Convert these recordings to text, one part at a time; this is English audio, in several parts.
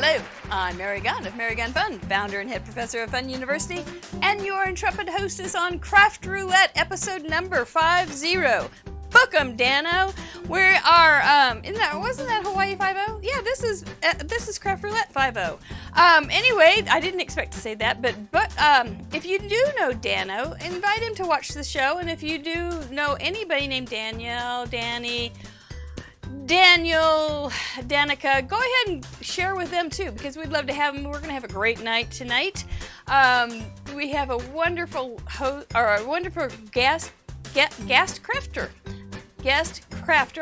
Hello, I'm Mary Gunn of Mary Gunn Fun, founder and head professor of Fun University, and your intrepid hostess on Craft Roulette, episode number 50. Book 'em, Dano. We are, wasn't that Hawaii 5-0? Yeah, this is Craft Roulette 5-0. Anyway, I didn't expect to say that, but if you do know Dano, invite him to watch the show, and if you do know anybody named Danielle, Danny, Daniel, Danica, go ahead and share with them too, because we'd love to have them. We're going to have a great night tonight. We have a wonderful guest crafter.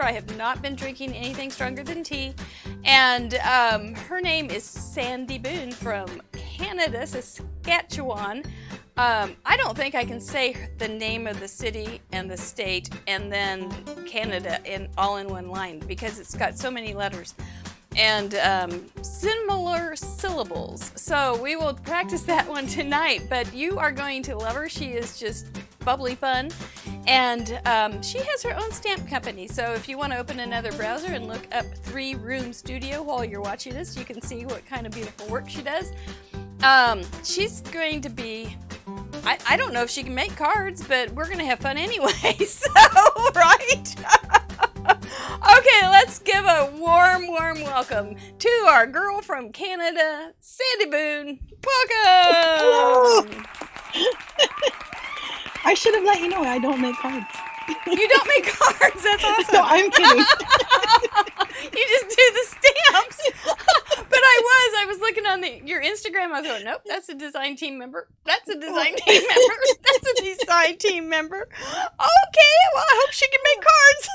I have not been drinking anything stronger than tea, and her name is Sandy Boone from Canada, Saskatchewan. I don't think I can say the name of the city and the state and then Canada all in one line, because it's got so many letters and similar syllables. So we will practice that one tonight, but you are going to love her. She is just bubbly fun, and she has her own stamp company. So if you want to open another browser and look up 3 Room Studio while you're watching this, you can see what kind of beautiful work she does. She's going to be, I don't know if she can make cards, but we're going to have fun anyway, so, right? Okay, let's give a warm welcome to our girl from Canada, Sandy Boone. Welcome! I should have let you know I don't make cards. You don't make cards? That's awesome. No, I'm kidding. You just do the stamps. But I was looking on your Instagram. I was going, nope, that's a design team member. That's a design team member. That's a design team member. Okay, well, I hope she can make cards.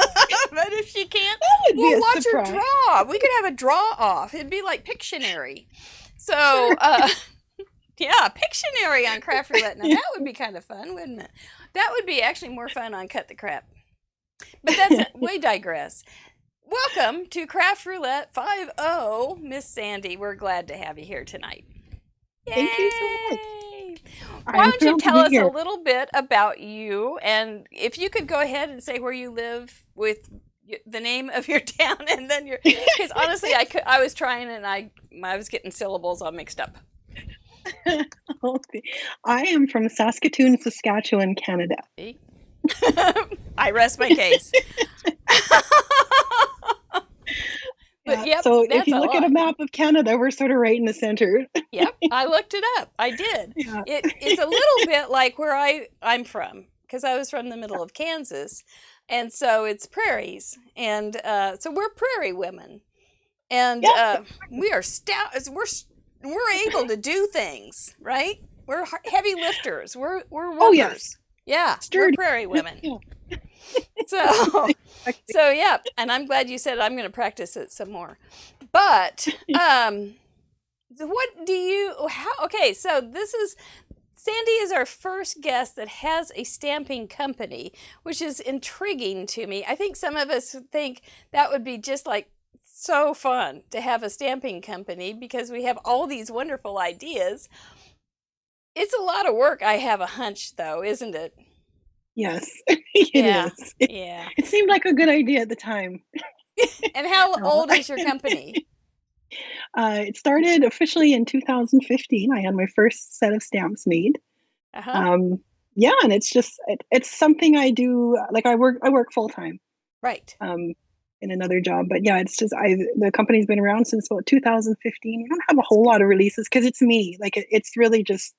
But if she can't, we'll watch her draw. We could have a draw off. It'd be like Pictionary. So, yeah, Pictionary on Craft Roulette. Now, that would be kind of fun, wouldn't it? That would be actually more fun on Cut the Crap. But we digress. Welcome to Craft Roulette 5-0, Miss Sandy. We're glad to have you here tonight. Yay! Thank you so much. Why don't you tell us a little bit about you, and if you could go ahead and say where you live with the name of your town, and then because honestly, I was trying and I was getting syllables all mixed up. Okay. I am from Saskatoon, Saskatchewan, Canada. I rest my case. But yep, so if you look at a map of Canada, we're sort of right in the center. Yep, I looked it up. I did. Yeah. It's a little bit like where I'm from, because I was from the middle of Kansas, and so it's prairies, and so we're prairie women, and we are stout. We're able to do things, right? We're heavy lifters. We're workers. Oh, yes. Yeah, sturdy. We're prairie women. Yeah. So yeah, and I'm glad you said I'm going to practice it some more. But okay, so Sandy is our first guest that has a stamping company, which is intriguing to me. I think some of us think that would be just like so fun to have a stamping company, because we have all these wonderful ideas. It's a lot of work, I have a hunch, though, isn't it? Yes, it is. Yeah. It seemed like a good idea at the time. And how old is your company? It started officially in 2015. I had my first set of stamps made. Uh-huh. Yeah, and it's just it's something I do. Like I work full time. Right. In another job, but yeah, it's just the company's been around since about 2015. We don't have a whole lot of releases because it's me. Like it's really just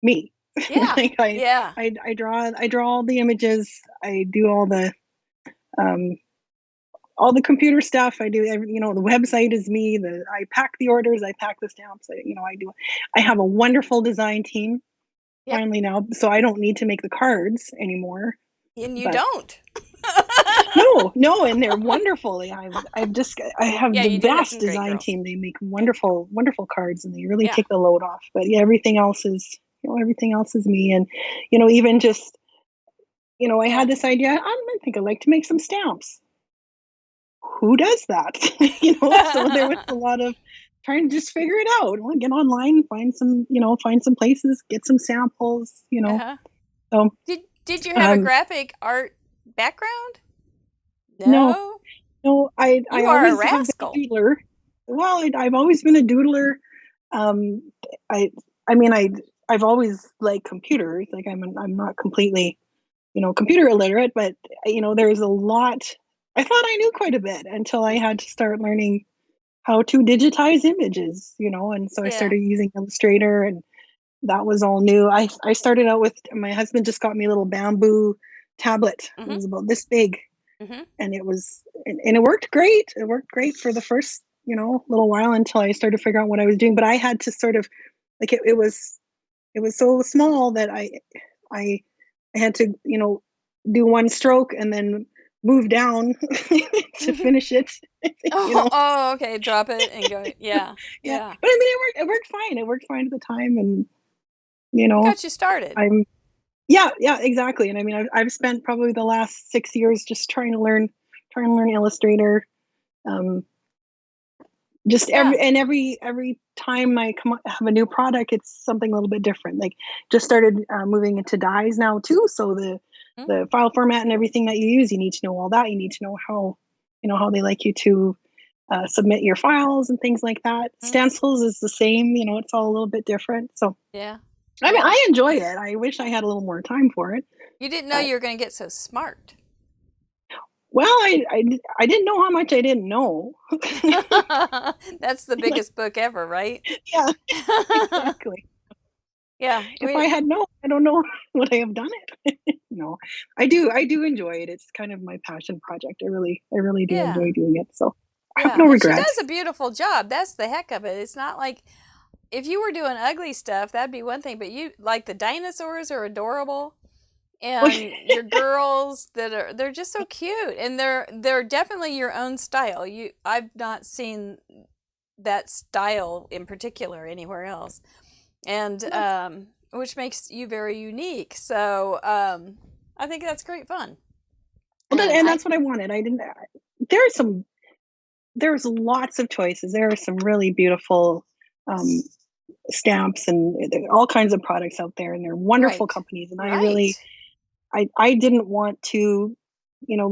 me. Yeah. Like I draw all the images. I do all the computer stuff. I do the website is me. I pack the orders. I pack the stamps. I have a wonderful design team finally now, so I don't need to make the cards anymore. And you don't. No, and they're wonderful. I have the best design team. They make wonderful cards, and they really take the load off. But yeah, everything else is me. And even just I had this idea. I think I'd like to make some stamps. Who does that? So there was a lot of trying to just figure it out. Get online, find some places, get some samples. Uh-huh. So did you have a graphic art background? No, I are a rascal. well, I've always been a doodler. Um, I, I mean, I've always liked computers. Like I'm not completely, computer illiterate, but there's a lot. I thought I knew quite a bit until I had to start learning how to digitize images, and so I Yeah. started using Illustrator, and that was all new. I started out with, my husband just got me a little bamboo tablet. It was about this big, and it worked great. It worked great for the first, little while until I started to figure out what I was doing. But I had to sort of, like, it was so small that I had to, do one stroke and then move down to finish it. Oh, okay. Drop it and go. Yeah. Yeah. Yeah. But I mean, it worked fine. It worked fine at the time, and It got you started. yeah, exactly. And I mean, I've spent probably the last 6 years just trying to learn Illustrator. Um, just every time I have a new product, it's something a little bit different. Like, just started moving into dyes now too. So the file format and everything that you use, you need to know all that. You need to know how they like you to submit your files and things like that. Stencils is the same. It's all a little bit different. So Yeah. I mean, I enjoy it. I wish I had a little more time for it. You didn't know you were going to get so smart. Well, I didn't know how much I didn't know. That's the biggest book ever, right? Yeah, exactly. Yeah. If I had known, I don't know would I have done it. No, I do enjoy it. It's kind of my passion project. I really do enjoy doing it. So I have Yeah. no And she regrets. does a beautiful job. That's the heck of it. It's not like if you were doing ugly stuff, that'd be one thing, but you like the dinosaurs are adorable. And your girls they're just so cute, and they're definitely your own style. I've not seen that style in particular anywhere else, and which makes you very unique. So I think that's great fun. And that's what I wanted. I didn't. There's some. There's lots of choices. There are some really beautiful um, stamps and all kinds of products out there, and they're wonderful companies. And I didn't want to,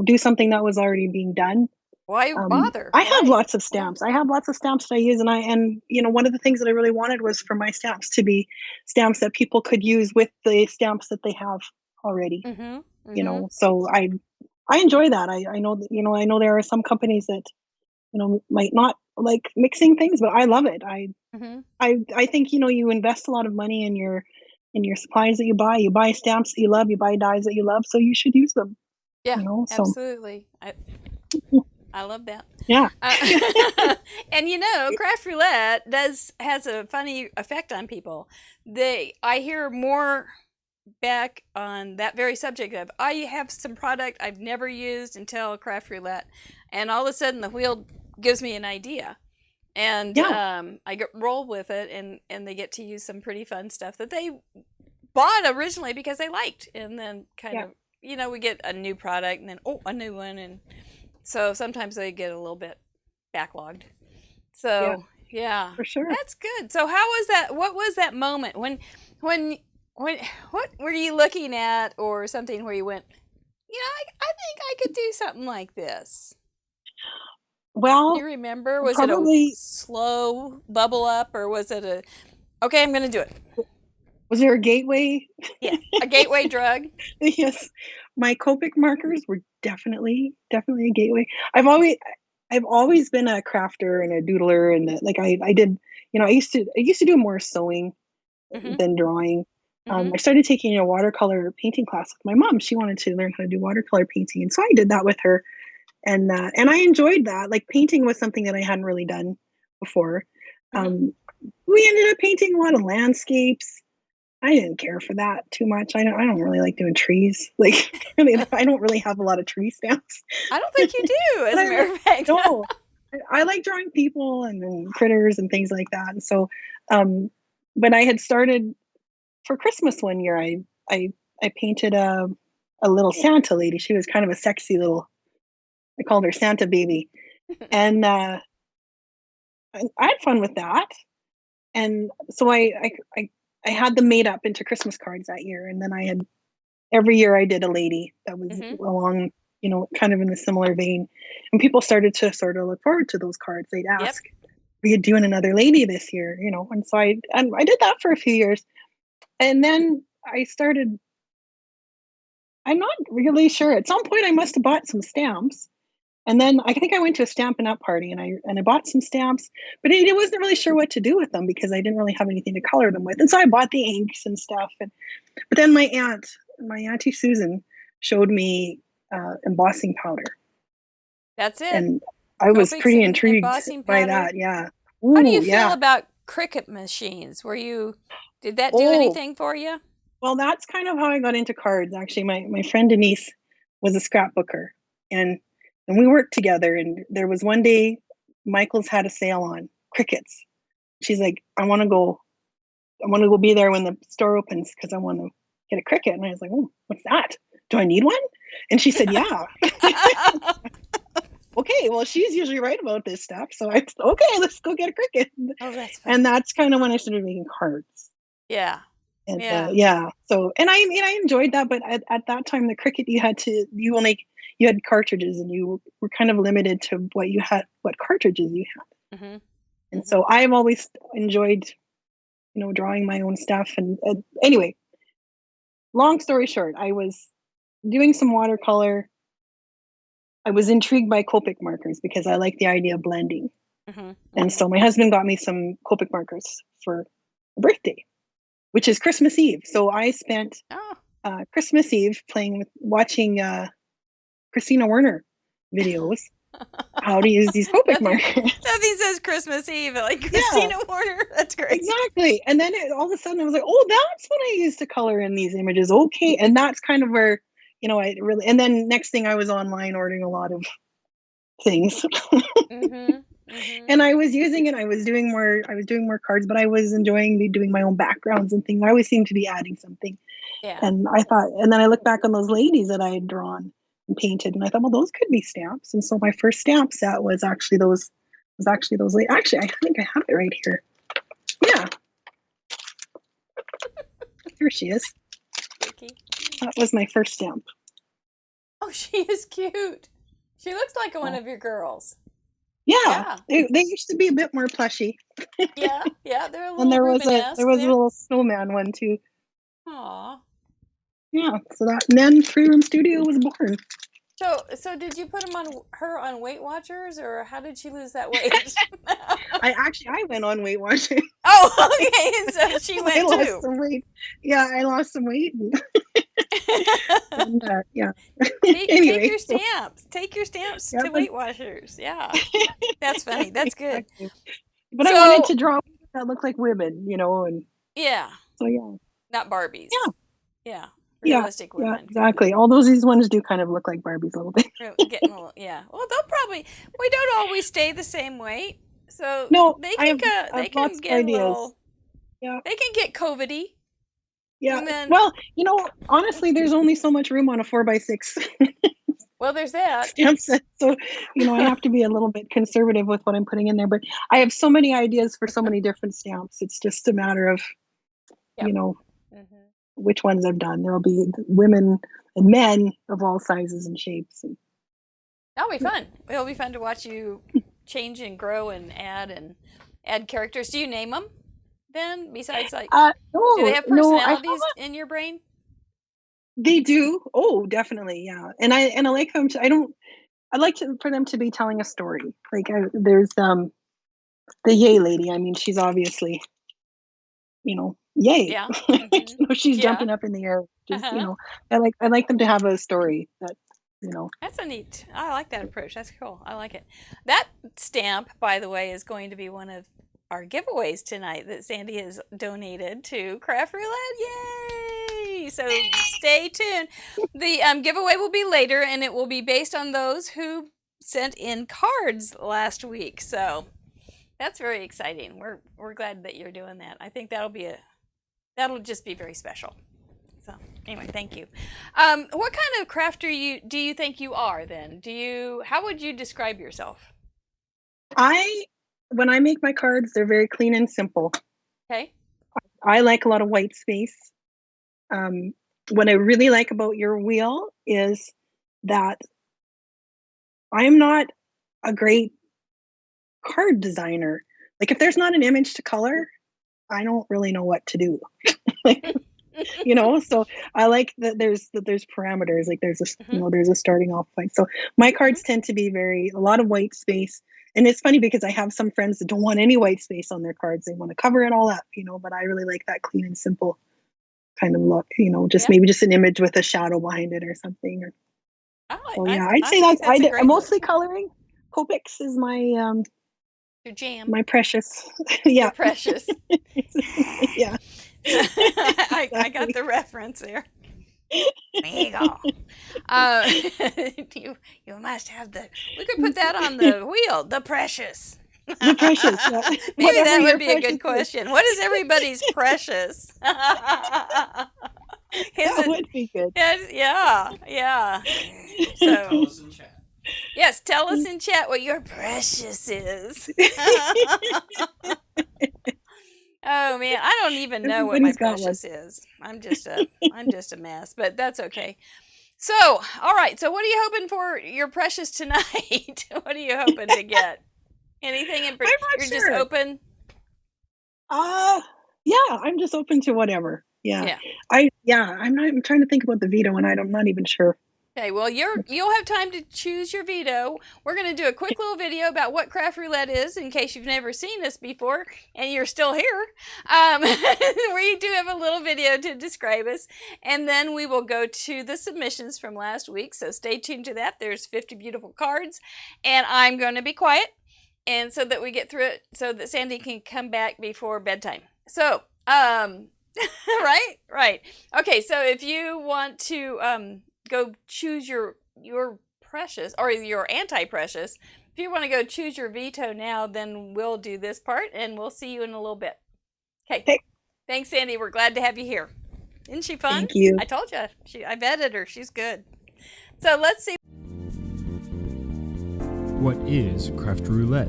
do something that was already being done. Why bother? I have lots of stamps. I have lots of stamps that I use, and one of the things that I really wanted was for my stamps to be stamps that people could use with the stamps that they have already. So I enjoy that. I know that, I know there are some companies that might not like mixing things, but I love it. I think you invest a lot of money in your supplies that you buy. You buy stamps that you love. You buy dyes that you love. So you should use them. Yeah, So absolutely. I love that. Yeah. And Craft Roulette has a funny effect on people. I hear more back on that very subject of I have some product I've never used until Craft Roulette, and all of a sudden the wheel gives me an idea, and I get roll with it, and they get to use some pretty fun stuff that they bought originally because they liked, and then kind of we get a new product and then a new one, and so sometimes they get a little bit backlogged. So yeah, for sure. That's good. So how was that? What was that moment when what were you looking at or something where you went, I think I could do something like this? Well, Do you remember? Was probably, it a slow bubble up, or was it okay, I'm going to do it? Was there a gateway? Yeah, a gateway drug. Yes, my Copic markers were definitely a gateway. I've always been a crafter and a doodler, and I did, I used to do more sewing than drawing. I started taking a watercolor painting class with my mom. She wanted to learn how to do watercolor painting, and so I did that with her, and I enjoyed that. Like, painting was something that I hadn't really done before. We ended up painting a lot of landscapes. I didn't care for that too much. I don't really like doing trees. Like, really, I don't really have a lot of tree stamps. I don't think you do, as a matter of fact. No, I like drawing people and critters and things like that. And so, but I had started for Christmas one year. I painted a little Santa lady. She was kind of a sexy little. I called her Santa baby, and I had fun with that. And so I had them made up into Christmas cards that year, and then every year I did a lady that was along, kind of in a similar vein, and people started to sort of look forward to those cards. They'd ask, doing another lady this year, you know. And so I did that for a few years. And then I started, I'm not really sure. At some point I must have bought some stamps. And then I think I went to a Stampin' Up! Party and I bought some stamps, but I wasn't really sure what to do with them because I didn't really have anything to color them with. And so I bought the inks and stuff. But then my Auntie Susan, showed me embossing powder. That's it. And I was Copics pretty and intrigued embossing by powder. that. Yeah. How do you Ooh, feel yeah. about Cricut machines? Did that do Oh, anything for you? well, that's kind of how I got into cards. Actually, my friend Denise was a scrapbooker, and we worked together. And there was one day, Michael's had a sale on Cricuts. She's like, I want to go be there when the store opens because I want to get a Cricut. And I was like, oh, what's that? Do I need one? And she said, yeah. Okay, well, she's usually right about this stuff. So okay, let's go get a Cricut. Oh, that's fun. And that's kind of when I started making cards. Yeah. And Yeah. yeah. So, and I enjoyed that, but at that time, the Cricut, you had cartridges, and you were kind of limited to what cartridges you had. Mm-hmm. And so I've always enjoyed, drawing my own stuff. And anyway, long story short, I was doing some watercolor. I was intrigued by Copic markers because I like the idea of blending. Mm-hmm. And so my husband got me some Copic markers for a birthday, which is Christmas Eve. So I spent Christmas Eve watching Christina Werner videos, how to use these Copic markers. Nothing says Christmas Eve like Christina Werner. That's great. Exactly. And then all of a sudden I was like, oh, that's what I use to color in these images. Okay. And that's kind of where, and then next thing I was online ordering a lot of things. Mm-hmm. Mm-hmm. And I was using it. I was doing more cards, but I was enjoying doing my own backgrounds and things. I always seemed to be adding something. Yeah. And I thought, and then I looked back on those ladies that I had drawn and painted, and I thought, well, those could be stamps. And so my first stamp set was actually those. Actually, I think I have it right here. Yeah. Here she is. Okay. That was my first stamp. Oh, she is cute. She looks like one of your girls. Yeah. They used to be a bit more plushy. Yeah, they're a little and there was Rubenesque. a little snowman one too. Aw. Yeah. So and then Free Room Studio was born. So did you put her on Weight Watchers, or how did she lose that weight? I went on Weight Watchers. Oh, okay. So she went too. I lost some weight. Yeah, I lost some weight. And, yeah. Take your stamps. Take your stamps to Weight Watchers. Yeah. That's funny. That's good. Exactly. But I wanted to draw that look like women, and yeah. So yeah. Not Barbies. Yeah. Yeah. Realistic women. Yeah, exactly. These ones do kind of look like Barbies a little bit. Getting a little, yeah. Well, we don't always stay the same weight. So no, they can get a little, yeah. They can get COVID-y. Yeah. Well, honestly, there's only so much room on a 4x6. Well, there's that. Stamp set. So, I have to be a little bit conservative with what I'm putting in there. But I have so many ideas for so many different stamps. It's just a matter of, which ones I've done. There'll be women and men of all sizes and shapes. That'll be fun. It'll be fun to watch you change and grow and add characters. Do you name them then? Besides, do they have personalities in your brain? They do. Oh, definitely, yeah. And I like them to. I like for them to be telling a story. Like there's the Yay lady. I mean, she's obviously, yay. Yeah. Mm-hmm. She's jumping up in the air. Just I like them to have a story that. That's I like that approach. That's cool. I like it. That stamp, by the way, is going to be one of our giveaways tonight that Sandy has donated to Craft Roulette. Yay! So stay tuned. The giveaway will be later, and it will be based on those who sent in cards last week. So that's very exciting. We're glad that you're doing that. I think that'll just be very special. So anyway, thank you. What kind of crafter do you think you are then? How would you describe yourself? When I make my cards, they're very clean and simple. Okay. I like a lot of white space. What I really like about your wheel is that I'm not a great card designer, like if there's not an image to color, I don't really know what to do. So I like that there's parameters, like there's a starting off point. So my cards tend to be a lot of white space. And it's funny because I have some friends that don't want any white space on their cards. They want to cover it all up, but I really like that clean and simple kind of look, maybe just an image with a shadow behind it or something. I'd say I'm mostly coloring. Copics is my your jam. My precious. Your precious. Yeah. I got the reference there. Amigo. You must have we could put that on the wheel. The precious. The precious. Yeah. Maybe that would be a good question. What is everybody's precious? That would be good. Yeah. So, tell us in chat. Yes, tell us in chat what your precious is. Oh man, I don't even know what my precious is. I'm just a mess, but that's okay. So, all right. So, what are you hoping for your precious tonight? What are you hoping to get? Anything in particular? You're just open? Yeah, I'm just open to whatever. Yeah. I'm trying to think about the veto, and I'm not even sure. Okay, well, you'll have time to choose your veto. We're going to do a quick little video about what Craft Roulette is, in case you've never seen this before and you're still here. We do have a little video to describe us, and then we will go to the submissions from last week. So stay tuned to that. There's 50 beautiful cards, and I'm going to be quiet, and so that we get through it, so that Sandy can come back before bedtime. So, right. Okay, so if you want to go choose your precious or your anti-precious. If you want to go choose your veto now, then we'll do this part and we'll see you in a little bit. Okay. Thanks, Sandy. We're glad to have you here. Isn't she fun? Thank you. I told you. I vetted her. She's good. So let's see. What is Craft Roulette?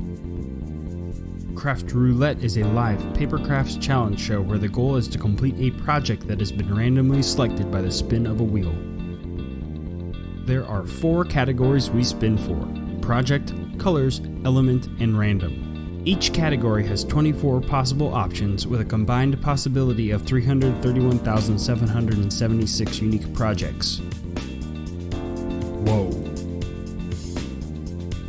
Craft Roulette is a live paper crafts challenge show where the goal is to complete a project that has been randomly selected by the spin of a wheel. There are 4 categories we spin for: project, colors, element, and random. Each category has 24 possible options with a combined possibility of 331,776 unique projects. Whoa.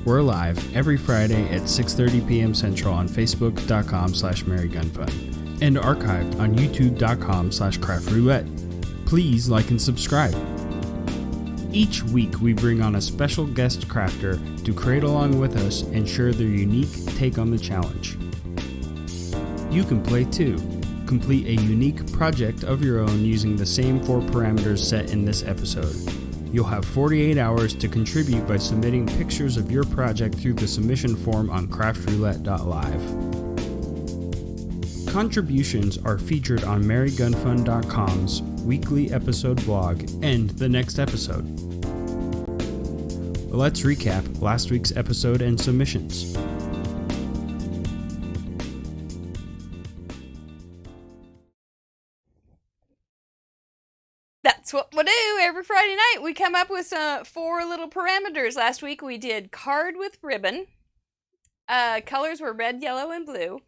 We're live every Friday at 6:30 p.m. Central on Facebook.com/MerryGunFun and archived on YouTube.com/CraftRoulette. Please like and subscribe. Each week we bring on a special guest crafter to create along with us and share their unique take on the challenge. You can play too. Complete a unique project of your own using the same 4 parameters set in this episode. You'll have 48 hours to contribute by submitting pictures of your project through the submission form on craftroulette.live. Contributions are featured on MerryGunFun.com's weekly episode blog and the next episode. Let's recap last week's episode and submissions. That's what we do every Friday night. We come up with 4 little parameters. Last week we did card with ribbon. Colors were red, yellow, and blue.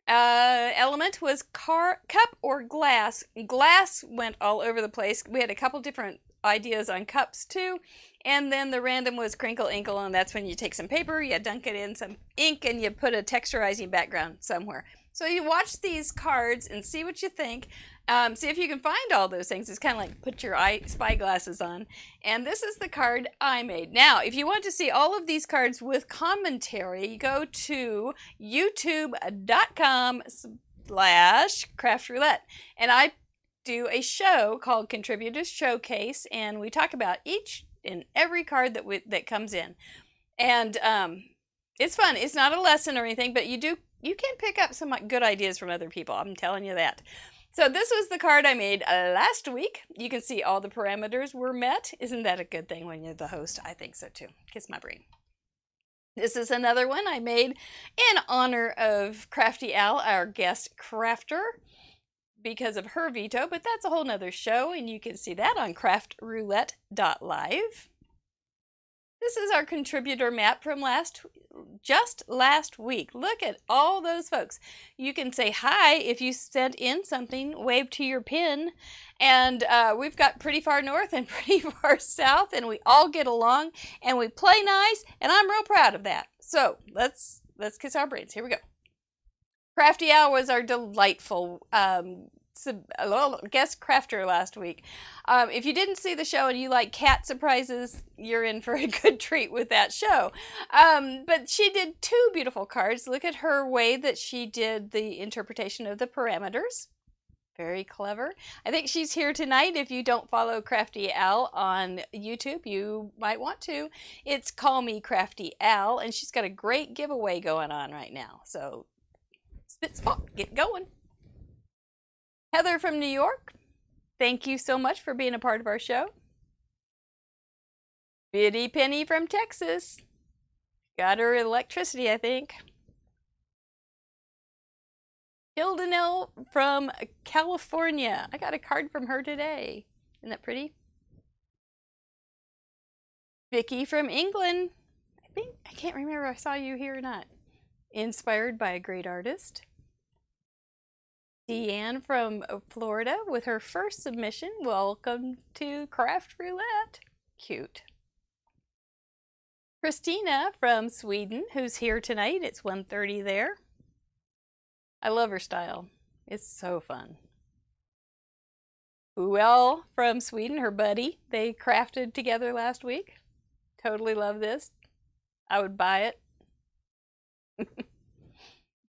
Element was cup or glass. Glass went all over the place. We had a couple different ideas on cups too. And then the random was crinkle inkle, and that's when you take some paper, you dunk it in some ink, and you put a texturizing background somewhere. So you watch these cards and see what you think. See if you can find all those things. It's kind of like put your spy glasses on. And this is the card I made. Now, if you want to see all of these cards with commentary, you go to youtube.com/craftroulette. And I do a show called Contributors Showcase, and we talk about each and every card that comes in. And it's fun. It's not a lesson or anything, but you can pick up some good ideas from other people. I'm telling you that. So this was the card I made last week. You can see all the parameters were met. Isn't that a good thing when you're the host? I think so too. Kiss my brain. This is another one I made in honor of Crafty Al, our guest crafter, because of her veto, but that's a whole nother show, and you can see that on craftroulette.live. This is our contributor map from just last week. Look at all those folks. You can say hi if you sent in something, wave to your pin, and we've got pretty far north and pretty far south, and we all get along, and we play nice, and I'm real proud of that. So let's kiss our brains. Here we go. Crafty Owl was our delightful guest crafter last week. If you didn't see the show and you like cat surprises, you're in for a good treat with that show. But she did 2 beautiful cards. Look at her way that she did the interpretation of the parameters. Very clever. I think she's here tonight. If you don't follow Crafty Al on YouTube, you might want to. It's Call Me Crafty Al, and she's got a great giveaway going on right now. So spit spot, get going. Heather from New York, thank you so much for being a part of our show. Biddy Penny from Texas, got her electricity, I think. Hilda Nell from California, I got a card from her today. Isn't that pretty? Vicky from England, I can't remember if I saw you here or not. Inspired by a great artist. Deanne from Florida with her first submission. Welcome to Craft Roulette. Cute. Christina from Sweden, who's here tonight. It's 1:30 there. I love her style. It's so fun. Uel from Sweden, her buddy. They crafted together last week. Totally love this. I would buy it.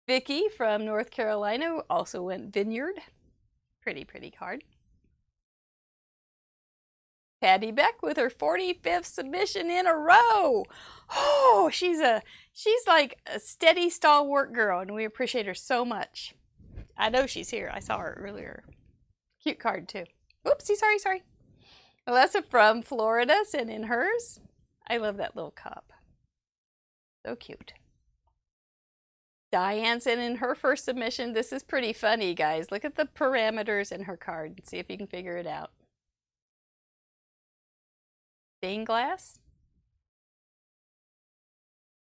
Vicky from North Carolina also went Vineyard. Pretty card. Patty Beck with her 45th submission in a row. Oh, she's like a steady, stalwart girl, and we appreciate her so much. I know she's here. I saw her earlier. Cute card, too. Oopsie, sorry. Alyssa from Florida sent in hers. I love that little cup. So cute. Diane sent in her first submission. This is pretty funny, guys. Look at the parameters in her card and see if you can figure it out. Stained glass.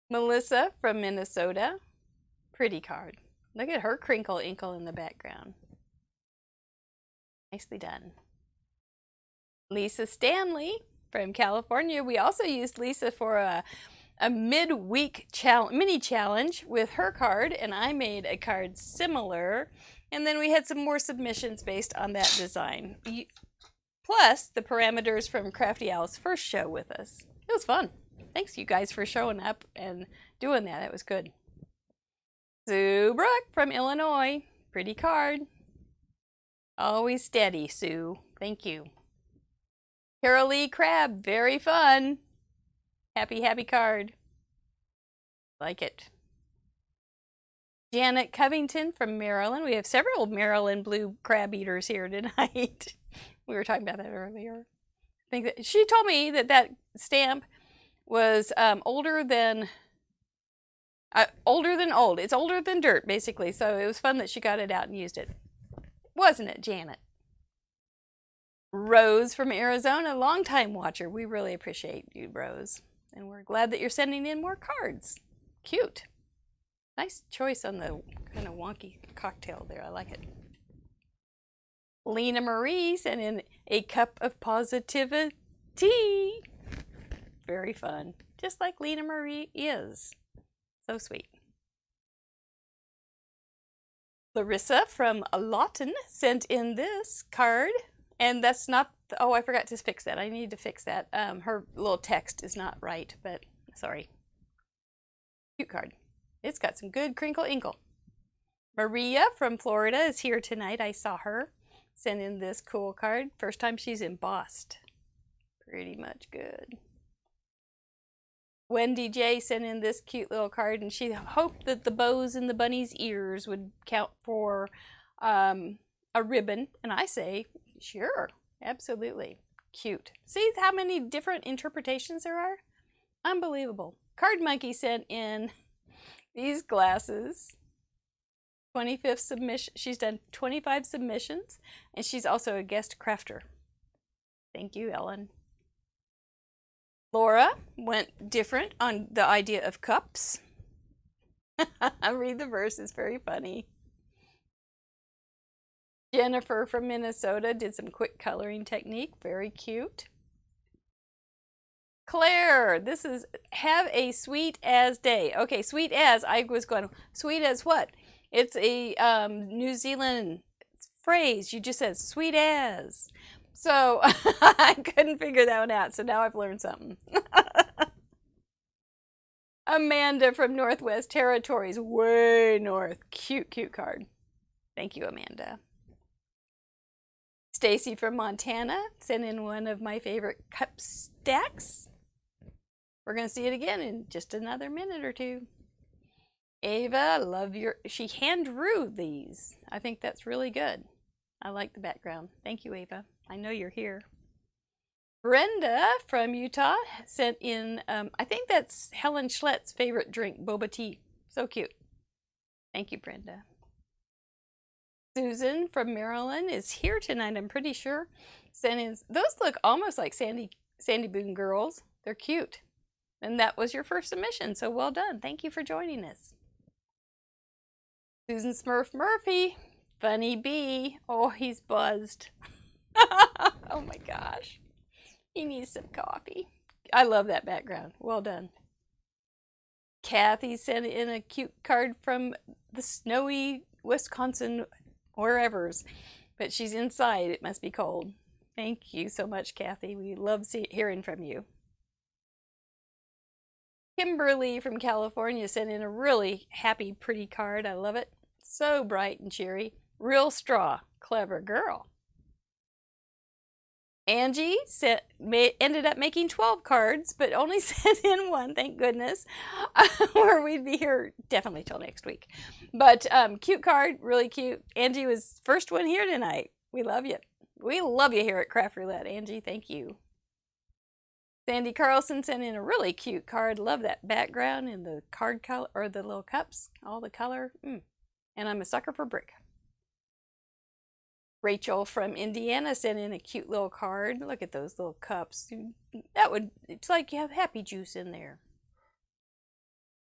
Melissa from Minnesota. Pretty card. Look at her crinkle inkle in the background. Nicely done. Lisa Stanley from California. We also used Lisa for a midweek mini challenge with her card, and I made a card similar, and then we had some more submissions based on that design, plus the parameters from Crafty Owl's first show with us. It was fun. Thanks you guys for showing up and doing that. It was good. Sue Brooke from Illinois, pretty card. Always steady, Sue. Thank you. Carol Lee Crab, very fun. Happy card. Like it. Janet Covington from Maryland. We have several Maryland blue crab eaters here tonight. We were talking about that earlier. I think that she told me that stamp was older than old. It's older than dirt, basically. So it was fun that she got it out and used it. Wasn't it, Janet? Rose from Arizona, longtime watcher. We really appreciate you, Rose. And we're glad that you're sending in more cards. Cute. Nice choice on the kind of wonky cocktail there. I like it. Lena Marie sent in a cup of positivity. Very fun. Just like Lena Marie is. So sweet. Larissa from Lawton sent in this card. And that's not, oh, I forgot to fix that. I need to fix that. Her little text is not right, but sorry. Cute card. It's got some good crinkle inkle. Maria from Florida is here tonight. I saw her send in this cool card. First time she's embossed. Pretty much good. Wendy J sent in this cute little card, and she hoped that the bows in the bunny's ears would count for a ribbon. And I say, sure, absolutely. Cute. See how many different interpretations there are? Unbelievable. Card Monkey sent in these glasses. 25th submission. She's done 25 submissions, and she's also a guest crafter. Thank you, Ellen. Laura went different on the idea of cups. Read the verse, it's very funny. Jennifer from Minnesota did some quick coloring technique, very cute. Claire, this is have a sweet as day. Okay, sweet as, I was going, sweet as what? It's a New Zealand phrase. You just said sweet as. So I couldn't figure that one out, so now I've learned something. Amanda from Northwest Territories, way north. Cute, cute card. Thank you, Amanda. Stacy from Montana sent in one of my favorite cup stacks. We're going to see it again in just another minute or two. Ava, love your... She hand drew these. I think that's really good. I like the background. Thank you, Ava. I know you're here. Brenda from Utah sent in, I think that's Helen Schlett's favorite drink, boba tea. So cute. Thank you, Brenda. Susan from Maryland is here tonight, I'm pretty sure. Sent in, those look almost like Sandy Boone girls. They're cute. And that was your first submission, so well done. Thank you for joining us. Susan Smurf Murphy, Funny Bee. Oh, he's buzzed. Oh my gosh. He needs some coffee. I love that background. Well done. Kathy sent in a cute card from the snowy Wisconsin wherevers, but she's inside. It must be cold. Thank you so much, Kathy. We love hearing from you. Kimberly from California sent in a really happy, pretty card. I love it. So bright and cheery. Real straw. Clever girl. Angie ended up making 12 cards, but only sent in one, thank goodness, or we'd be here definitely till next week. But cute card, really cute. Angie was first one here tonight. We love you. We love you here at Craft Roulette, Angie. Thank you. Sandy Carlson sent in a really cute card. Love that background and the card color, or the little cups, all the color. And I'm a sucker for brick. Rachel from Indiana sent in a cute little card. Look at those little cups. It's like you have happy juice in there.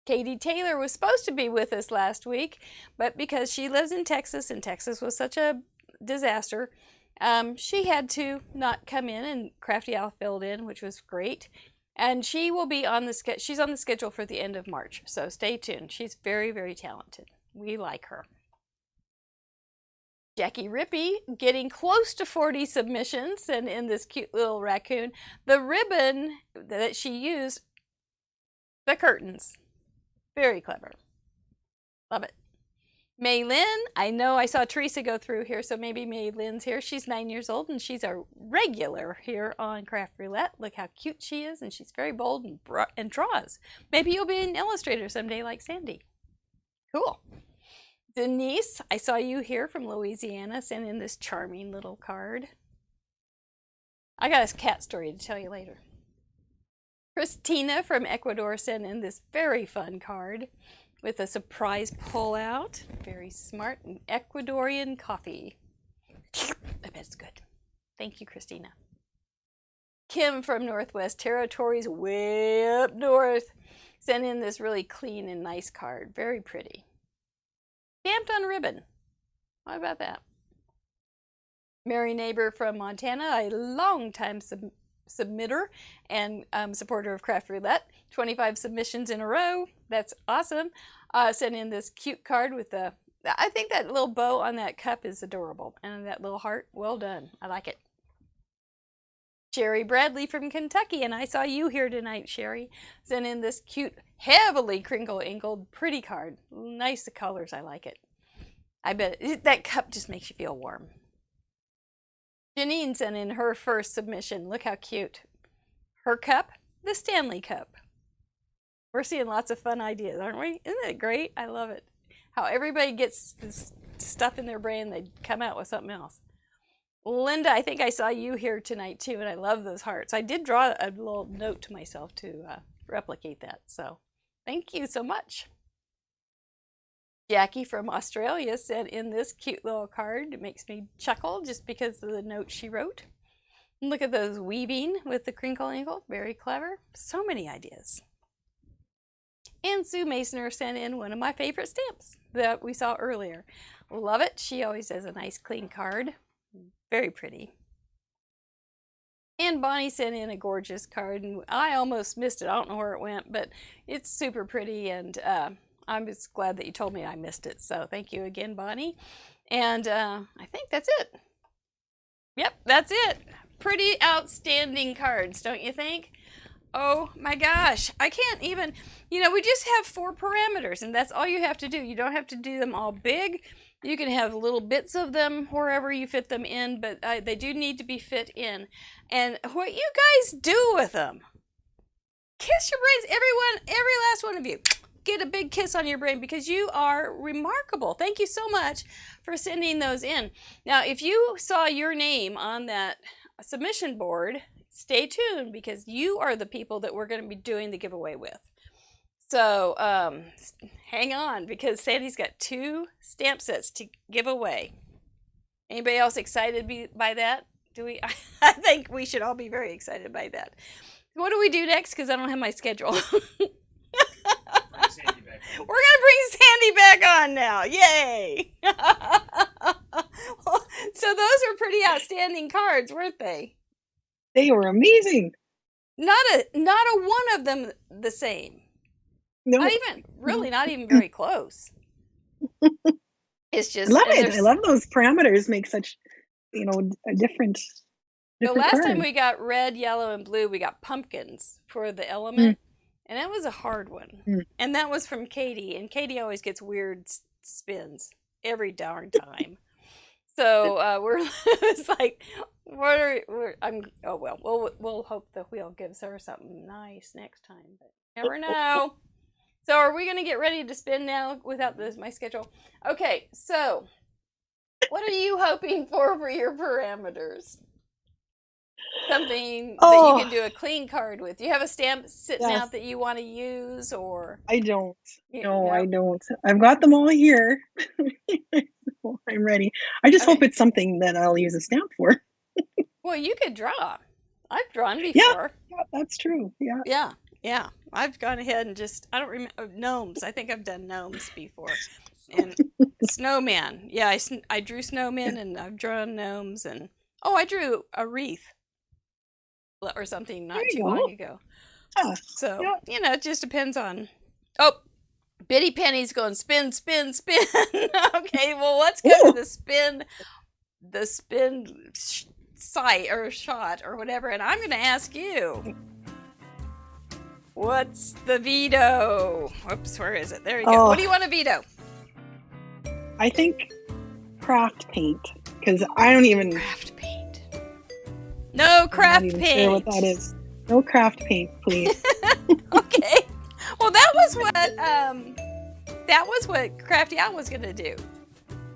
Katie Taylor was supposed to be with us last week, but because she lives in Texas and Texas was such a disaster, she had to not come in, and Crafty Al filled in, which was great. And she will be on the she's on the schedule for the end of March, so stay tuned. She's very, very talented. We like her. Jackie Rippey getting close to 40 submissions, and in this cute little raccoon. The ribbon that she used, the curtains. Very clever. Love it. May Lynn, I know I saw Teresa go through here, so maybe May Lynn's here. She's 9 years old, and she's a regular here on Craft Roulette. Look how cute she is, and she's very bold and draws. Maybe you'll be an illustrator someday like Sandy. Cool. Denise, I saw you here from Louisiana, sent in this charming little card. I got a cat story to tell you later. Christina from Ecuador sent in this very fun card with a surprise pull-out. Very smart. And Ecuadorian coffee. I bet it's good. Thank you, Christina. Kim from Northwest Territories, way up north, sent in this really clean and nice card. Very pretty. Stamped on ribbon. What about that? Mary Neighbor from Montana, a long-time submitter and supporter of Craft Roulette. 25 submissions in a row. That's awesome. Sent in this cute card with the... I think that little bow on that cup is adorable. And that little heart, well done. I like it. Sherry Bradley from Kentucky, and I saw you here tonight, Sherry. Sent in this cute, heavily crinkle-inkled, pretty card. Nice colors, I like it. I bet that cup just makes you feel warm. Janine sent in her first submission. Look how cute. Her cup, the Stanley Cup. We're seeing lots of fun ideas, aren't we? Isn't it great? I love it. How everybody gets this stuff in their brain, they come out with something else. Linda, I think I saw you here tonight too, and I love those hearts. I did draw a little note to myself to replicate that, so thank you so much. Jackie from Australia sent in this cute little card. It makes me chuckle just because of the note she wrote. Look at those weaving with the crinkle ankle. Very clever. So many ideas. And Sue Masoner sent in one of my favorite stamps that we saw earlier. Love it. She always does a nice clean card. Very pretty. And Bonnie sent in a gorgeous card, and I almost missed it. I don't know where it went, but it's super pretty, and I'm just glad that you told me I missed it. So thank you again, Bonnie. And I think that's it. Yep, that's it. Pretty outstanding cards, don't you think? Oh my gosh, I can't even, we just have 4 parameters, and that's all you have to do. You don't have to do them all big. You can have little bits of them wherever you fit them in, but they do need to be fit in. And what you guys do with them, kiss your brains, everyone, every last one of you. Get a big kiss on your brain because you are remarkable. Thank you so much for sending those in. Now, if you saw your name on that submission board, stay tuned because you are the people that we're going to be doing the giveaway with. So hang on because Sandy's got 2 stamp sets to give away. Anybody else excited by that? Do we? I think we should all be very excited by that. What do we do next? Because I don't have my schedule. We're going to bring Sandy back on now. Yay! So those are pretty outstanding cards, weren't they? They were amazing. Not a one of them the same. No. Not even very close. It's just I love it. I love those parameters make such, a different the last card. time we got red, yellow, and blue, we got pumpkins for the element. And that was a hard one. And that was from Katie. And Katie always gets weird spins every darn time. So it's like, we'll hope the wheel gives her something nice next time. But never know. So are we going to get ready to spin now without my schedule? Okay, so what are you hoping for your parameters? Something that you can do a clean card with. Do you have a stamp sitting out that you want to use, or? I don't. No, I don't. I've got them all here. I'm ready. I just hope it's something that I'll use a stamp for. Well, you could draw. I've drawn before. Yeah, that's true. Yeah. I've gone ahead and I don't remember, gnomes. I think I've done gnomes before. And snowman. Yeah, I drew snowmen and I've drawn gnomes, and I drew a wreath or something not too long ago. So, it just depends on. Bitty Penny's going spin, spin, spin. Okay, well, let's go to the spin site or shot or whatever, and I'm going to ask you, what's the veto? Whoops, where is it? There you go. What do you want to veto? I think craft paint, because I don't even... Craft paint. No craft paint. I'm not even sure what that is. No craft paint, please. Okay. Well, that was what Crafty Owl was going to do.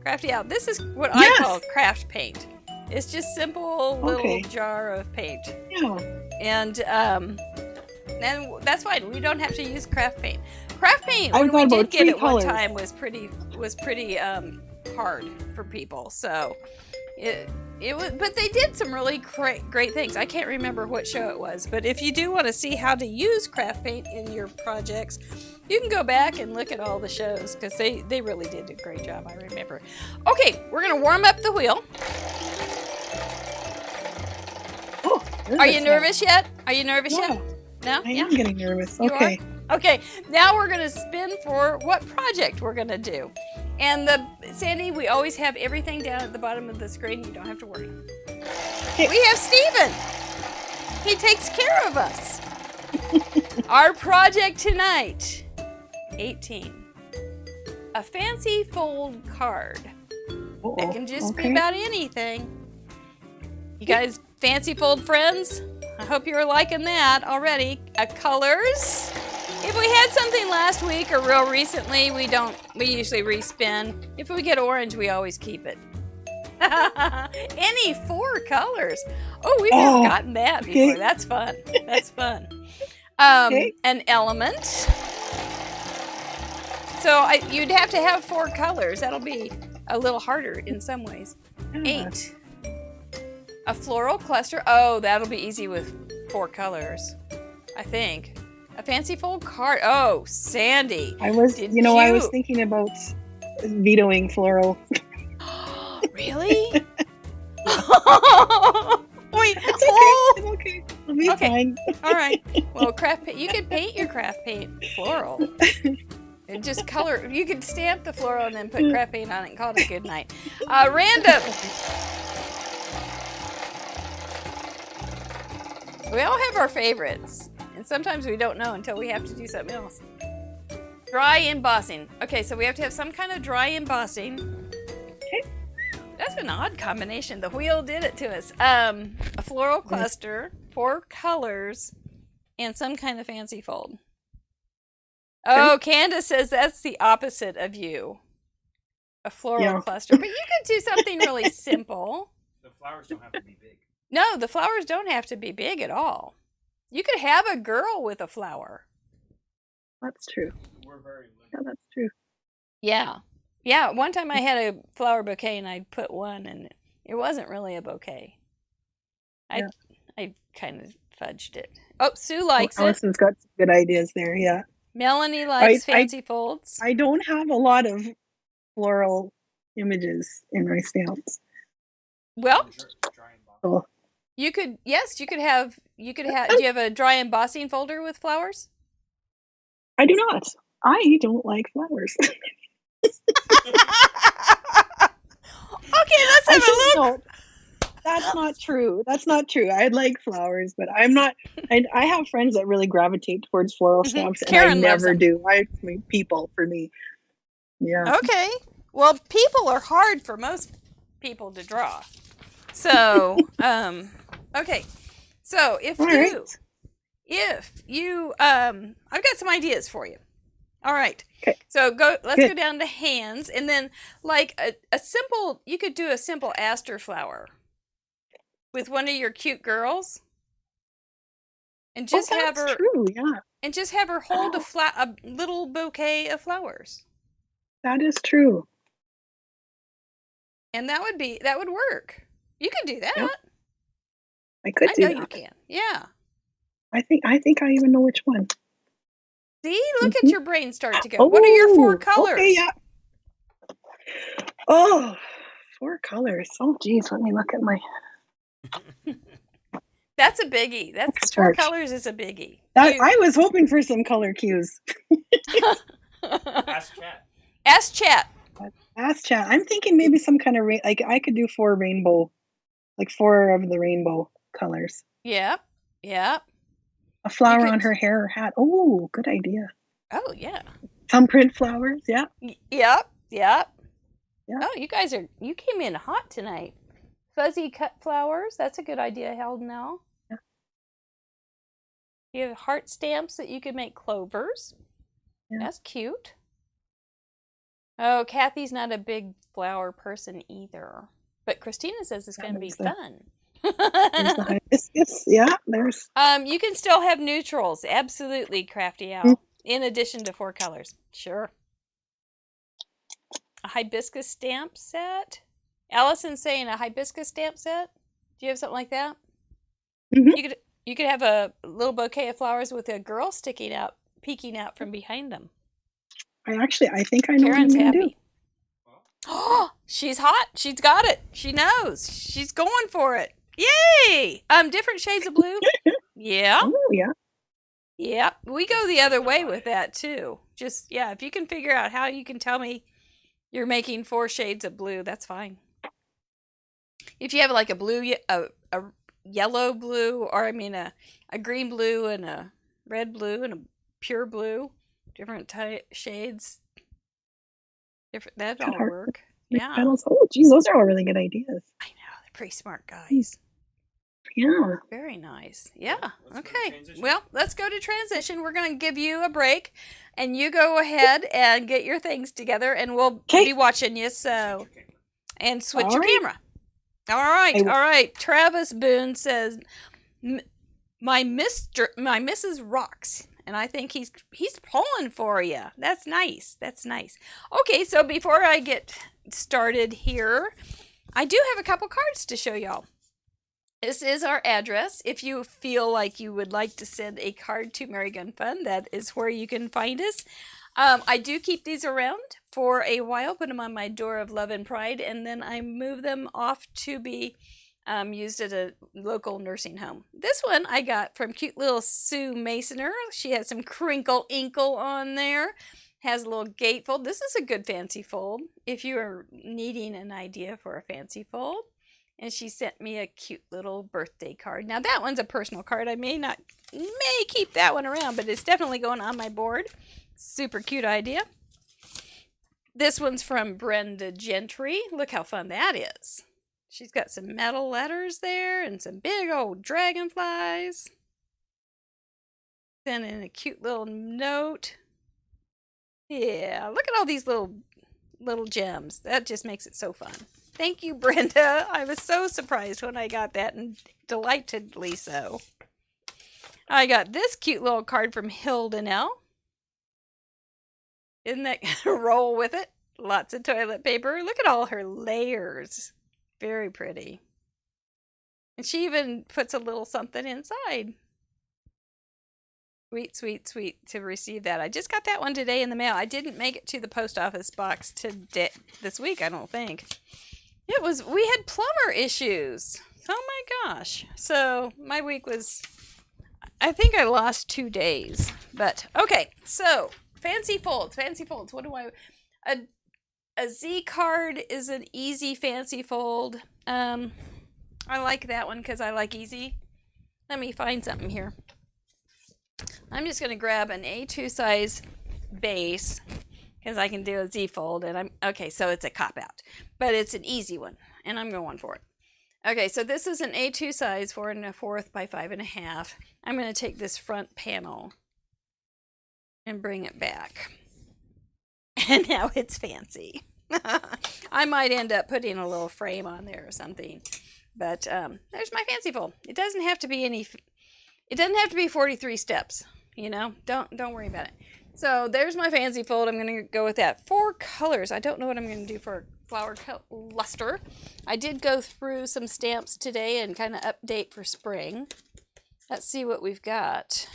Crafty Owl. This is what I call craft paint. It's just simple little jar of paint. Yeah. And that's fine. We don't have to use craft paint. Craft paint, when we did get it one time, was pretty hard for people. So it was, but they did some really great things. I can't remember what show it was, but if you do want to see how to use craft paint in your projects, you can go back and look at all the shows because they really did a great job. I remember. Okay, we're gonna warm up the wheel. Are you nervous yet? Are you nervous yet? No? I am getting nervous. Okay. Okay, now we're going to spin for what project we're going to do. And Sandy, we always have everything down at the bottom of the screen. You don't have to worry. Okay. We have Steven. He takes care of us. Our project tonight, 18. A fancy fold card. It can just be about anything. You guys fancy fold friends? I hope you're liking that already. Colors. If we had something last week or real recently, we usually respin. If we get orange, we always keep it. Any 4 colors. Oh, we've never gotten that before. That's fun. That's fun. An element. So you'd have to have 4 colors. That'll be a little harder in some ways. 8. A floral cluster. Oh, that'll be easy with 4 colors, I think. A fancy fold card. Oh, Sandy. I was thinking about vetoing floral. Really? Wait. It's okay. It's okay. It'll be fine. All right. Well, you could paint your craft paint floral. And just color. You could stamp the floral and then put craft paint on it and call it a good night. Random. We all have our favorites. And sometimes we don't know until we have to do something else. Dry embossing. Okay, so we have to have some kind of dry embossing. Okay. That's an odd combination. The wheel did it to us. A floral cluster, 4 colors, and some kind of fancy fold. Oh, Candace says that's the opposite of you. A floral cluster. But you could do something really simple. The flowers don't have to be big. No, the flowers don't have to be big at all. You could have a girl with a flower. That's true. We're very limited. Yeah, that's true. Yeah. Yeah, one time I had a flower bouquet and I put one and it wasn't really a bouquet. I kind of fudged it. Oh, Sue likes it. Allison's got some good ideas there, yeah. Melanie likes fancy folds. I don't have a lot of floral images in my stamps. Well, So, you could have, do you have a dry embossing folder with flowers? I do not. I don't like flowers. Okay, let's have a look. No, that's not true. That's not true. I like flowers, but I'm not. I have friends that really gravitate towards floral stamps, and Karen I never loves do. People for me. Yeah. Okay. Well, people are hard for most people to draw. So, okay. So if you, I've got some ideas for you. All right. Okay. So let's go down to hands, and then like a simple, you could do a simple aster flower with one of your cute girls, and just have her. True, yeah. And just have her hold a little bouquet of flowers. That is true. And that would work. You could do that. Yep. I could do that. I know you can. Yeah. I think I even know which one. See, look at your brain start to go. What are your 4 colors? Okay, yeah. Oh, 4 colors. Oh, geez, let me look at my. That's a biggie. That's 4 colors is a biggie. I was hoping for some color cues. Ask chat. Ask chat. Ask chat. I'm thinking maybe some kind of like I could do 4 rainbow, like 4 of the rainbow colors. Yep. Yep. A flower on her hair or hat. Oh, good idea. Oh, yeah. Some print flowers. Yeah. Yep. Yep. Yeah. Oh, you came in hot tonight. Fuzzy cut flowers. That's a good idea, Held now. Yeah. You have heart stamps that you could make clovers. Yeah. That's cute. Oh, Kathy's not a big flower person either. But Christina says it's going to be fun. There's the hibiscus. Yeah, there's. You can still have neutrals. Absolutely, Crafty Owl. In addition to 4 colors. Sure. A hibiscus stamp set. Allison's saying a hibiscus stamp set. Do you have something like that? Mm-hmm. You could have a little bouquet of flowers with a girl peeking out from behind them. I think I know Karen's what I'm happy. gonna do. Oh, she's hot. She's got it. She knows. She's going for it. Yay! Different shades of blue. Yeah. Oh, yeah. Yeah. We go the other way with that too. Just if you can figure out how you can tell me you're making 4 shades of blue, that's fine. If you have like a blue, a yellow blue, or a green blue and a red blue and a pure blue, different shades. That'd all work. Yeah. Petals. Oh, geez, those are all really good ideas. I know. They're pretty smart guys. Yeah. Very nice. Yeah. Okay. Well, let's go to transition. We're going to give you a break, and you go ahead and get your things together, and we'll be watching you. So, and switch your camera. All right. All right. Travis Boone says, my Mrs. rocks. And I think he's pulling for you. That's nice. That's nice. Okay, so before I get started here, I do have a couple cards to show y'all. This is our address. If you feel like you would like to send a card to Mary Gun Fun, that is where you can find us. I do keep these around for a while, put them on my door of love and pride, and then I move them off to be used at a local nursing home. This one I got from cute little Sue Masoner. She has some crinkle inkle on there. Has a little gatefold. This is a good fancy fold if you are needing an idea for a fancy fold. And she sent me a cute little birthday card. Now that one's a personal card. I may keep that one around, but it's definitely going on my board. Super cute idea. This one's from Brenda Gentry. Look how fun that is. She's got some metal letters there and some big old dragonflies. Then in a cute little note. Yeah, look at all these little gems. That just makes it so fun. Thank you, Brenda. I was so surprised when I got that, and delightedly so. I got this cute little card from Hilda Nell. Isn't that gonna roll with it? Lots of toilet paper. Look at all her layers. Very pretty. And she even puts a little something inside. Sweet, sweet, sweet to receive that. I just got that one today in the mail. I didn't make it to the post office box this week, I don't think. We had plumber issues. Oh my gosh. So my week was, I think I lost 2 days. But, okay, so fancy folds. What do a Z card is an easy fancy fold. I like that one because I like easy. Let me find something here. I'm just going to grab an A2 size base because I can do a Z fold, and okay, so it's a cop out, but it's an easy one, and I'm going for it. Okay, so this is an A2 size, 4 1/4 by 5 1/2. I'm going to take this front panel and bring it back, and now it's fancy. I might end up putting a little frame on there or something, but there's my fancy fold. It doesn't have to be 43 steps, you know. Don't worry about it. So there's my fancy fold. I'm going to go with that. 4 colors. I don't know what I'm going to do for Floral Cluster. I did go through some stamps today and kind of update for spring. Let's see what we've got.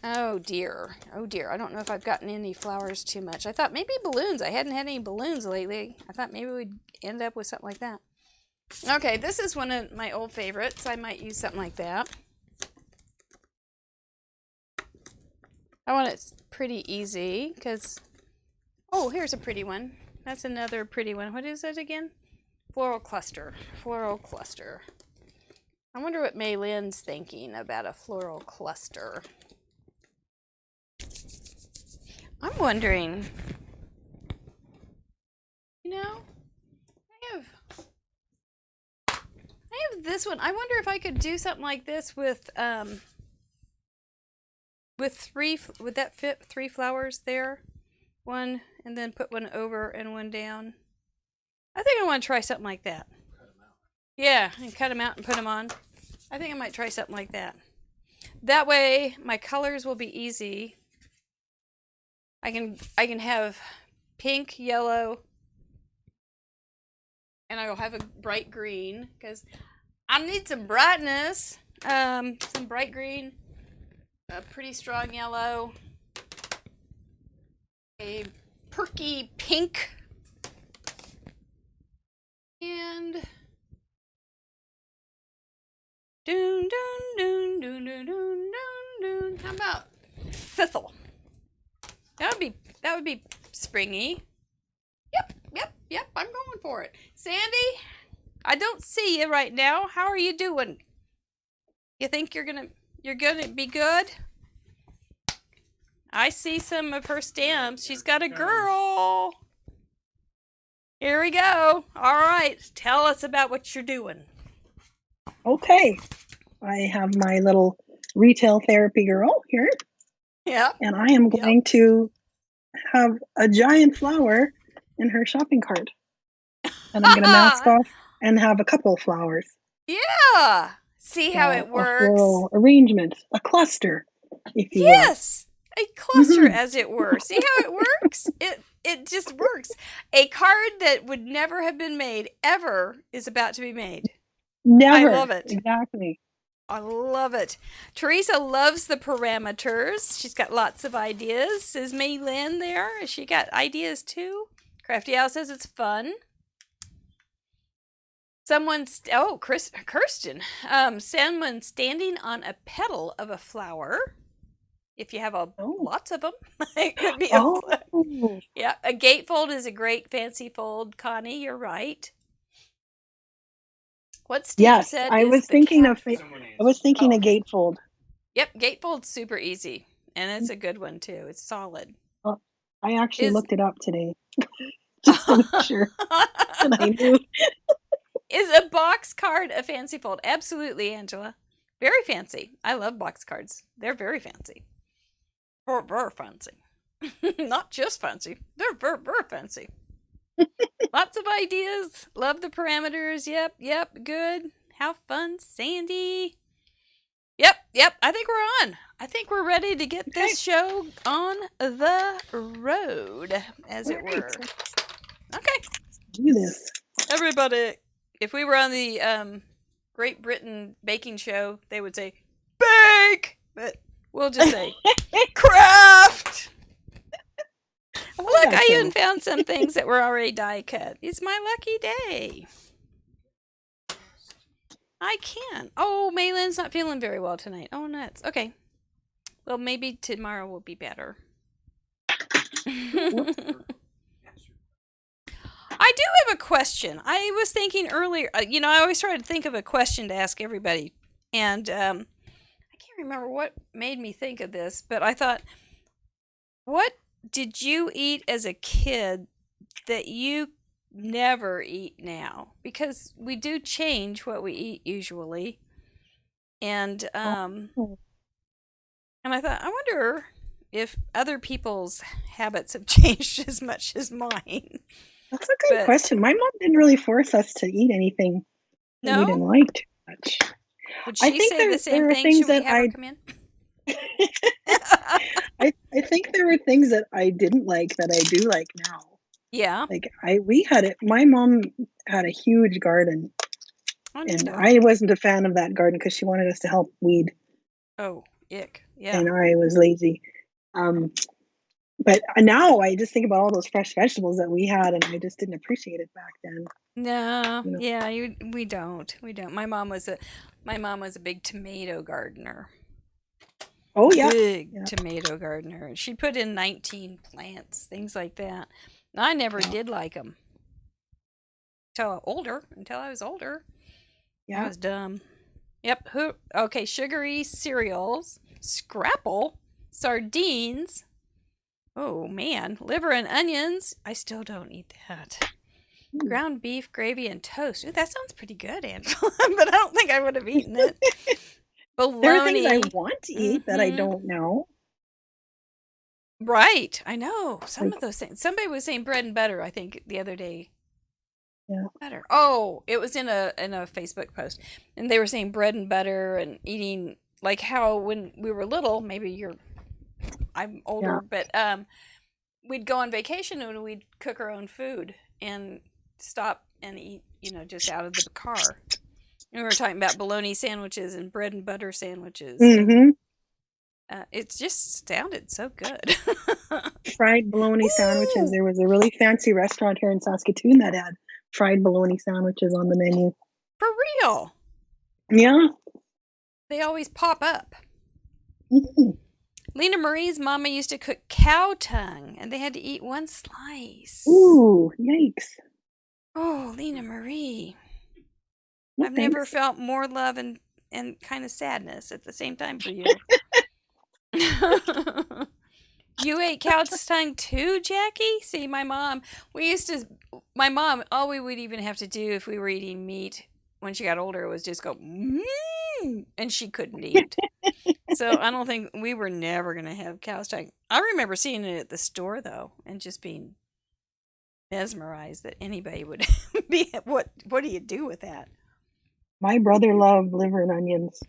Oh dear. I don't know if I've gotten any flowers too much. I thought maybe balloons. I hadn't had any balloons lately. I thought maybe we'd end up with something like that. Okay, this is one of my old favorites. I might use something like that. I want it pretty easy because, oh, here's a pretty one. That's another pretty one. What is it again? Floral Cluster. I wonder what May Lynn's thinking about a floral cluster. I'm wondering, you know, I have this one. I wonder if I could do something like this with 3, would that fit 3 flowers there? One, and then put one over and one down. I think I want to try something like that. Cut them out. Yeah, and cut them out and put them on. I think I might try something like that. That way, my colors will be easy. I can have pink, yellow, and I will have a bright green because I need some brightness. Some bright green, a pretty strong yellow, a perky pink, and doon doon doon doon doon doon doon. How about thistle? That would be springy. Yep. I'm going for it. Sandy, I don't see you right now. How are you doing? You think you're gonna be good? I see some of her stamps. She's got a girl. Here we go. All right. Tell us about what you're doing. Okay. I have my little retail therapy girl here. Yeah. And I am going to have a giant flower in her shopping cart. And I'm going to mask off and have a couple of flowers. Yeah. See how it works? A floral arrangement. A cluster, if you will. Yes. A cluster, as it were. See how it works? It just works. A card that would never have been made ever is about to be made. Never. I love it. Exactly. I love it. Teresa loves the parameters. She's got lots of ideas. Is May Lynn there? Has she got ideas too? Crafty Owl says it's fun. Kirsten. Someone standing on a petal of a flower. If you have lots of them, it could be a gatefold is a great fancy fold. Connie, you're right. What Steve said I is was thinking a gatefold. Yep, gatefold's super easy, and it's a good one too. It's solid. Well, I actually looked it up today just to make sure that I knew. Is a box card a fancy fold? Absolutely, Angela. Very fancy. I love box cards. They're very fancy. Very fancy. Not just fancy. They're very fancy. Lots of ideas. Love the parameters. Yep. Good. How fun, Sandy. Yep. I think we're on. I think we're ready to get this show on the road, as it were. Okay. Do this. Everybody, if we were on the Great Britain baking show, they would say, bake! But we'll just say, craft! Look, I even found some things that were already die cut. It's my lucky day. I can. Oh, Maylin's not feeling very well tonight. Oh, nuts. Okay. Well, maybe tomorrow will be better. I do have a question. I was thinking earlier, I always try to think of a question to ask everybody. And I can't remember what made me think of this, but I thought, what did you eat as a kid that you never eat now? Because we do change what we eat usually. And I thought, I wonder if other people's habits have changed as much as mine. That's a good question. My mom didn't really force us to eat anything that we didn't like too much. Would she say the same thing? Should we have her come in? I think there were things that I didn't like that I do like now. Yeah. Like my mom had a huge garden. And I wasn't a fan of that garden because she wanted us to help weed. Oh, ick. Yeah. And I was lazy. But now I just think about all those fresh vegetables that we had, and I just didn't appreciate it back then. No, yeah, we don't. My mom was a big tomato gardener. Oh yeah, big tomato gardener. She put in 19 plants, things like that. I never did like them until I was older. Yeah, I was dumb. Yep. Okay, sugary cereals, scrapple, sardines. Oh, man. Liver and onions. I still don't eat that. Ground beef, gravy, and toast. Ooh, that sounds pretty good, Angela. But I don't think I would have eaten it. Bologna. There are things I want to eat that I don't know. Right. I know. Some of those things. Somebody was saying bread and butter, I think, the other day. Yeah. Butter. Oh, it was in a Facebook post. And they were saying bread and butter and eating, like how when we were little, I'm older, but we'd go on vacation and we'd cook our own food and stop and eat, just out of the car. And we were talking about bologna sandwiches and bread and butter sandwiches. Mm-hmm. It just sounded so good. Fried bologna sandwiches. There was a really fancy restaurant here in Saskatoon that had fried bologna sandwiches on the menu. For real? Yeah. They always pop up. Mm-hmm. Lena Marie's mama used to cook cow tongue, and they had to eat one slice. Ooh, yikes. Oh, Lena Marie. Well, I've never felt more love and kind of sadness at the same time for you. You ate cow tongue too, Jackie? See, my mom, all we would even have to do if we were eating meat when she got older was just go, and she couldn't eat. So I don't think we were never going to have cow's tongue. I remember seeing it at the store, though, and just being mesmerized that anybody would be, what do you do with that? My brother loved liver and onions.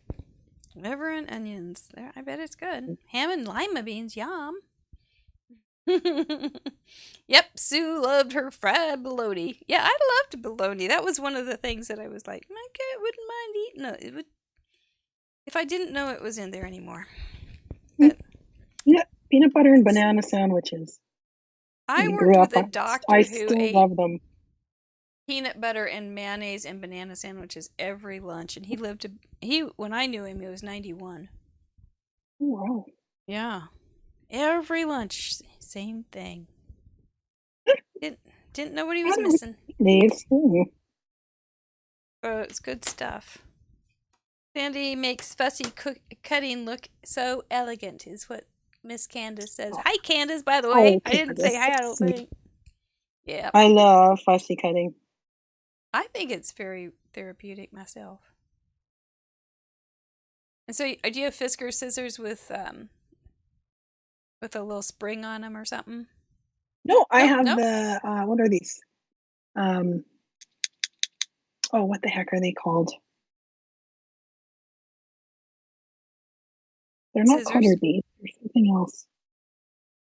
Liver and onions. I bet it's good. Ham and lima beans, yum. Yep, Sue loved her fried bologna. Yeah, I loved bologna. That was one of the things that I was like, my cat wouldn't mind eating it. It would, if I didn't know it was in there anymore. But yeah, peanut butter and banana sandwiches. I grew worked up with a on. doctor I who still ate love them. peanut butter and mayonnaise and banana sandwiches every lunch, and he when I knew him, he was 91. Oh, wow. Yeah, every lunch, same thing. Didn't know what he was missing. It's good stuff. Sandy makes fussy cutting look so elegant, is what Miss Candace says. Hi, Candace, by the way. I didn't say hi, I don't think. Yeah. I love fussy cutting. I think it's very therapeutic myself. And so, do you have Fisker scissors with a little spring on them or something? No, I have the, what are these? What the heck are they called? They're not cutter beads. There's something else.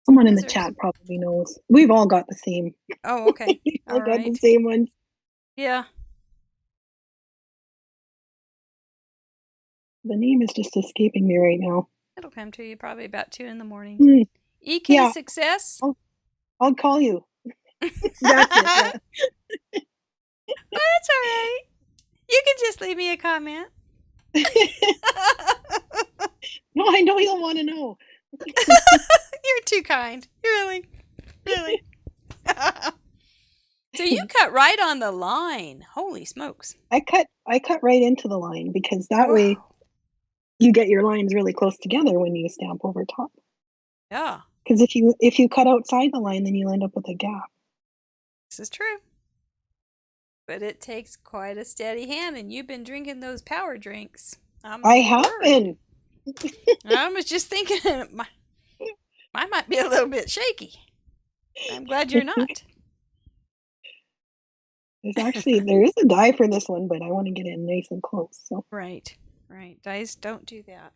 Someone in the chat probably knows. We've all got the same. Oh, okay. We've all got the same ones. Yeah. The name is just escaping me right now. It'll come to you probably about 2 a.m. EK Success? I'll call you. That's it. Yeah. Oh, that's all right. You can just leave me a comment. No, I know you'll want to know. You're too kind. Really. So you cut right on the line. Holy smokes. I cut right into the line because that way you get your lines really close together when you stamp over top. Yeah. Because if you cut outside the line, then you'll end up with a gap. This is true. But it takes quite a steady hand, and you've been drinking those power drinks. I have been. I was just thinking, mine might be a little bit shaky. I'm glad you're not. There is a die for this one, but I want to get it nice and close. So right. Dies don't do that.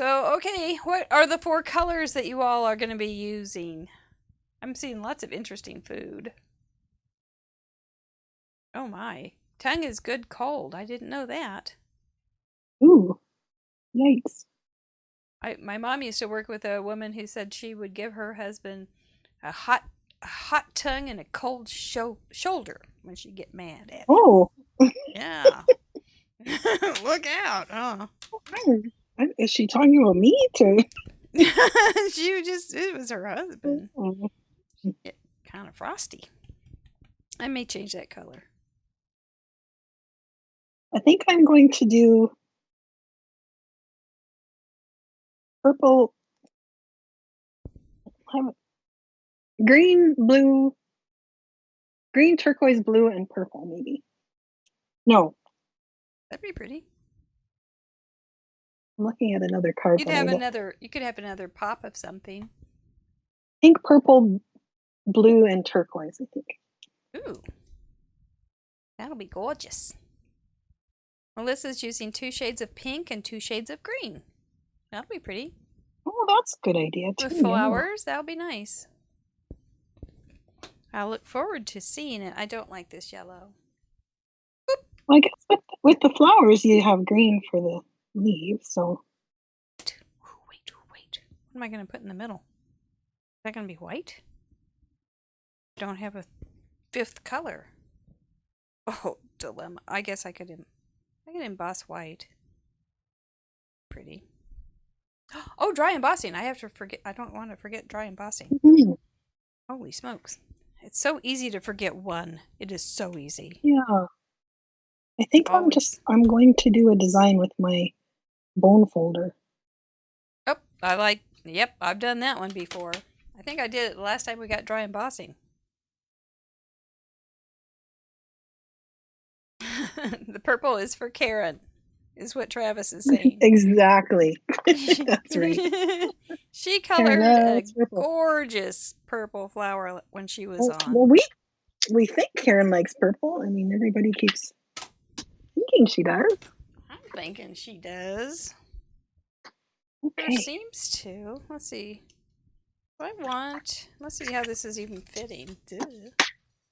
So, okay, what are the 4 colors that you all are going to be using? I'm seeing lots of interesting food. Oh my, tongue is good cold. I didn't know that. Ooh, yikes. My mom used to work with a woman who said she would give her husband a hot tongue and a cold shoulder when she'd get mad at him. Oh. Yeah. Look out. Oh. Is she talking about me too? It was her husband. Kind of frosty. I may change that color. I think I'm going to do purple, green, blue, green, turquoise, blue, and purple, maybe. No. That'd be pretty. I'm looking at another card. You could have another pop of something. Pink, purple, blue, and turquoise, I think. Ooh. That'll be gorgeous. Melissa's using 2 shades of pink and 2 shades of green. That'll be pretty. Oh, that's a good idea too. With flowers, that'll be nice. I look forward to seeing it. I don't like this yellow. Oop. I guess with the flowers, you have green for the leaves, so. Wait. What am I going to put in the middle? Is that going to be white? I don't have a 5th color. Oh, dilemma. I guess I could emboss white. Pretty. Oh, dry embossing. I don't want to forget dry embossing. Mm-hmm. Holy smokes. It's so easy to forget one. It is so easy. Yeah. I think I'm going to do a design with my Boone folder. Oh, yep, I've done that one before. I think I did it the last time we got dry embossing. The purple is for Karen, is what Travis is saying. Exactly. That's right. She colored a gorgeous purple flower when she was on. Well, we think Karen likes purple. I mean, everybody keeps thinking she does. I'm thinking she does. Okay. There seems to. Let's see. Let's see how this is even fitting. Duh.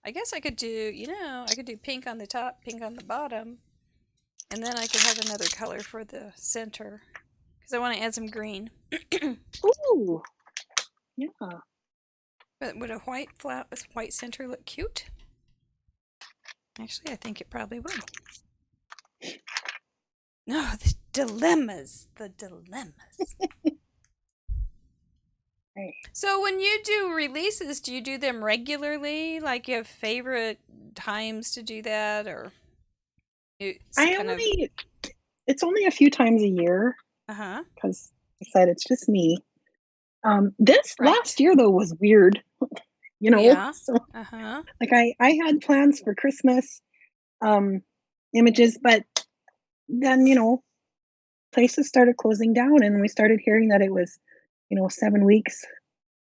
I guess I could do, I could do pink on the top, pink on the bottom. And then I could have another color for the center. Because I want to add some green. Ooh. Yeah. But would a white center look cute? Actually, I think it probably would. No, the dilemmas. The dilemmas. Right. So when you do releases, do you do them regularly? Like you have favorite times to do that, or it's only a few times a year. Because I said it's just me. This last year though was weird. Yeah. So like I had plans for Christmas images, but then places started closing down, and we started hearing that it was 7 weeks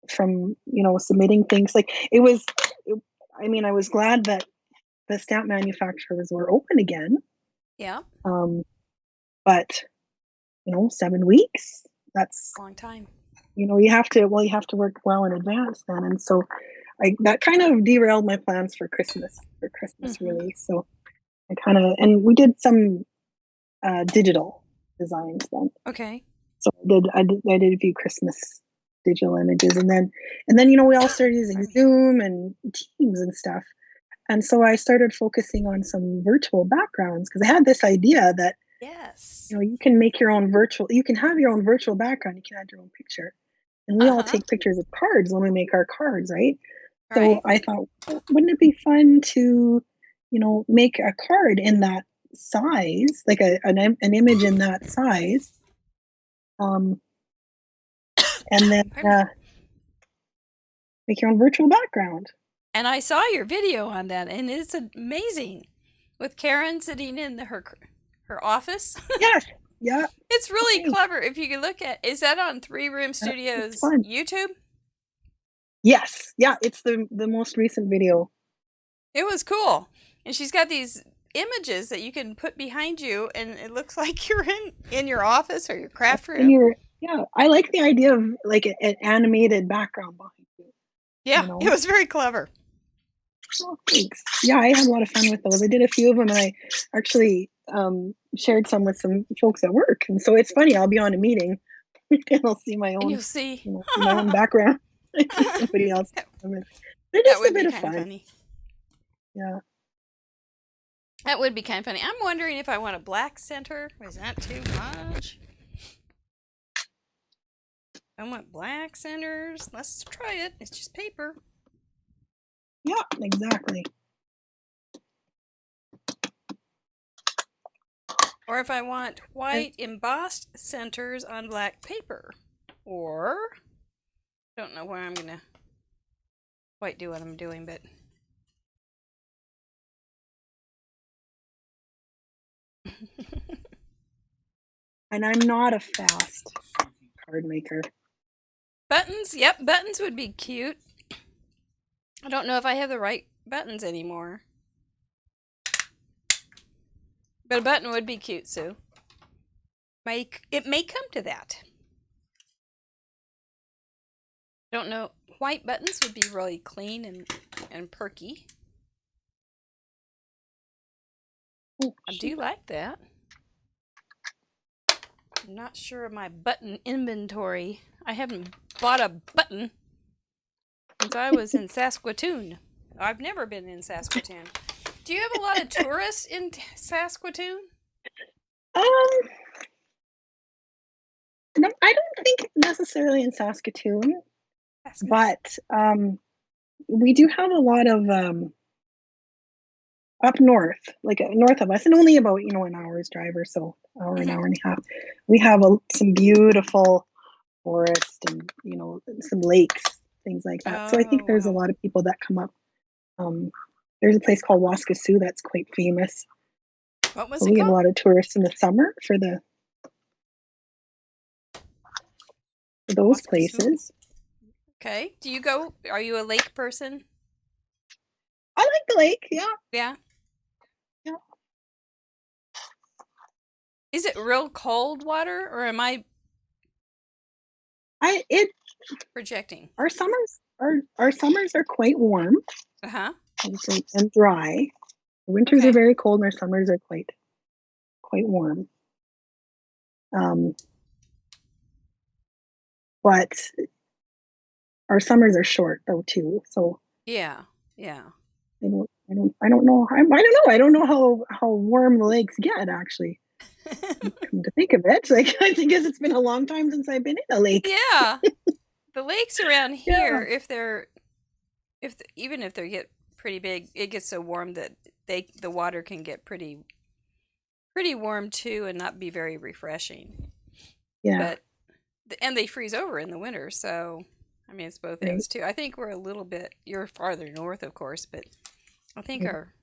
from submitting things. Like it was I was glad that the stamp manufacturers were open again. Yeah. But 7 weeks, that's a long time. You have to work well in advance then, and so that kind of derailed my plans for Christmas release. So I and we did some digital designs then. Okay. So I did a few Christmas digital images, and then we all started using Zoom and Teams and stuff. And so I started focusing on some virtual backgrounds, because I had this idea that you can make your own you can have your own virtual background, you can add your own picture. And we all take pictures of cards when we make our cards, right? So I thought, wouldn't it be fun to, make a card in that size, like an image in that size, and then make your own virtual background. And I saw your video on that, and it's amazing, with Karen sitting in her office. Yes. Yeah. It's really clever. If you can look at, is that on 3 Room Studios YouTube? Yes. Yeah, it's the most recent video. It was cool. And she's got these images that you can put behind you, and it looks like you're in your office or your craft room. I like the idea of like an animated background behind you. Yeah, it was very clever. Oh, thanks. Yeah, I had a lot of fun with those. I did a few of them, and I actually shared some with some folks at work. And so it's funny, I'll be on a meeting and I'll see my own, and you'll see my own background. Somebody else. They're just a bit of fun. Funny. Yeah. That would be kind of funny. I'm wondering if I want a black center. Is that too much? I want black centers. Let's try it. It's just paper. Yeah, exactly. Or if I want white embossed centers on black paper. Or, don't know where I'm going to quite do what I'm doing, but. And I'm not a fast card maker. Buttons? Yep, buttons would be cute. I don't know if I have the right buttons anymore. But a button would be cute, Sue. It may come to that. Don't know. White buttons would be really clean and perky. Oh, I do like that. I'm not sure of my button inventory. I haven't bought a button since I was in Saskatoon. I've never been in Saskatoon. Do you have a lot of tourists in Saskatoon? No, I don't think necessarily in Saskatoon, but we do have a lot of up north, like north of us, and only about an hour's drive or so, an hour and a half. We have some beautiful forest and some lakes, things like that. So I think there's a lot of people that come up. There's a place called Waskasiu that's quite famous. What was it called? We have a lot of tourists in the summer for those places. Okay. Do you go? Are you a lake person? I like the lake. Yeah. Yeah. Yeah. Is it real cold water, or am I? projecting? Our summers are quite warm. And dry. Winters are very cold, and our summers are quite warm. But our summers are short though too. So yeah. I don't know. I don't know how warm the lakes get actually. Come to think of it, like I guess it's been a long time since I've been in a lake. Yeah, the lakes around here, even if they get pretty big, it gets so warm that the water can get pretty warm too, and not be very refreshing. Yeah, and they freeze over in the winter, so I mean it's both ends too. I think we're a little bit. You're farther north, of course, but I think our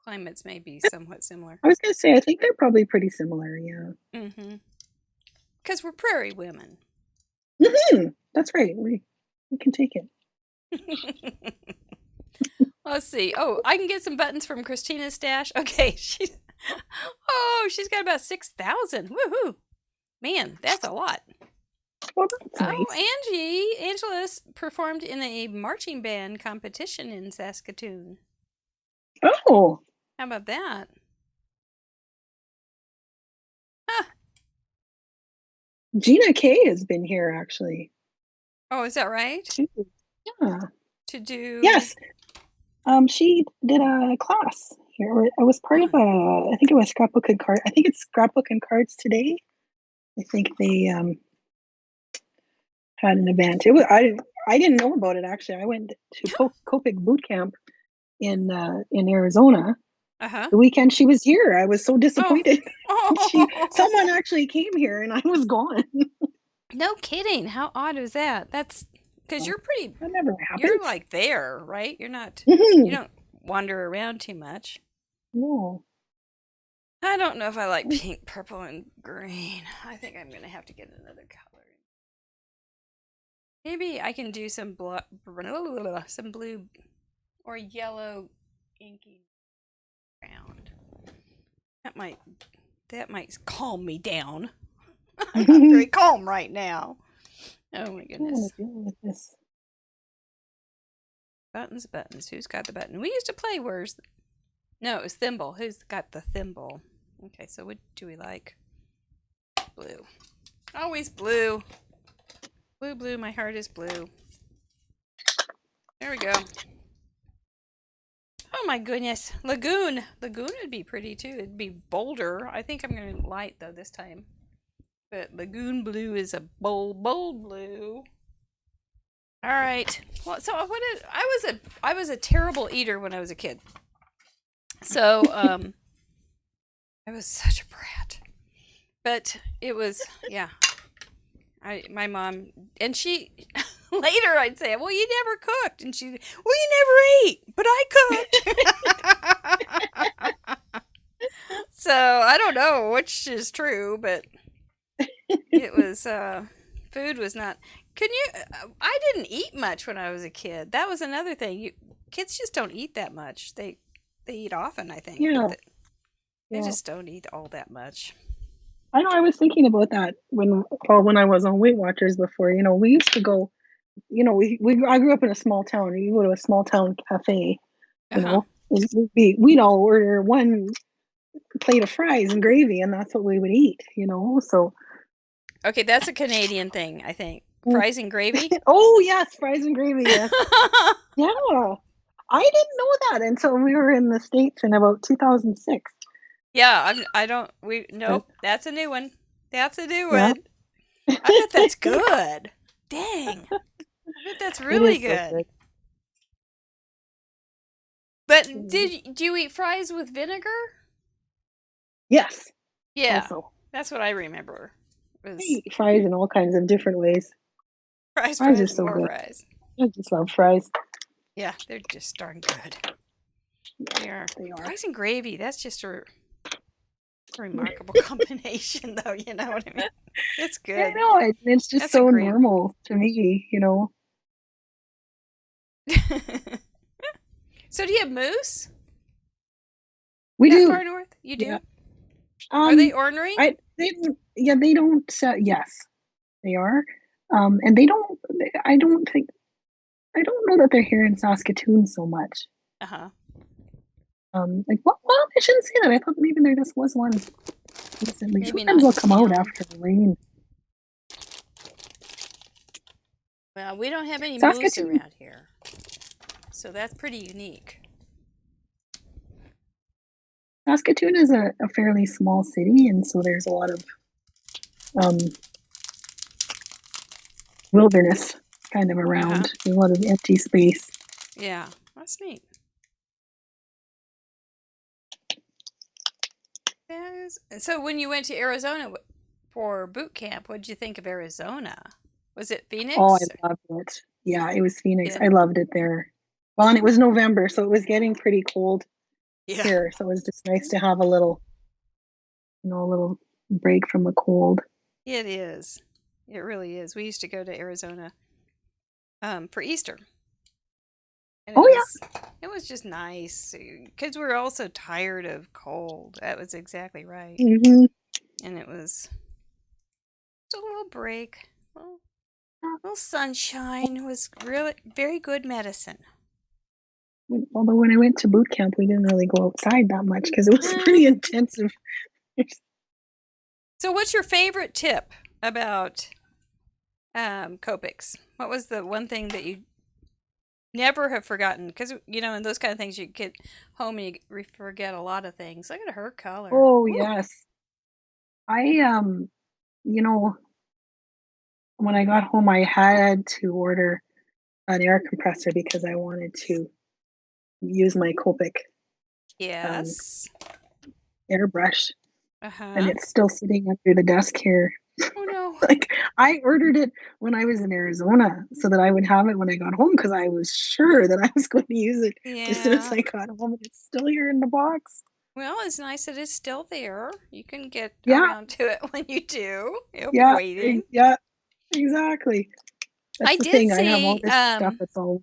climates may be somewhat similar. I was going to say, I think they're probably pretty similar, yeah. Because we're prairie women. That's right. We can take it. Let's see. Oh, I can get some buttons from Christina's stash. Okay, she's got about 6,000. Woohoo! Man, that's a lot. Well, that's nice. Angela performed in a marching band competition in Saskatoon. Oh, how about that? Huh. Gina K has been here actually. Oh, is that right? Yeah. To do? Yes. She did a class here. I was part of I think it was Scrapbook and Cards. I think it's Scrapbook and Cards today. I think they had an event. It was I didn't know about it actually. I went to Copic boot camp in Arizona. The weekend she was here. I was so disappointed. Someone actually came here and I was gone. No kidding. How odd is that? That's because you're pretty. That never happened. You're like there, right? You're not. You don't wander around too much. No. I don't know if I like pink, purple, and green. I think I'm gonna have to get another color. Maybe I can do some blue or yellow inky round. That might calm me down. I'm not very calm right now. Oh my goodness. Buttons. Who's got the button? We used to play No, it was thimble. Who's got the thimble? Okay, so what do we like? Blue. Always blue. Blue, my heart is blue. There we go. Oh my goodness. Lagoon. Lagoon would be pretty too. It'd be bolder. I think I'm going to light though this time. But Lagoon blue is a bold blue. All right. Well, so I was a terrible eater when I was a kid. So I was such a brat. But it was my mom, and she later I'd say, well, you never cooked, and she, well, you never ate, but I cooked. So I don't know which is true, but it was food was not. I didn't eat much when I was a kid. That was another thing. Kids just don't eat that much. They eat often, I think. Yeah. They just don't eat all that much. I know. I was thinking about that when I was on Weight Watchers before. We used to go. I grew up in a small town. You go to a small town cafe. We'd all order one plate of fries and gravy, and that's what we would eat. So. Okay, that's a Canadian thing, I think. Fries and gravy. Oh yes, fries and gravy. Yes. Yeah, I didn't know that until we were in the States in about 2006. Yeah, nope, that's a new one. That's a new one. I bet that's good. Dang. I bet that's really good. But do you eat fries with vinegar? Yes. Yeah. Also. That's what I remember. I eat fries in all kinds of different ways. Fries are so good. Fries. I just love fries. Yeah, they're just darn good. They are. Fries and gravy, that's just a remarkable combination, though. You know what I mean? It's good. I know. It's just that's so normal to me, So do you have moose? We do. Far north? You do? Yeah. Are they ornery? They don't. Yes, they are. And I don't know that they're here in Saskatoon so much. Like, well, I shouldn't say that. I thought maybe there just was one recently. Maybe Sometimes not they'll come out after the rain. Well, we don't have any moose around here, so that's pretty unique. Saskatoon is a fairly small city, and so there's a lot of wilderness kind of around. There's a lot of empty space. Yeah, that's neat. So when you went to Arizona for boot camp, what did you think of Arizona? Was it Phoenix? Oh, I loved it. Yeah, it was Phoenix. I loved it there. Well, and it was November, so it was getting pretty cold here. So it was just nice to have a little break from the cold. It is. It really is. We used to go to Arizona for Easter. And it was just nice because we were all so tired of cold. That was exactly right. Mm-hmm. And it was just a little break. A little sunshine was really very good medicine. Although when I went to boot camp, we didn't really go outside that much because it was pretty intensive. So what's your favorite tip about Copics? What was the one thing that you never have forgotten? Because, in those kind of things, you get home and you forget a lot of things. Look at her color. Oh, yes. I, when I got home, I had to order an air compressor because I wanted to use my Copic airbrush. And it's still sitting under the desk here. Oh, no. Like, I ordered it when I was in Arizona so that I would have it when I got home because I was sure that I was going to use it as soon as I got home. And it's still here in the box. Well, it's nice that it's still there. You can get around to it when you do. It'll be waiting. Yeah, exactly. That's the thing. I have all this stuff that's all...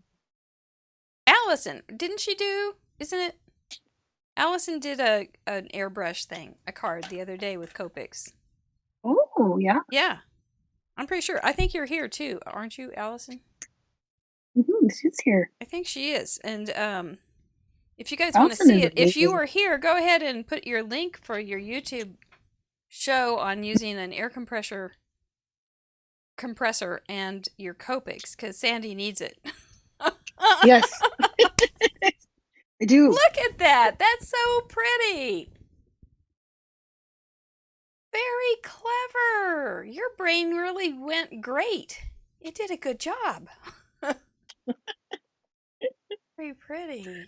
Allison, didn't she do... Isn't it... Allison did an airbrush thing, a card the other day with Copics. Oh, yeah? Yeah. I'm pretty sure. I think you're here too, aren't you, Allison? Mm-hmm, she's here. I think she is. And if you guys want to see it, if you are here, go ahead and put your link for your YouTube show on using an air compressor and your Copics, because Sandy needs it. Yes. I do. Look at that. That's so pretty. Very clever. Your brain really went great. You did a good job. Very pretty.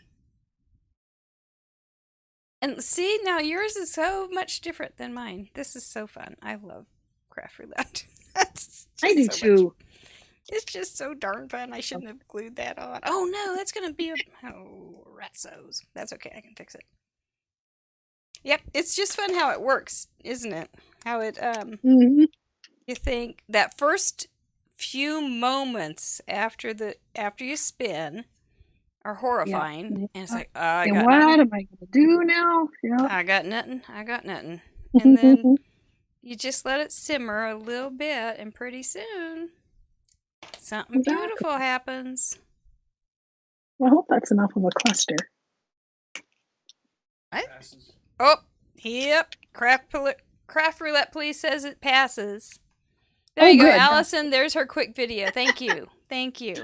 And see, now yours is so much different than mine. This is so fun. I love Craft Roulette. I do too. It's just so darn fun. I shouldn't have glued that on. Oh no, that's going to be ratsos. That's okay. I can fix it. Yep, it's just fun how it works, isn't it? How it, you think that first few moments after you spin are horrifying. Yeah. And it's like, what am I going to do now? Yeah. I got nothing. And then you just let it simmer a little bit, and pretty soon something beautiful happens. Well, I hope that's enough of a cluster. What? Oh, yep. Craft Roulette, please, says it passes. There you go, Allison. There's her quick video. Thank you. Thank you.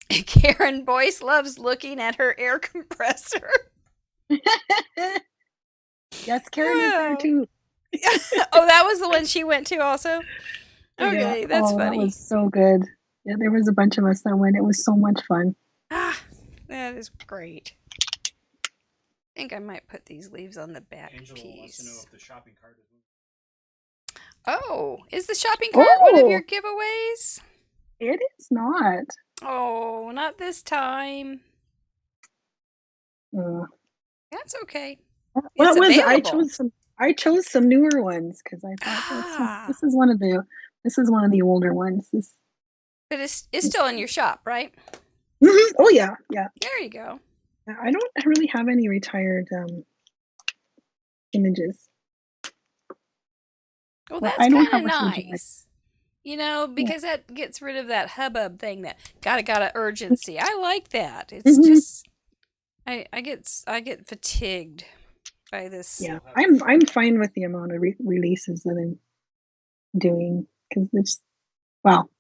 Karen Boyce loves looking at her air compressor. Yes, Karen is there too. Oh, that was the one she went to also? Okay, that's funny. That was so good. Yeah, there was a bunch of us that went. It was so much fun. Ah, that is great. I think I might put these leaves on the back piece. Wants to know if the shopping cart is moving. Oh, is the shopping cart one of your giveaways? It is not. Oh, not this time. That's okay. Well, I chose some newer ones because I thought this is one of the older ones. But it's still in your shop, right? Mm-hmm. Oh yeah. There you go. I don't really have any retired images. Well, that's kind of nice. You know, because that gets rid of that hubbub thing that gotta urgency. I like that. It's just I get fatigued by this. Yeah, I'm fine with the amount of releases that I'm doing because it's well,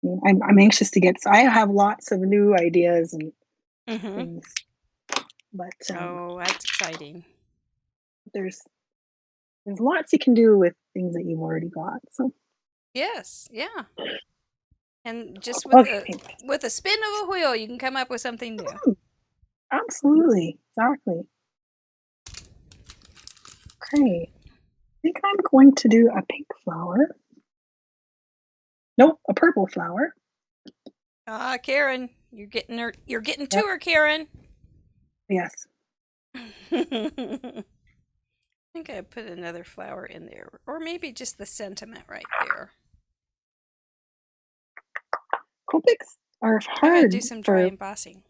I mean, I'm anxious to get. So I have lots of new ideas and things, but Oh, that's exciting. there's lots you can do with things that you've already got. So Yes, yeah. And just okay, with a spin of a wheel, you can come up with something new. Absolutely, exactly. Okay, I think I'm going to do a pink flower. Nope, a purple flower. Ah, Karen, you're getting her. You're getting to her, Karen. Yes. I think I put another flower in there, or maybe just the sentiment right there. Copics are I'm gonna hard do some dry embossing.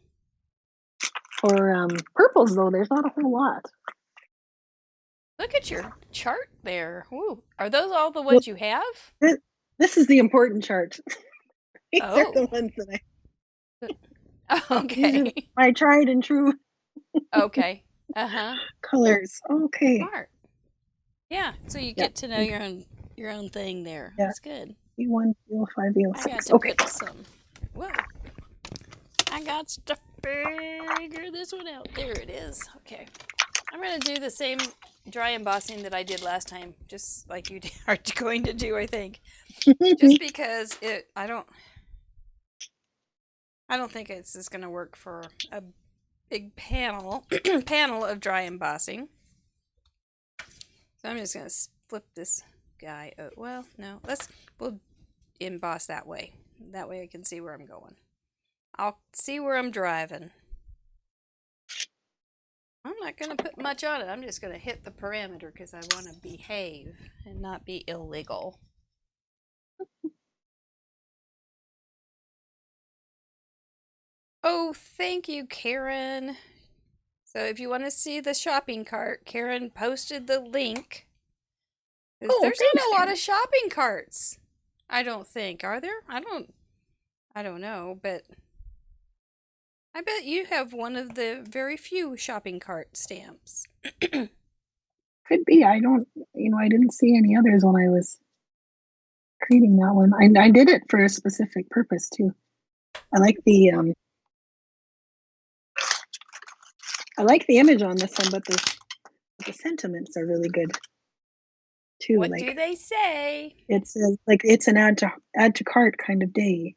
For purples, though, there's not a whole lot. Look at your chart there. Ooh, are those all the ones you have? This is the important chart. These are the Oh. ones that Okay. I tried and true. Okay. Colors. Okay. Smart. Yeah. So you get to know your own thing there. Yeah. That's good. E1, E5, E6. I got to put some. Whoa. I got to figure this one out. There it is. Okay. I'm gonna do the same dry embossing that I did last time, just like you are going to do, I think. Just because I don't think it's just gonna work for a big panel of dry embossing. So I'm just gonna flip this guy. Well, no, we'll emboss that way. That way I can see where I'm going. I'll see where I'm driving. I'm not going to put much on it. I'm just going to hit the parameter because I want to behave and not be illegal. Oh, thank you, Karen. So if you want to see the shopping cart, Karen posted the link. There's not a lot of shopping carts. I don't think. Are there? I don't know, but I bet you have one of the very few shopping cart stamps. Could be. I didn't see any others when I was creating that one. I did it for a specific purpose too. I like the image on this one, but the sentiments are really good too. What do they say? It's it's an add to cart kind of day.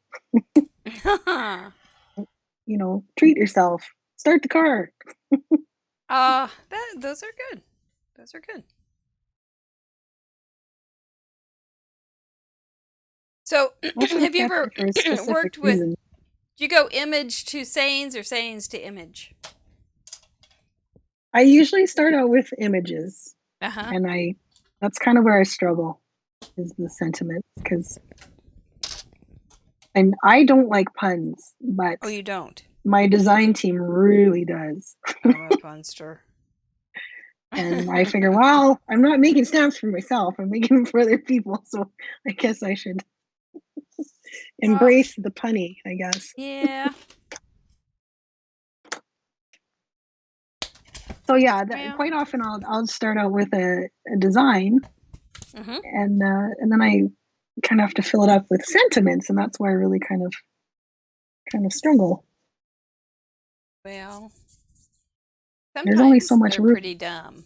Treat yourself. Start the car. Those are good. Those are good. So, have you ever worked with? Do you go image to sayings or sayings to image? I usually start out with images, and that's kind of where I struggle is the sentiments and I don't like puns, but you don't. My design team really does. I'm a punster. And I figure, well, I'm not making stamps for myself. I'm making them for other people. So I guess I should embrace the punny, I guess. Yeah. So yeah, quite often I'll start out with a design, and then I kind of have to fill it up with sentiments, and that's where I really kind of struggle. Well, there's only so much room. Pretty dumb.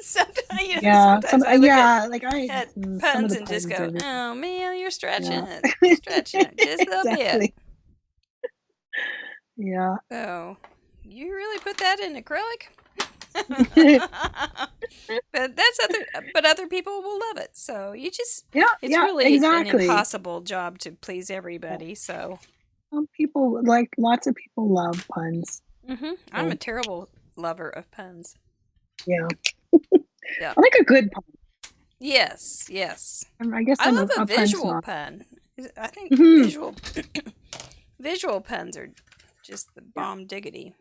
Sometimes I look at puns and just go, "Oh man, you're stretching it, stretching it just a bit." Yeah. Oh, you really put that in acrylic? But other people will love it. So you just it's really an impossible job to please everybody. So some people lots of people love puns. I'm a terrible lover of puns. Yeah. I like a good pun. Yes. I guess I love a visual pun. I think visual puns are just the bomb diggity.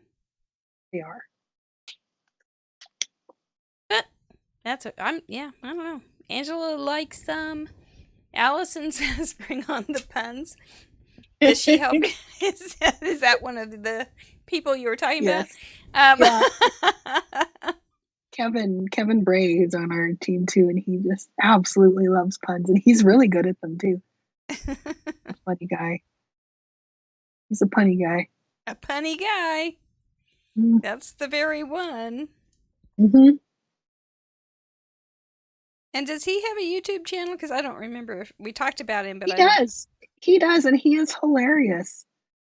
They are. But I don't know. Angela likes some. Allison says, "Bring on the puns." Does she help? Is that one of the people you were talking Yes. about? Yeah. Kevin Bray is on our team too, and he just absolutely loves puns, and he's really good at them too. Funny guy. He's a punny guy. A punny guy. Mm. That's the very one. Mm-hmm. And does he have a YouTube channel? Because I don't remember if we talked about him, but He does. He does, and he is hilarious.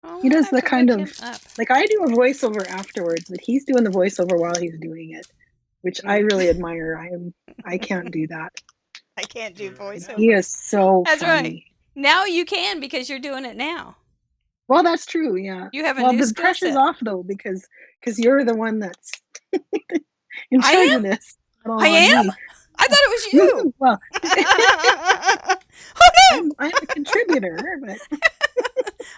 Oh, he does the kind of like I do a voiceover afterwards, but he's doing the voiceover while he's doing it, which I really admire. I can't do that. I can't do voiceover. He is so That's funny. right. Now you can because you're doing it now. Well, that's true. Yeah. You have a new skill pressure's set. off though because you're the one that's in charge of this. I am. I thought it was you. Well, oh no! I'm a contributor, but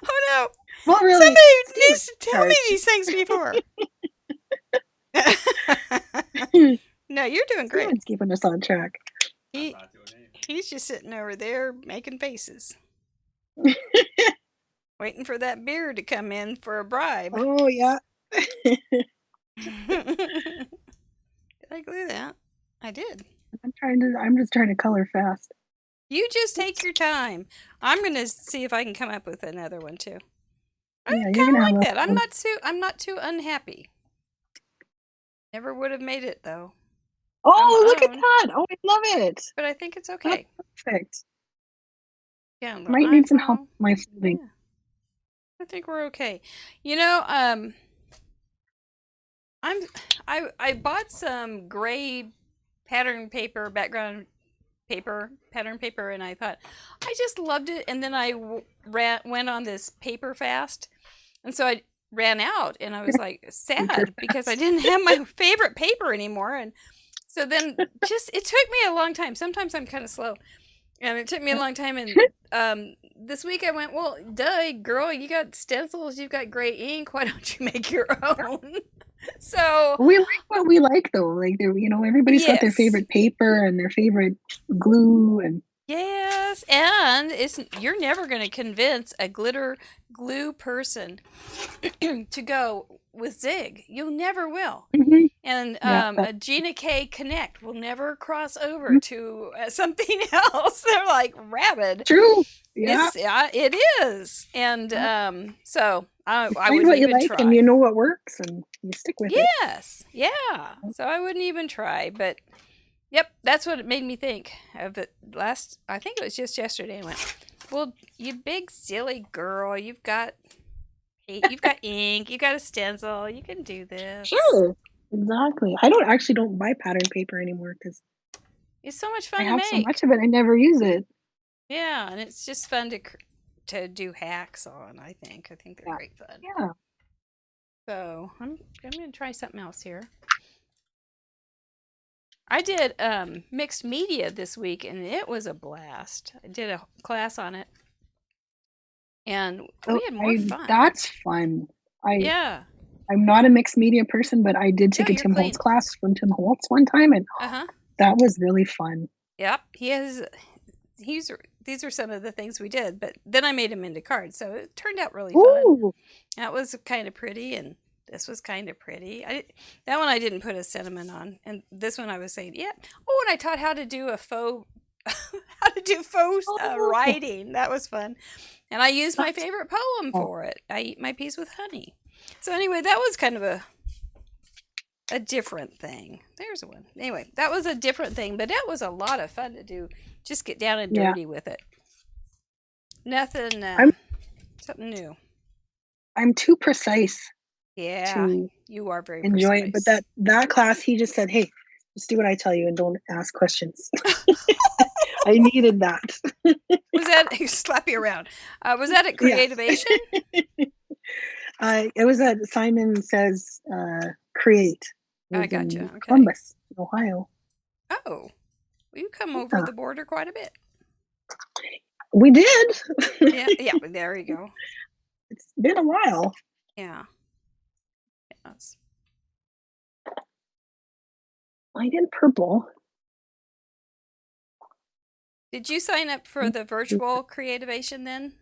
oh no! Well, really, somebody needs to tell me these things before. No, you're doing great. Steven's keeping us on track. He's just sitting over there making faces. Waiting for that beer to come in for a bribe. Oh, yeah. Did I glue that? I did. I'm just trying to color fast. You just take your time. I'm going to see if I can come up with another one too. I kind of like that. I'm not too unhappy. Never would have made it though. Oh, look at that. Oh, I love it. But I think it's okay. That's perfect. Yeah, might need some help with my folding. Yeah. I think we're okay. You know, I bought some gray pattern paper, background paper, pattern paper, and I thought I just loved it. And then I went on this paper fast, and so I ran out, and I was like sad because I didn't have my favorite paper anymore. And so then it took me a long time. Sometimes I'm kind of slow. And it took me a long time, and this week I went, well, duh, girl, you got stencils, you've got gray ink, why don't you make your own? So we like what we like, though. Like, everybody's got their favorite paper and their favorite glue, and yes, and you're never going to convince a glitter glue person to go with Zig. You never will. Mm-hmm. And Gina K Connect will never cross over to something else. They're like rabid. True. Yeah. It is. And so I wouldn't what you even like, try. And you know what works, and you stick with it. Yes. Yeah. So I wouldn't even try. But yep, that's what it made me think of it I think it was just yesterday. I went, well, you big silly girl, you've got ink, you got a stencil, you can do this. Sure. Exactly. I don't buy pattern paper anymore because it's so much fun I to have make. so much of it. I never use it. Yeah, and it's just fun to do hacks on. I think they're great fun. Yeah. So I'm gonna try something else here. I did mixed media this week, and it was a blast. I did a class on it, and we had more fun. That's fun. Yeah. I'm not a mixed media person, but I did take a Tim Holtz class from Tim Holtz one time, and that was really fun. Yep, these are some of the things we did, but then I made them into cards, so it turned out really fun. That was kind of pretty, and this was kind of pretty. That one I didn't put a sentiment on, and this one I was saying, yeah. Oh, and I taught how to do faux writing. That was fun, and I used my favorite poem for it. I Eat My Peas with Honey. So anyway, that was kind of a different thing. There's one. Anyway, that was a different thing, but that was a lot of fun to do. Just get down and dirty with it. Nothing, something new. I'm too precise. Yeah, you are very enjoy precise. it. But that class, he just said, hey, just do what I tell you and don't ask questions. I needed that. Was that, slap you around. Was that at Creativation? It was at Simon Says Create. I gotcha. Okay. Columbus, Ohio. Oh, well, you come over the border quite a bit. We did. yeah, there you go. It's been a while. Yeah. Yes. I did purple. Did you sign up for the virtual Creativation then?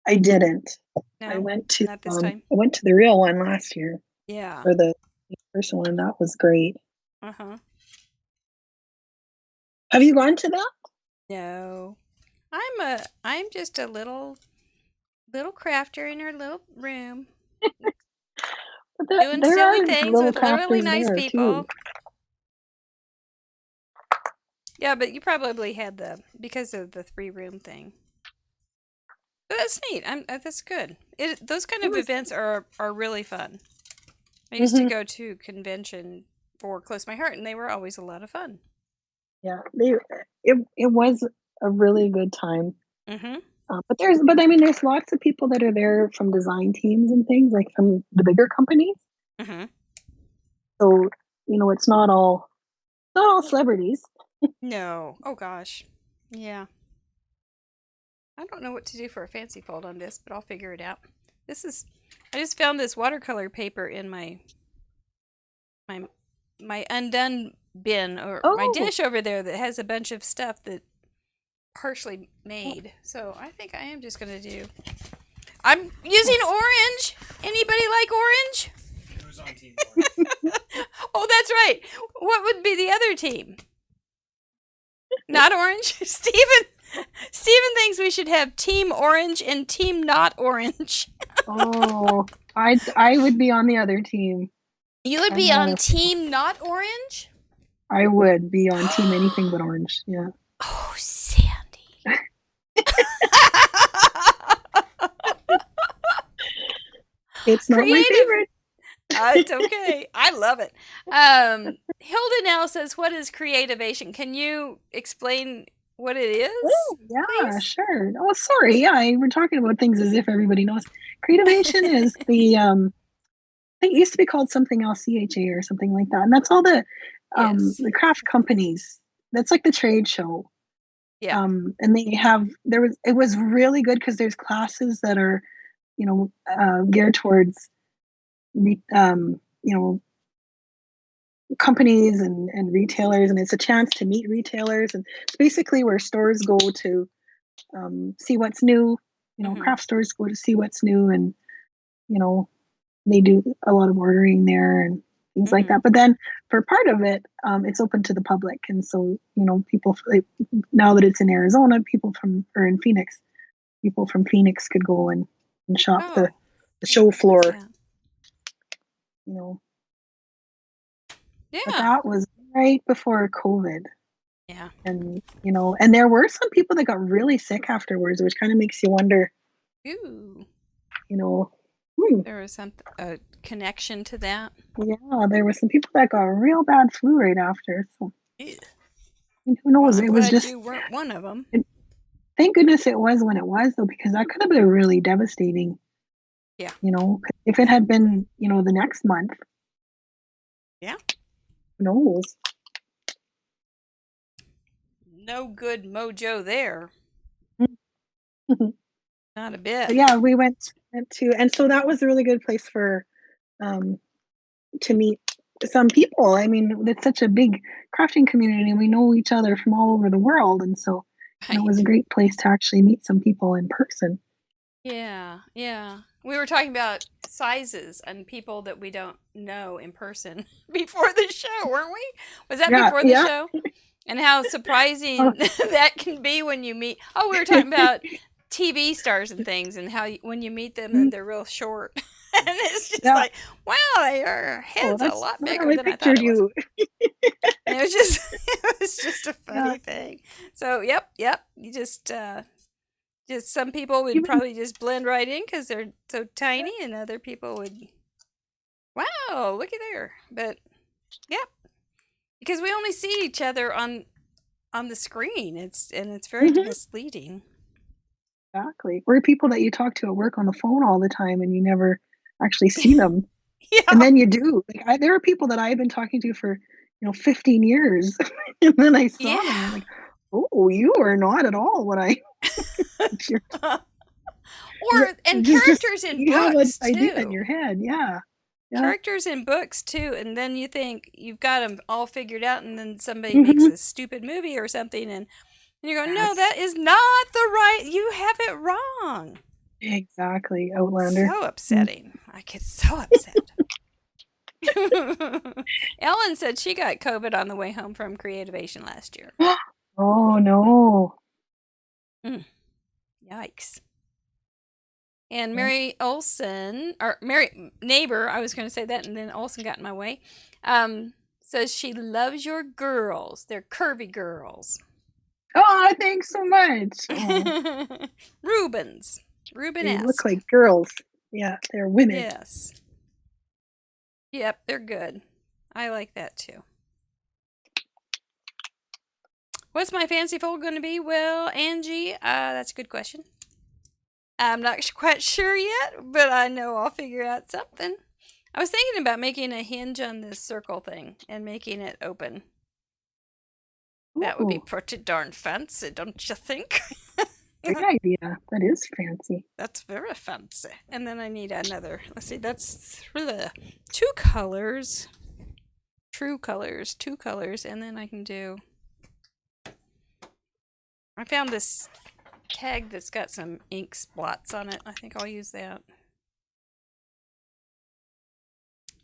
I didn't. No, I went to not this time. I went to the real one last year. Yeah. For the first one, that was great. Uh-huh. Have you gone to that? No. I'm just a little crafter in her little room. Doing there silly are things little with really crafters nice there, people. too. Yeah, but you probably had because of the 3-room thing. But that's neat. That's good. Those kind of events are really fun. I used to go to convention for Close My Heart, and they were always a lot of fun. Yeah, it was a really good time. Mm-hmm. But I mean, there's lots of people that are there from design teams and things, like from the bigger companies. Mm-hmm. So, it's not all celebrities. No. Oh gosh. Yeah. I don't know what to do for a fancy fold on this, but I'll figure it out. I just found this watercolor paper in my undone bin or my dish over there that has a bunch of stuff that partially made. So I think I am just gonna do. I'm using orange. Anybody like orange? Who's on Team Orange? Oh, that's right. What would be the other team? Not orange. Steven thinks we should have Team Orange and Team Not Orange. Oh, I would be on the other team. You would be on Team Not Orange? I would be on Team Anything But Orange. Yeah. Oh, Sandy. It's not my favorite. It's okay. I love it. Hilda now says, what is Creativation? Can you explain what it is? Oh, yeah, please? Sure. Oh, sorry. Yeah, we're talking about things as if everybody knows. Creativation is the, I think it used to be called something else, CHA or something like that. And that's all the craft companies. That's like the trade show. Yeah. And it was really good because there's classes that are, geared towards, companies and retailers, and it's a chance to meet retailers, and it's basically where stores go to see what's new. Craft stores go to see what's new, and they do a lot of ordering there and things like that. But then for part of it, it's open to the public, and so people, now that it's in Arizona, or in Phoenix, people from Phoenix could go and shop the show floor. Yeah. But that was right before COVID. Yeah. And and there were some people that got really sick afterwards, which kind of makes you wonder. Ooh. There was a connection to that. Yeah, there were some people that got real bad flu right after. So who knows? Well, it was just you weren't one of them. Thank goodness it was when it was, though, because that could have been really devastating. Yeah. If it had been, the next month. Yeah. Who knows? No good mojo there. Not a bit. But yeah, we went to, and so that was a really good place for, to meet some people. I mean, it's such a big crafting community, and we know each other from all over the world, and so it was a great place to actually meet some people in person. Yeah, yeah. We were talking about sizes and people that we don't know in person before the show, weren't we? Was that before the show? And how surprising that can be when you meet. Oh, we were talking about TV stars and things, and how when you meet them and they're real short. And it's just like, wow, your head's a lot bigger than I thought it was. And it was just a funny thing. So, yep. You just some people would probably just blend right in because they're so tiny, and other people would, wow, looky there. But, yep. Because we only see each other on the screen. It's very misleading. Exactly. Or people that you talk to at work on the phone all the time and you never actually see them. Yeah. And then you do. Like, there are people that I've been talking to for 15 years, and then I saw them. And I'm like, oh, you are not at all what I. And characters in you books have an too. idea in your head, yeah. Characters in books too, and then you think you've got them all figured out, and then somebody makes a stupid movie or something, and And you go, no, that is not the right, you have it wrong. Exactly, Outlander. So upsetting. I get so upset. Ellen said she got COVID on the way home from Creativation last year. Oh, no. Yikes. And Mary Olson, or Mary Neighbor, I was going to say that, and then Olson got in my way, says she loves your girls. They're curvy girls. Oh, thanks so much. Oh. Rubens. They Rubenesque. look like girls. Yeah, they're women. Yes. Yep, they're good. I like that too. What's my fancy fold going to be? Well, Angie, that's a good question. I'm not quite sure yet, but I know I'll figure out something. I was thinking about making a hinge on this circle thing and making it open. That would be pretty darn fancy, don't you think? Great idea. That is fancy. That's very fancy. And then I need another. Let's see, that's two colors. True colors, two colors, and then I can do. I found this tag that's got some ink spots on it. I think I'll use that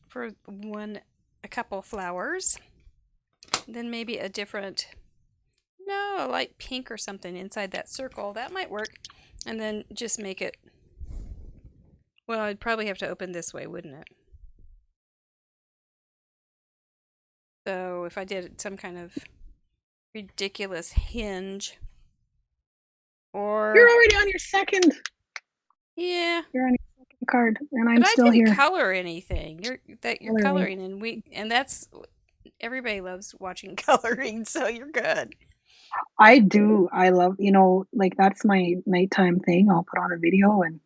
for a couple flowers. Then maybe a different, a light pink or something inside that circle. That might work. And then just make it, well, I'd probably have to open this way, wouldn't it? So if I did some kind of ridiculous hinge, or you're already on your second. Yeah, you're on your second card, and I'm still here. I here. didn't color anything. You're coloring, and that's everybody loves watching coloring, so you're good. I do. I love, like that's my nighttime thing. I'll put on a video and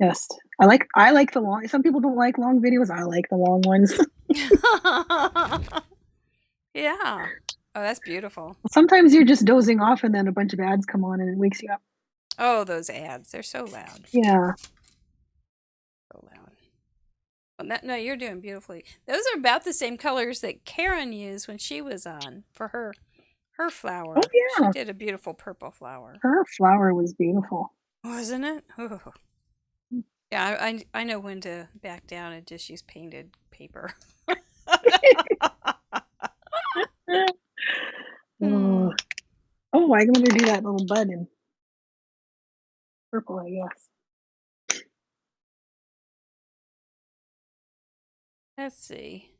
just I like the long. Some people don't like long videos. I like the long ones. Yeah. Oh, that's beautiful. Sometimes you're just dozing off and then a bunch of ads come on and it wakes you up. Oh, those ads. They're so loud. Yeah. So loud. Well, no, you're doing beautifully. Those are about the same colors that Karen used when she was on for her flower. Oh, yeah. She did a beautiful purple flower. Her flower was beautiful. Wasn't it? Oh. Yeah, I know when to back down and just use painted paper. Oh, I'm going to do that little bud in purple, I guess. Let's see.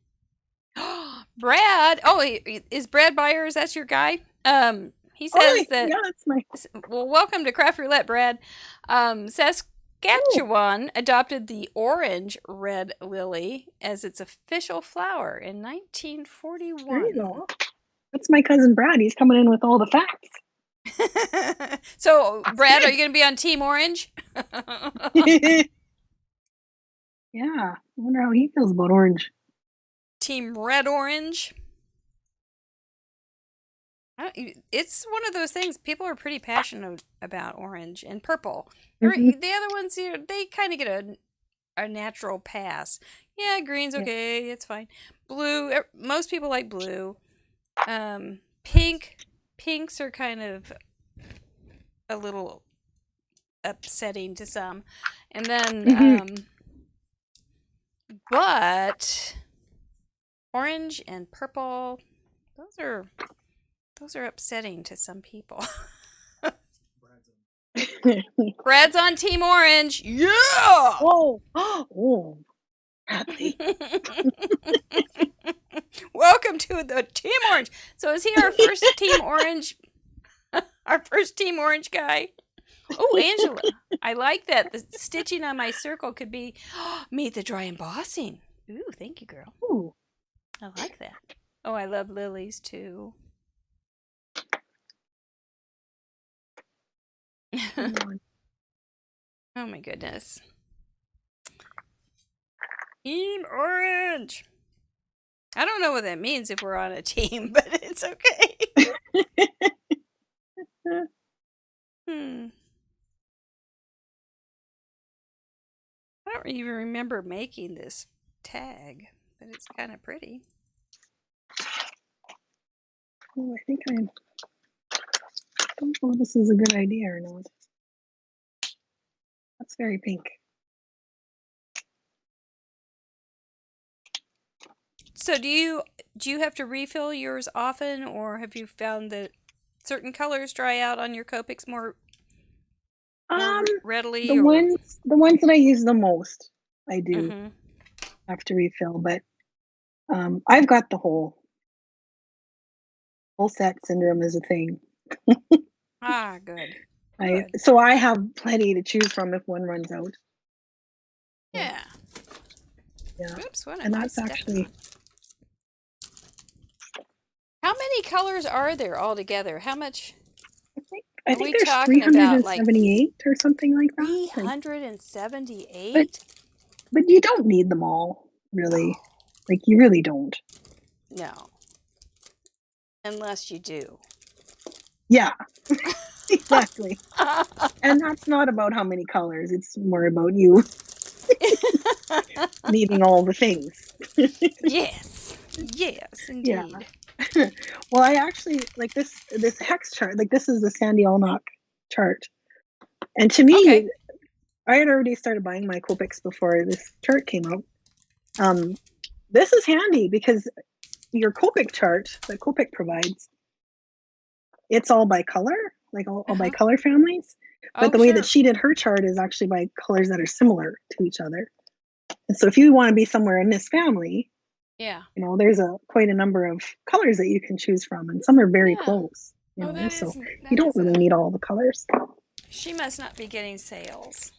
Brad. Oh, is Brad Byers? That's your guy. He says that. Yeah, that's my. Well, welcome to Craft Roulette, Brad. Saskatchewan adopted the orange red lily as its official flower in 1941. There you go. That's my cousin Brad. He's coming in with all the facts. So, Brad, are you going to be on Team Orange? Yeah. I wonder how he feels about orange. Team Red Orange? It's one of those things. People are pretty passionate about orange and purple. Mm-hmm. The other ones, they kind of get a natural pass. Yeah, green's okay. Yeah. It's fine. Blue, most people like blue. Pinks are kind of a little upsetting to some. And then, but orange and purple, those are upsetting to some people. Brad's on Team Orange. Yeah! Whoa! Oh, happy. Welcome to the Team Orange. So is he our first Team Orange? Our first Team Orange guy? Oh, Angela. I like that. The stitching on my circle could be meet the dry embossing. Ooh, thank you, girl. Ooh. I like that. Oh, I love lilies too. Oh my goodness. Team Orange. I don't know what that means if we're on a team, but it's okay. I don't even remember making this tag, but it's kind of pretty. Oh, I think I don't know if this is a good idea or not. That's very pink. So do you have to refill yours often, or have you found that certain colors dry out on your Copics more readily? The ones that I use the most, I do have to refill, but I've got the whole set syndrome is a thing. Good. So I have plenty to choose from if one runs out. Yeah. Yeah. Oops, what and that's actually. How many colors are there altogether? How much? I think there's 378 or something like that. 378? But you don't need them all, really. Like, you really don't. No. Unless you do. Yeah. Exactly. And that's not about how many colors. It's more about you needing all the things. Yes. Yes, indeed. Yeah. Well, I actually like this hex chart. Like, this is the Sandy Allnock chart. And to me, I had already started buying my Copics before this chart came out. This is handy because your Copic chart that Copic provides, it's all by color, like all by color families. But the way that she did her chart is actually by colors that are similar to each other. And so if you want to be somewhere in this family, there's quite a number of colors that you can choose from, and some are very close. So you don't really need all the colors. She must not be getting sales.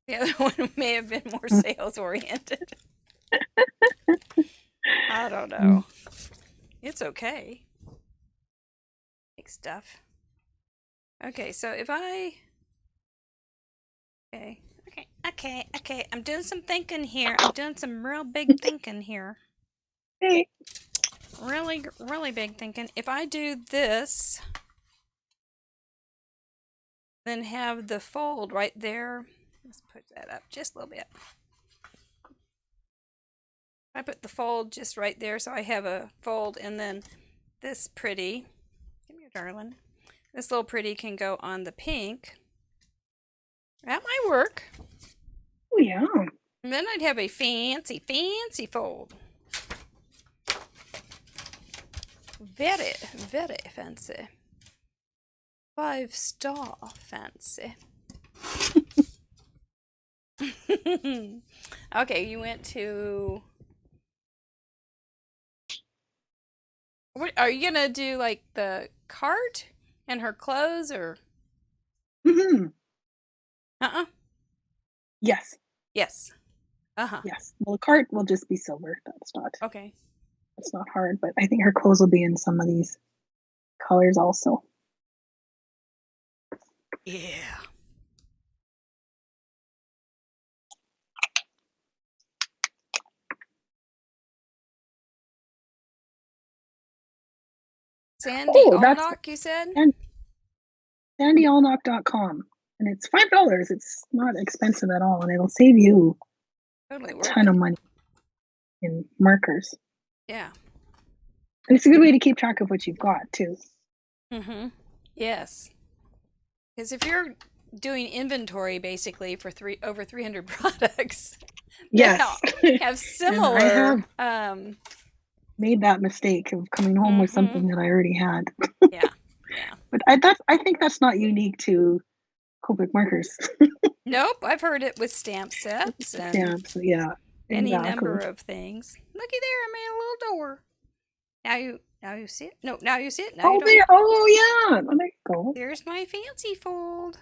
The other one may have been more sales oriented. I don't know. It's okay. Big stuff. Okay, so if I... Okay. I'm doing some thinking here. I'm doing some real big thinking here. Hey. Really, really big thinking. If I do this, then have the fold right there. Let's put that up just a little bit. I put the fold just right there, so I have a fold, and then this pretty, come here, darling. This little pretty can go on the pink. That might work. Oh, yeah. And then I'd have a fancy, fancy fold. Very, very fancy. 5-star fancy. Okay, you went to... What are you gonna do? Like the cart and her clothes, or? Yes. Yes. Yes. Well, the cart will just be silver. That's not. Okay. It's not hard, but I think her clothes will be in some of these colors also. Yeah. Sandy Allnock, you said? SandyAllnock.com. And it's $5. It's not expensive at all, and it'll save you a ton of money in markers. Yeah. And it's a good way to keep track of what you've got, too. Yes. Because if you're doing inventory, basically, for over 300 products, yes, have similar... I have made that mistake of coming home with something that I already had. Yeah. But I think that's not unique to Copic markers. Nope, I've heard it with stamp sets and stamps. Yeah, any number of things. Looky there, I made a little door. Now you see it. No, now you see it. Now you don't. There. Oh yeah. Oh, there you go. There's my fancy fold.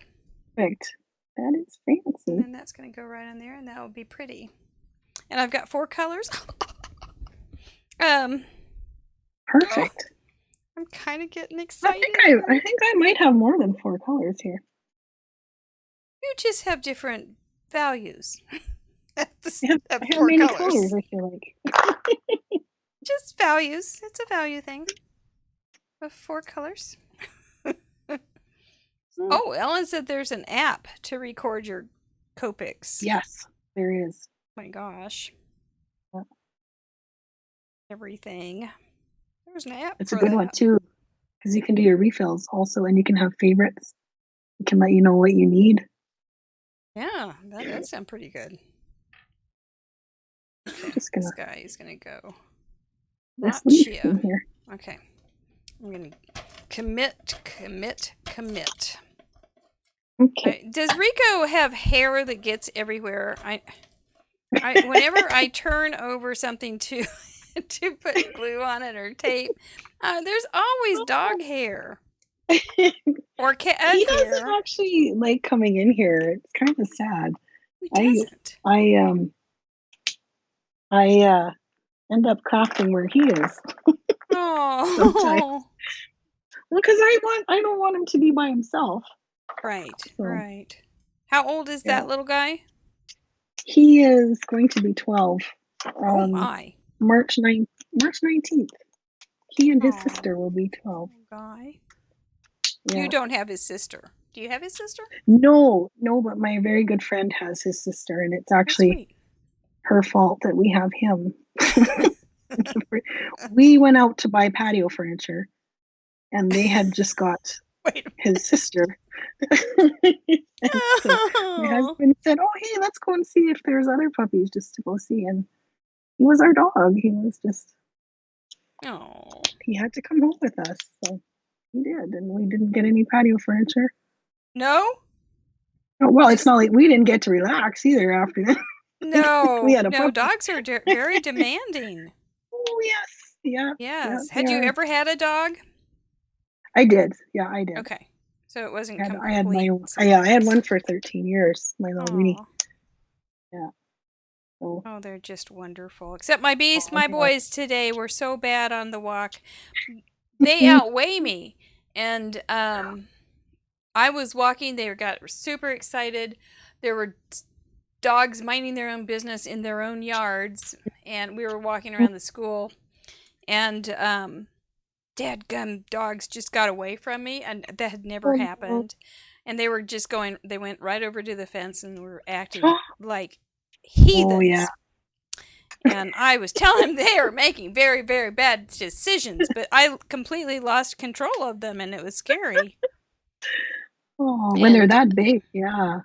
Perfect. That is fancy. And then that's going to go right on there, and that will be pretty. And I've got 4 colors. Perfect. I'm kind of getting excited. I think I might have more than 4 colors here. You just have different values. I have many colors, I feel like. Just values. It's a value thing. Of 4 colors. Oh, Ellen said there's an app to record your Copics. Yes, there is. Oh my gosh. Yeah. Everything. There's an app. It's a good one too, because you can do your refills also, and you can have favorites. It can let you know what you need. Yeah, that does sound pretty good. Okay, this guy is gonna go. This leaf in here. Okay, I'm gonna commit. Okay. Does Rico have hair that gets everywhere? Whenever I turn over something to put glue on it or tape, there's always dog hair or cat hair. He doesn't actually like coming in here. It's kind of sad. He doesn't. I end up crafting where he is. Oh. Well, because I don't want him to be by himself. Right. Right. How old is that little guy? He is going to be 12. Oh my. March 19th. He and his sister will be 12. Guy. Yeah. You don't have his sister. Do you have his sister? No, but my very good friend has his sister, and it's actually her fault that we have him. We went out to buy patio furniture, and they had just got his sister. So my husband said, "Oh, hey, let's go and see if there's other puppies just to go see." And he was our dog. He was just, he had to come home with us. So he did, and we didn't get any patio furniture. No? Oh, well, it's not like we didn't get to relax either after that. No, we had a no, dogs are very demanding. Oh, yes. Yeah. Yes. Yeah, Had you ever had a dog? I did. Yeah, I did. Okay. So it wasn't I had my own. Yeah, I had one for 13 years. My little Winnie. Yeah. Oh, they're just wonderful. Except my boys today were so bad on the walk. They outweigh me. And I was walking. They got super excited. There were dogs minding their own business in their own yards. And we were walking around the school. And dadgum dogs just got away from me. And that had never happened. And they were just they went right over to the fence and were acting like heathens. Oh, yeah. And I was telling them they were making very, very bad decisions, but I completely lost control of them, and it was scary. When they're that big, yeah.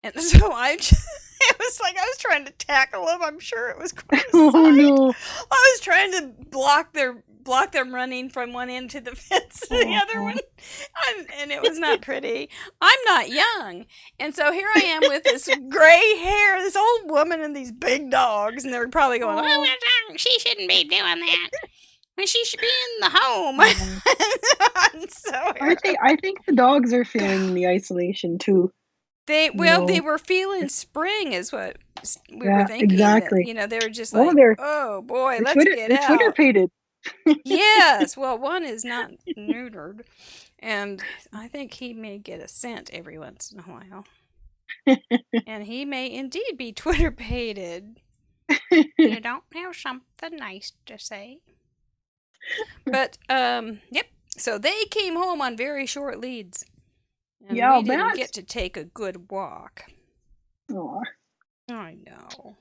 And so it was like I was trying to tackle them. I'm sure it was quite a sight. Oh, no. I was trying to block them running from one end to the fence to the other one, and it was not pretty. I'm not young, and so here I am with this gray hair, this old woman, and these big dogs, and they're probably going, "Oh, she shouldn't be doing that. She should be in the home." So I think the dogs are feeling the isolation too. They were feeling spring, is what we were thinking. Exactly. That, they were just like, "Oh boy, let's get out." Twitter pated. Yes, well, one is not neutered, and I think he may get a scent every once in a while, and he may indeed be Twitter pated. You don't have something nice to say, but yep. So they came home on very short leads, and we didn't get to take a good walk. Aww. I know,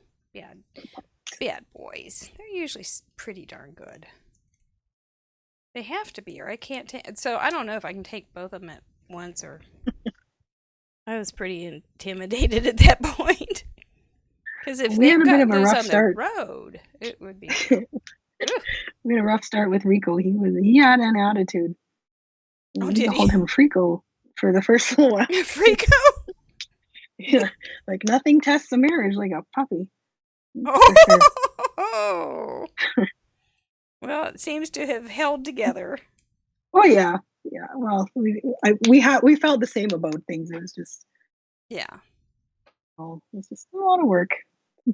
bad boys. They're usually pretty darn good. They have to be, or I can't take. So I don't know if I can take both of them at once, or I was pretty intimidated at that point. Because if they got loose on the road, it would be. We had a rough start with Rico. He had an attitude. We called him Frico for the first little while. Frico. Yeah, like nothing tests a marriage like a puppy. Oh. Well, it seems to have held together. Oh yeah. Well, we felt the same about things. It was just it was just a lot of work.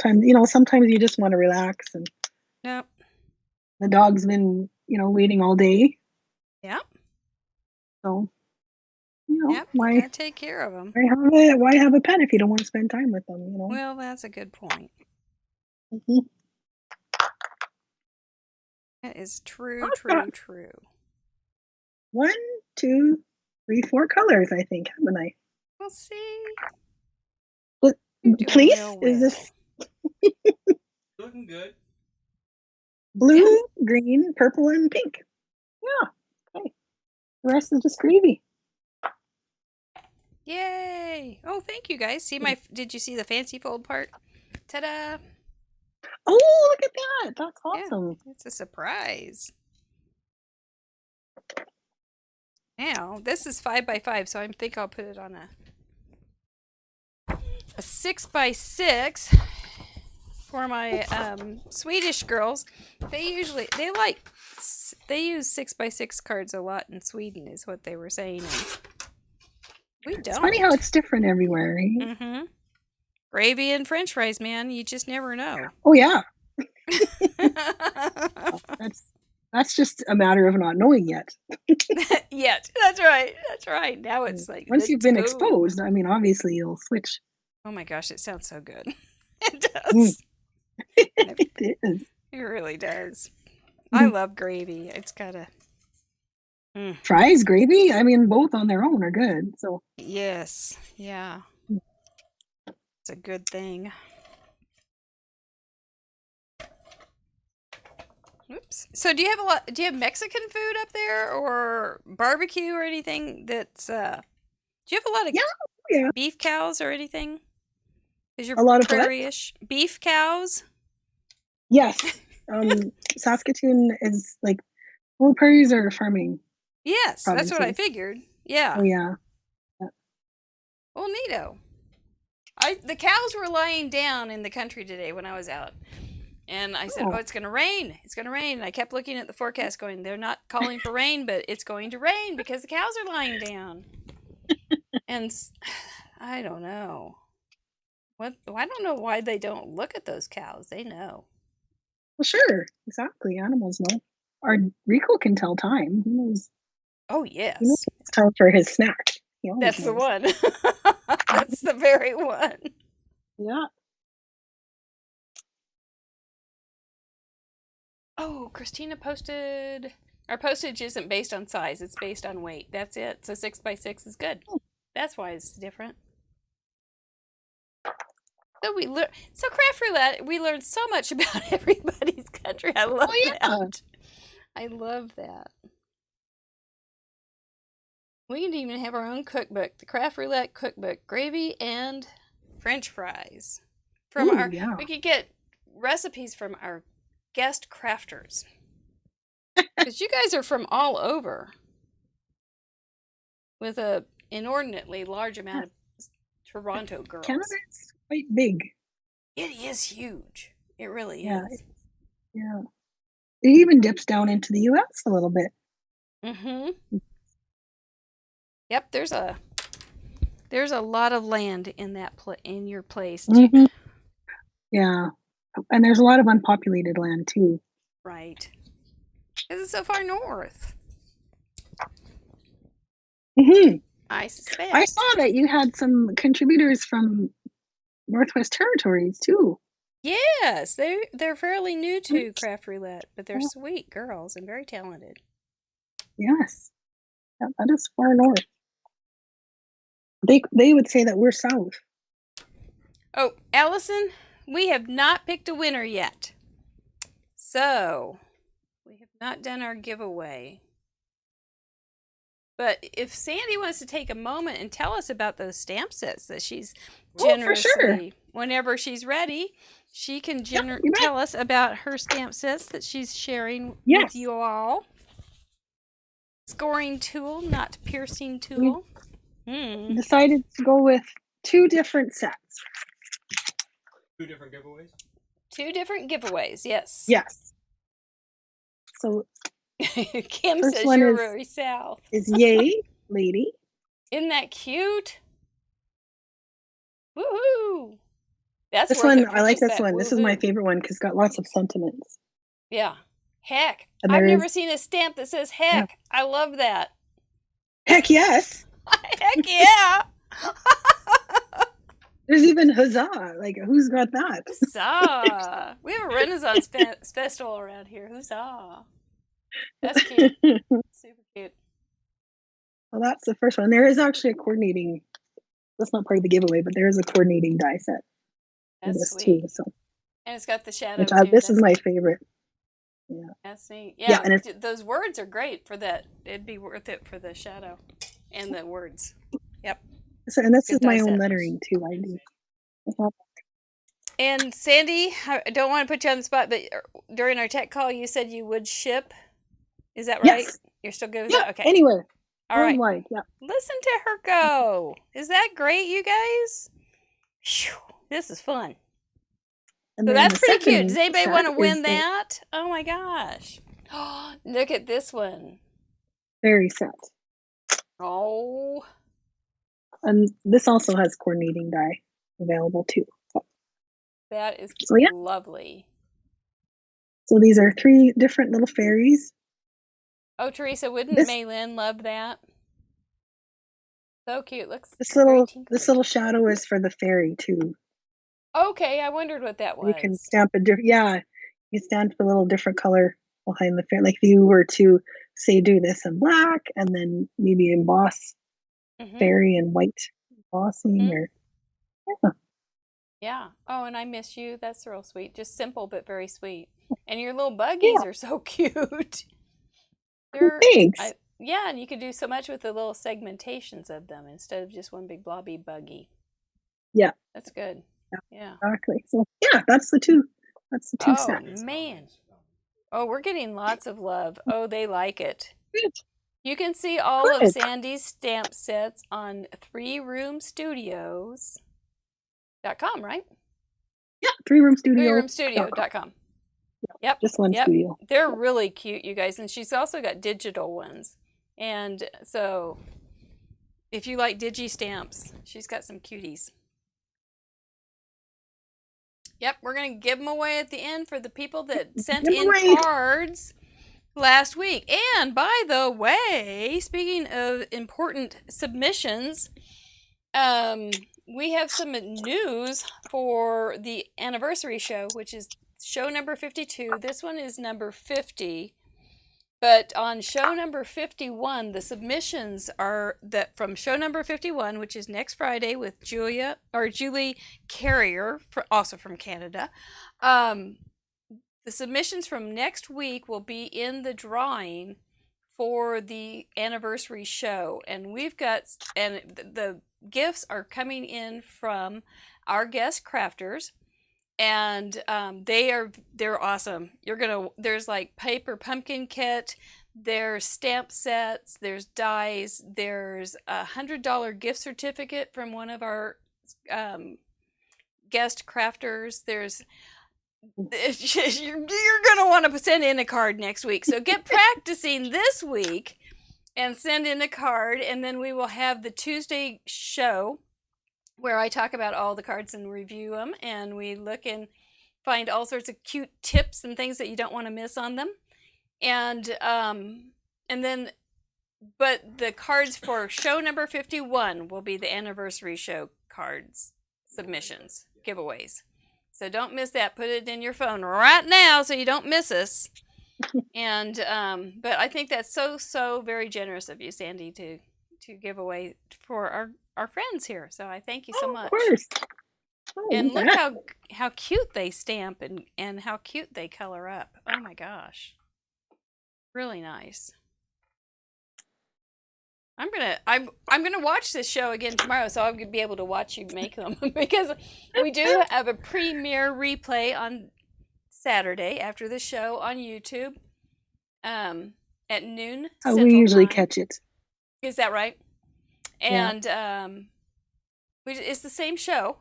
Sometimes you just want to relax, and the dog's been waiting all day. Yeah. So why gotta take care of them? Why have a pet if you don't want to spend time with them? Well, that's a good point. Mm-hmm. That is true. 1, 2, 3, 4 colors, I think, haven't I? We'll see. Please? Well. Is this looking good? Blue, green, purple, and pink. Yeah. Okay. The rest is just gravy. Yay! Oh, thank you guys. Did you see the fancy fold part? Ta-da! Oh, look at that. That's Yeah, awesome. it's a surprise. Now, this is 5x5, so I think I'll put it on a 6x6 for my Swedish girls. They use 6x6 cards a lot in Sweden, is what they were saying. And we don't. It's funny how it's different everywhere, right? Mm-hmm. Gravy and French fries, man. You just never know. Oh yeah. That's just a matter of not knowing yet. Yet. That's right. That's right. Now it's like once you've been exposed, I mean, obviously you'll switch. Oh my gosh, it sounds so good. It does. It is. It really does. I love gravy. It's gotta. Fries, gravy. I mean, both on their own are good. So yes, yeah, it's a good thing. Oops. So do you have Mexican food up there, or barbecue or anything that's do you have a lot of beef cows or anything? Is your a lot of prairie-ish beef cows? Yes. Saskatoon is like prairies are farming. Yes, provinces. That's what I figured. Yeah. Oh yeah. Well, neato. The cows were lying down in the country today when I was out. And I said, it's going to rain. It's going to rain. And I kept looking at the forecast going, they're not calling for rain, but it's going to rain because the cows are lying down. And I don't know. I don't know why they don't look at those cows. They know. Well, sure. Exactly. Animals know. Our Rico can tell time. He knows. Oh, yes. He knows it's time for his snack. That's the one. That's the very one. Yeah. Oh, Christina posted. Our postage isn't based on size; it's based on weight. That's it. So 6x6 is good. That's why it's different. So Craft Roulette. We learned so much about everybody's country. I love that. I love that. We can even have our own cookbook, the Craft Roulette cookbook, gravy and French fries. We could get recipes from our guest crafters, because you guys are from all over with a inordinately large amount of Toronto girls. Canada's quite big. It is huge. It really is. Yeah. It even dips down into the U.S. a little bit. Mm-hmm. Yep, there's a lot of land in in your place too. Mm-hmm. Yeah. And there's a lot of unpopulated land too. Right. Because it's so far north. Mm-hmm. I suspect. I saw that you had some contributors from Northwest Territories too. Yes, they're fairly new to Craft Roulette, but they're sweet girls and very talented. Yes. Yeah, that is far north. They would say that we're south. Oh, Allison, we have not picked a winner yet. So, we have not done our giveaway. But if Sandy wants to take a moment and tell us about those stamp sets that she's generously, whenever she's ready, she can tell us about her stamp sets that she's sharing with you all. Scoring tool, not piercing tool. We decided to go with 2 different sets. 2 different giveaways? 2 different giveaways, yes. Yes. So Kim says you're very south. Is Yay Lady. Isn't that cute? Woohoo! This one, I like this one. This is my favorite one because it's got lots of sentiments. Yeah. Heck. I've never seen a stamp that says heck. Yeah. I love that. Heck yes. Heck yeah. There's even huzzah. Like, who's got that? Huzzah. We have a Renaissance festival around here. Huzzah. That's cute. Super cute. Well, that's the first one. There is actually a coordinating, that's not part of the giveaway, but there is a coordinating die set. That's sweet. Too, so. And it's got the shadow this is my favorite. Yeah. That's neat. Yeah, Yeah, and those words are great for that. It'd be worth it for the shadow and the words. Yep. and this Good is my die own set. lettering too. I do. And Sandy, I don't want to put you on the spot, but during our tech call, you said you would ship. Is that right? Yes. You're still good with Yeah. that? Okay. Anywhere. All right. Worldwide. Yeah. Listen to her go. Is that great, you guys? Whew, this is fun. And So then that's the pretty cute. second Does anybody set want to is win the that? Oh my gosh. Look at this one. fairy set. Oh. And this also has coordinating dye available too. That is lovely. So these are 3 different little fairies. Oh, Teresa, wouldn't Maylin love that? So cute. Looks this very little shadow is for the fairy too. Okay, I wondered what that was. You can stamp a different. Yeah, you stamp a little different color behind the fairy. Like if you were to say do this in black and then maybe emboss fairy in white embossing or yeah. Oh, and I miss you. That's real sweet. Just simple but very sweet. And your little buggies are so cute. Thanks. Yeah, and you could do so much with the little segmentations of them instead of just one big blobby buggy. Yeah. That's good. Yeah. Exactly. So yeah, that's the two. That's the two sets. Oh man. Oh, we're getting lots of love. Oh, they like it. Good. You can see all of Sandy's stamp sets on 3roomstudios.com, right? Yeah, 3roomstudio. 3roomstudio.com. Yep. Just one studio. They're really cute, you guys. And she's also got digital ones. And so if you like digi stamps, she's got some cuties. Yep, we're going to give them away at the end for the people that sent in cards last week. And by the way, speaking of important submissions, we have some news for the anniversary show, which is show number 52. This one is number 50. But on show number 51, the submissions are that from show number 51, which is next Friday with Julie Carrier, also from Canada. The submissions from next week will be in the drawing for the anniversary show. And the gifts are coming in from our guest crafters. And they're awesome. There's like paper pumpkin kit, there's stamp sets, there's dies, there's a $100 gift certificate from one of our guest crafters. You're gonna want to send in a card next week. So get practicing this week and send in a card, and then we will have the Tuesday show where I talk about all the cards and review them, and we look and find all sorts of cute tips and things that you don't want to miss on them. But the cards for show number 51 will be the anniversary show cards, submissions, giveaways. So don't miss that. Put it in your phone right now so you don't miss us. And but I think that's so very generous of you, Sandy, to give away for our friends here. So I thank you so much. Of course. Oh, and look how cute they stamp and how cute they color up. Oh my gosh. Really nice. I'm gonna watch this show again tomorrow, so I'll be able to watch you make them because we do have a premiere replay on Saturday after the show on YouTube at noon Central we usually time. catch it. Is that right? And it's the same show.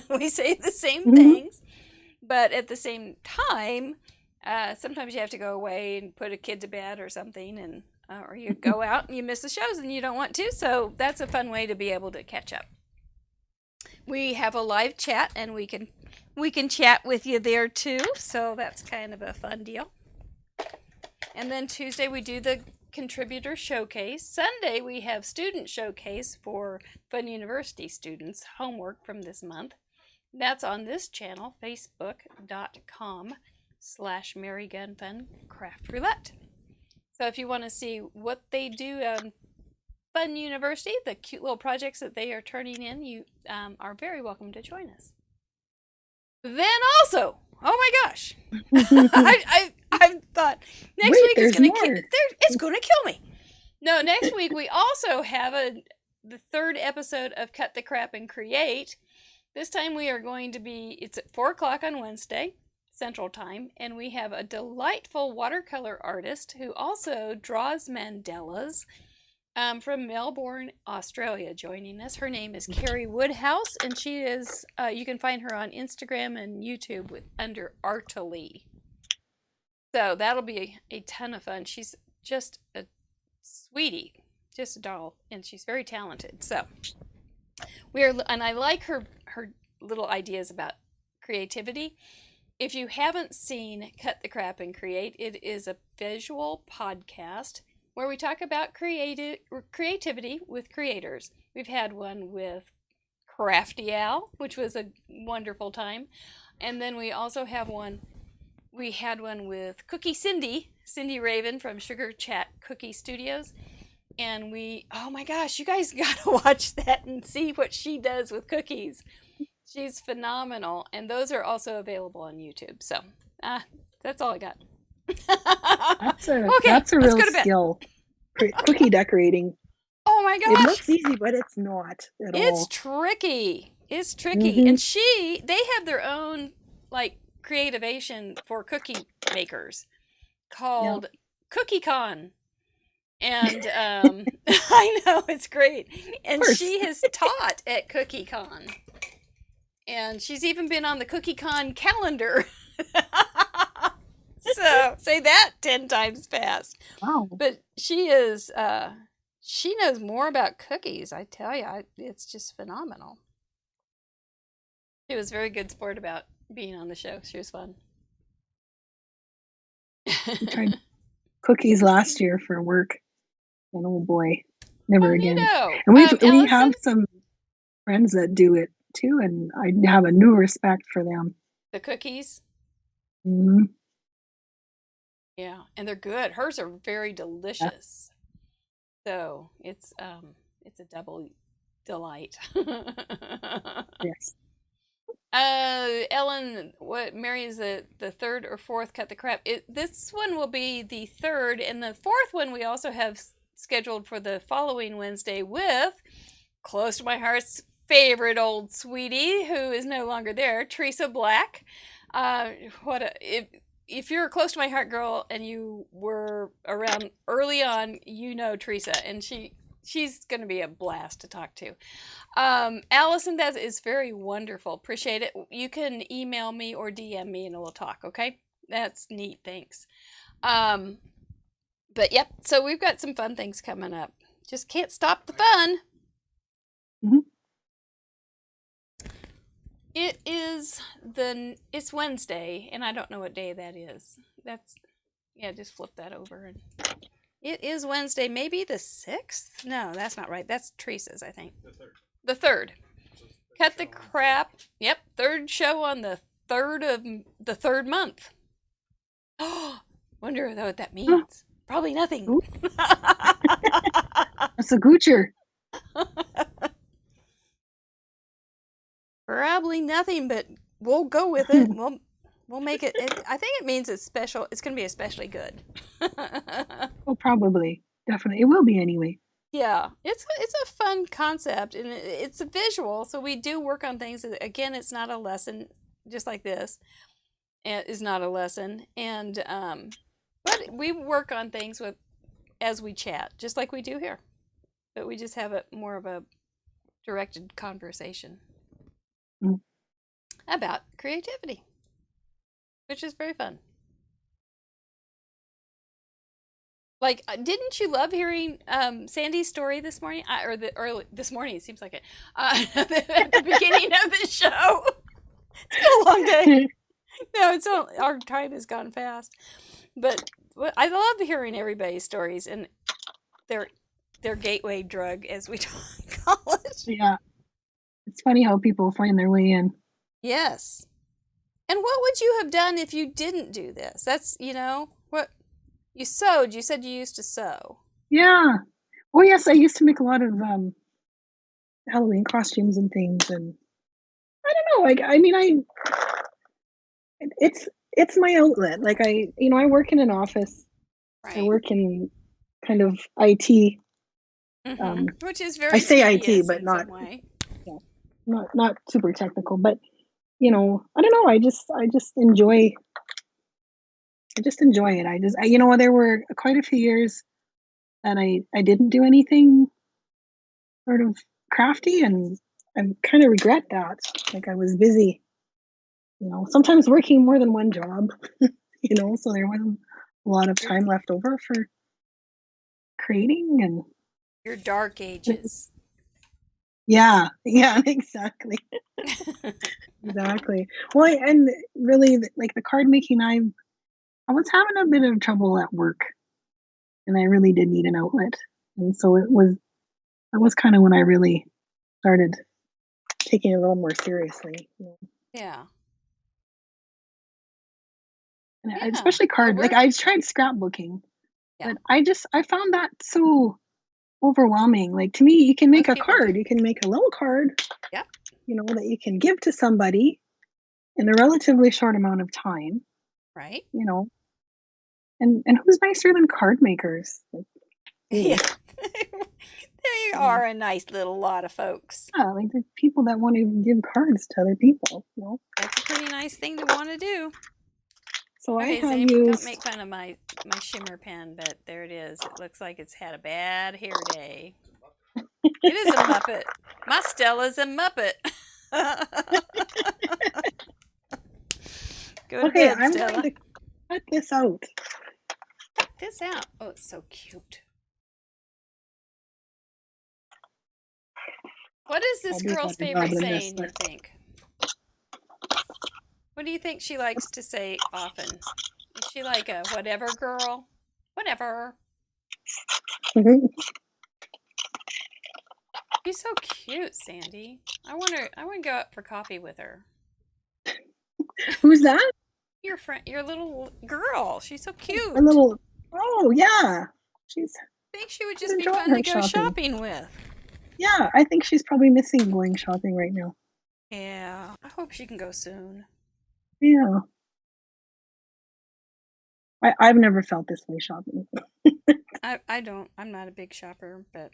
We say the same things, but at the same time, sometimes you have to go away and put a kid to bed or something, and or you go out and you miss the shows and you don't want to. So that's a fun way to be able to catch up. We have a live chat, and we can chat with you there too. So that's kind of a fun deal. And then Tuesday we do the contributor showcase. Sunday we have student showcase for Fun University students, homework from this month. That's on this channel, facebook.com/MaryGunFunCraftRoulette. So if you want to see what they do on Fun University, the cute little projects that they are turning in, you are very welcome to join us. Then also, oh my gosh, I thought next week there's more. It's gonna kill me. No, next week we also have the third episode of Cut the Crap and Create. This time we are going to be, it's at 4 o'clock on Wednesday, Central Time, and we have a delightful watercolor artist who also draws mandalas from Melbourne, Australia, joining us. Her name is Carrie Woodhouse, and she is, you can find her on Instagram and YouTube under Artily. So that'll be a ton of fun. She's just a sweetie, just a doll, and she's very talented. So and I like her little ideas about creativity. If you haven't seen Cut the Crap and Create, it is a visual podcast where we talk about creativity with creators. We've had one with Crafty Al, which was a wonderful time, and then we also have one. We had one with Cookie Cindy Raven from Sugar Chat Cookie Studios. And oh my gosh, you guys gotta watch that and see what she does with cookies. She's phenomenal. And those are also available on YouTube. So, that's all I got. That's a real skill. Cookie decorating. Oh my gosh. It looks easy, but it's not at all. It's tricky. It's tricky. And they have their own, like, creativation for cookie makers called CookieCon. And I know, it's great. And she has taught at CookieCon. And she's even been on the CookieCon calendar. So say that 10 times fast. Wow. But she knows more about cookies, I tell you. It's just phenomenal. She was a very good sport about being on the show. She was fun. I tried cookies last year for work. And oh boy, never again. And we have some friends that do it too, and I have a new respect for them. The cookies? Mm-hmm. Yeah, and they're good. Hers are very delicious. Yeah. So it's a double delight. Yes. Ellen, Mary is the third or fourth Cut the Crap. This one will be the third, and the fourth one we also have scheduled for the following Wednesday with close to my heart's favorite old sweetie who is no longer there, Teresa Black. If you're a close to my heart girl and you were around early on, you know Teresa, and she's going to be a blast to talk to. Allison, that is very wonderful. Appreciate it. You can email me or DM me and we'll talk, okay? That's neat. Thanks. But yep, so we've got some fun things coming up. Just can't stop the fun. Mm-hmm. It's Wednesday, and I don't know what day that is. Just flip that over. And it is Wednesday, maybe the 6th? No, that's not right. That's Teresa's, I think. The 3rd. Cut the Crap. Yep, third show on the 3rd of the 3rd month. Oh, wonder what that means. Probably nothing. That's a goocher. Probably nothing, but we'll go with it. We'll make it. I think it means it's special. It's going to be especially good. Well, probably. Definitely. It will be anyway. Yeah. It's a fun concept, and it's a visual, so we do work on things. Again, it's not a lesson, just like this. It is not a lesson. And but we work on things as we chat, just like we do here. But we just have more of a directed conversation about creativity, which is very fun. Like, didn't you love hearing Sandy's story this morning? This morning, it seems like it. At the beginning of the show. It's been a long day. No, our time has gone fast. But I love hearing everybody's stories and their gateway drug, as we call it. Yeah. It's funny how people find their way in. Yes. And what would you have done if you didn't do this? That's, what you sewed. You said you used to sew. Yeah. Oh, yes. I used to make a lot of Halloween costumes and things. And I don't know. It's it's my outlet. Like I work in an office. Right. I work in kind of IT. Which is very I say tedious IT, but in not, some way. yeah, not super technical. But I don't know. I just enjoy. I just enjoy it. There were quite a few years that I didn't do anything sort of crafty, and I kind of regret that. Like I was busy, sometimes working more than one job, so there wasn't a lot of time left over for creating and Your dark ages. yeah, exactly. Exactly. Well, and really, like the card making, I was having a bit of trouble at work, and I really did need an outlet, and so that was kind of when I really started taking it a little more seriously. Yeah. And Yeah. especially card, like I tried scrapbooking, but I found that so overwhelming. Like to me, you can make a card, you can make a little card, yeah, that you can give to somebody in a relatively short amount of time, right? And who's nicer than card makers? Like, yeah, they are a nice little lot of folks. Yeah, like the people that want to give cards to other people. That's a pretty nice thing to want to do. So Okay, I have Zane, used. Don't make fun of my shimmer pen, but there it is. It looks like it's had a bad hair day. It is a Muppet. My Stella's a Muppet. Go to bed, I'm Stella. going to cut this out. Cut this out. Oh, it's so cute. What is this girl's favorite saying, you think? What do you think she likes to say often? Is she like a whatever girl? Whatever. She's so cute, Sandy. I want to go out for coffee with her. Who's that? Your friend, your little girl. She's so cute. A little. Oh yeah, I think she would just be fun to go shopping with. Yeah, I think she's probably missing going shopping right now. Yeah, I hope she can go soon. Yeah. I've never felt this way shopping. I don't. I'm not a big shopper, but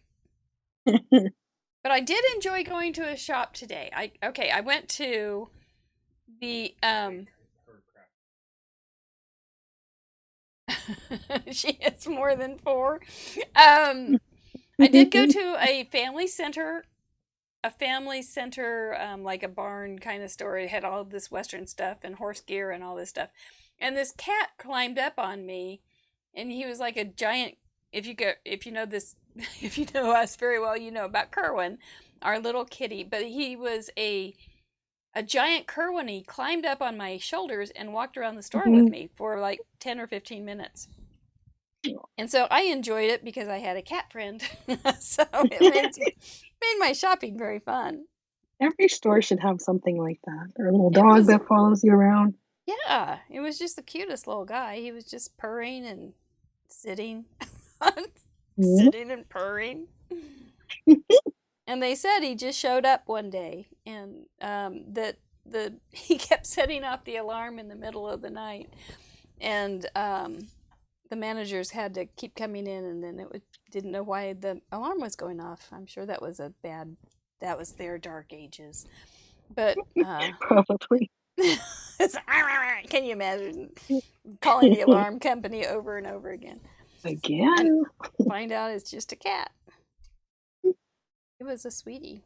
but I did enjoy going to a shop today. I went to the she has more than 4. I did go to a family center, like a barn kind of store. It had all of this Western stuff and horse gear and all this stuff. And this cat climbed up on me, and he was like a giant. If you know this, if you know us very well, you know about Kerwin, our little kitty. But he was a giant Kerwin. He climbed up on my shoulders and walked around the store with me for like 10 or 15 minutes. And so I enjoyed it because I had a cat friend. So it made my shopping very fun. Every store should have something like that. Or a little dog that follows you around. Yeah, it was just the cutest little guy. He was just purring and sitting. Sitting and purring. And they said he just showed up one day, and that he kept setting off the alarm in the middle of the night, and the managers had to keep coming in, and then didn't know why the alarm was going off. I'm sure that was their dark ages, but probably. Can you imagine calling the alarm company over and over again? Again? Find out it's just a cat. It was a sweetie.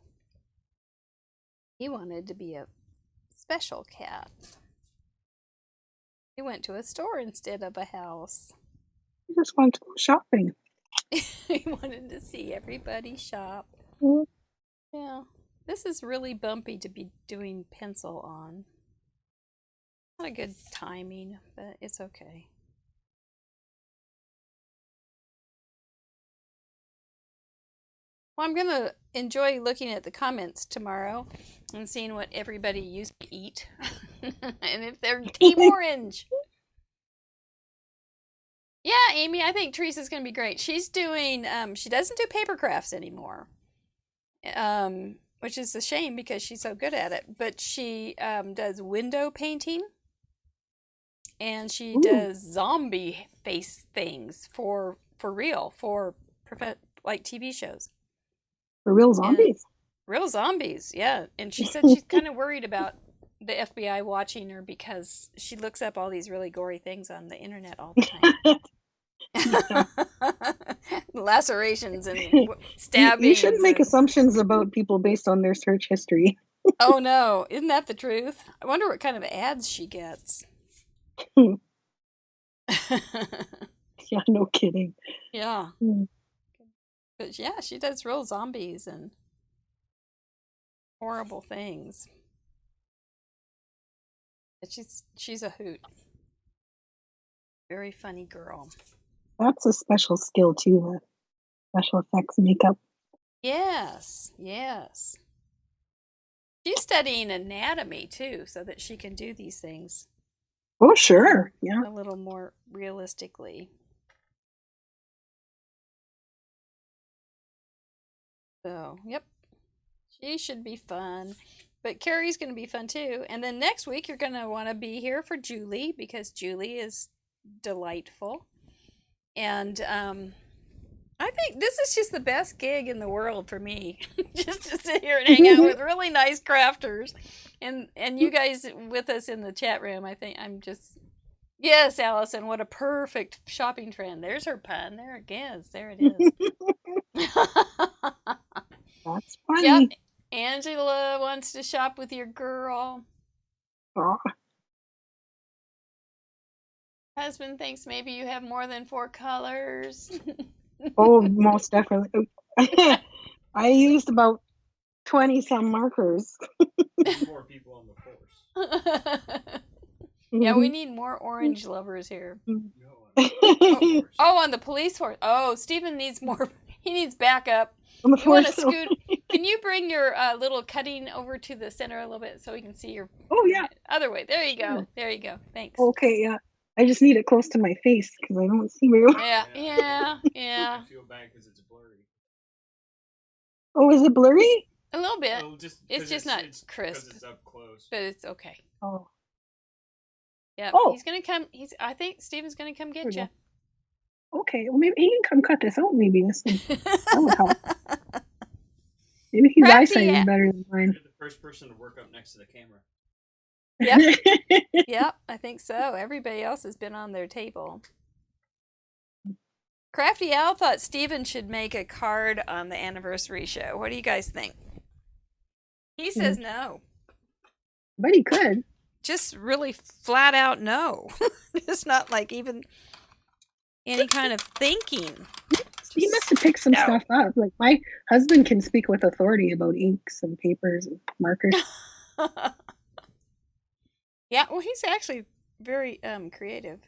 He wanted to be a special cat. He went to a store instead of a house. He just wanted to go shopping. He wanted to see everybody shop. Yeah. This is really bumpy to be doing pencil on. Not a good timing, but it's okay. Well, I'm going to enjoy looking at the comments tomorrow and seeing what everybody used to eat. And if they're Team Orange. Yeah, Amy, I think Teresa's going to be great. She's doing, she doesn't do paper crafts anymore, which is a shame because she's so good at it. But she does window painting. and she Ooh. does zombie face things for real, like TV shows. For real zombies? Real zombies, yeah. And she said she's kind of worried about the FBI watching her because she looks up all these really gory things on the internet all the time. Lacerations and stabbings. You shouldn't make assumptions about people based on their search history. Oh no, isn't that the truth? I wonder what kind of ads she gets. Yeah, no kidding. Yeah. But yeah, she does real zombies and horrible things. But she's a hoot. Very funny girl. That's a special skill too, special effects makeup. Yes, yes. She's studying anatomy too, so that she can do these things. Oh, sure. Yeah. A little more realistically. So, yep. She should be fun. But Carrie's going to be fun too. And then next week, you're going to want to be here for Julie because Julie is delightful. And I think this is just the best gig in the world for me. Just to sit here and hang out with really nice crafters. And you guys with us in the chat room. I think I'm just... Yes, Allison, what a perfect shopping trend. There's her pun. There it is. There it is. That's funny. Yep. Angela wants to shop with your girl. Oh. Husband thinks maybe you have more than 4 colors. Oh, most definitely. I used about 20 some markers. 4 people on the force. Yeah, we need more orange lovers here. Oh, on the police force. Oh, Stephen needs more. He needs backup. on the You want to force. scoot? Can you bring your little cutting over to the center a little bit so we can see your... Oh, yeah. Other way. There you go. Sure. There you go. Thanks. Okay, yeah. I just need it close to my face because I don't see very well. Yeah. I feel bad because it's blurry. Oh, is it blurry? A little bit. Well, it's just not crisp. Because it's up close. But it's okay. Oh. Yeah. Oh. He's gonna come. I think Steven's gonna come get you. Okay. Well, maybe he can come cut this out. Maybe this one. That would help. Maybe his eyesight is better than mine. You're the first person to work up next to the camera. Yep. Yep. I think so. Everybody else has been on their table. Crafty Al thought Steven should make a card on the anniversary show. What do you guys think? He says no. But he could. Just really flat out no. It's not like even any kind of thinking. He must have picked some stuff up. Like my husband can speak with authority about inks and papers and markers. Yeah, well, he's actually very creative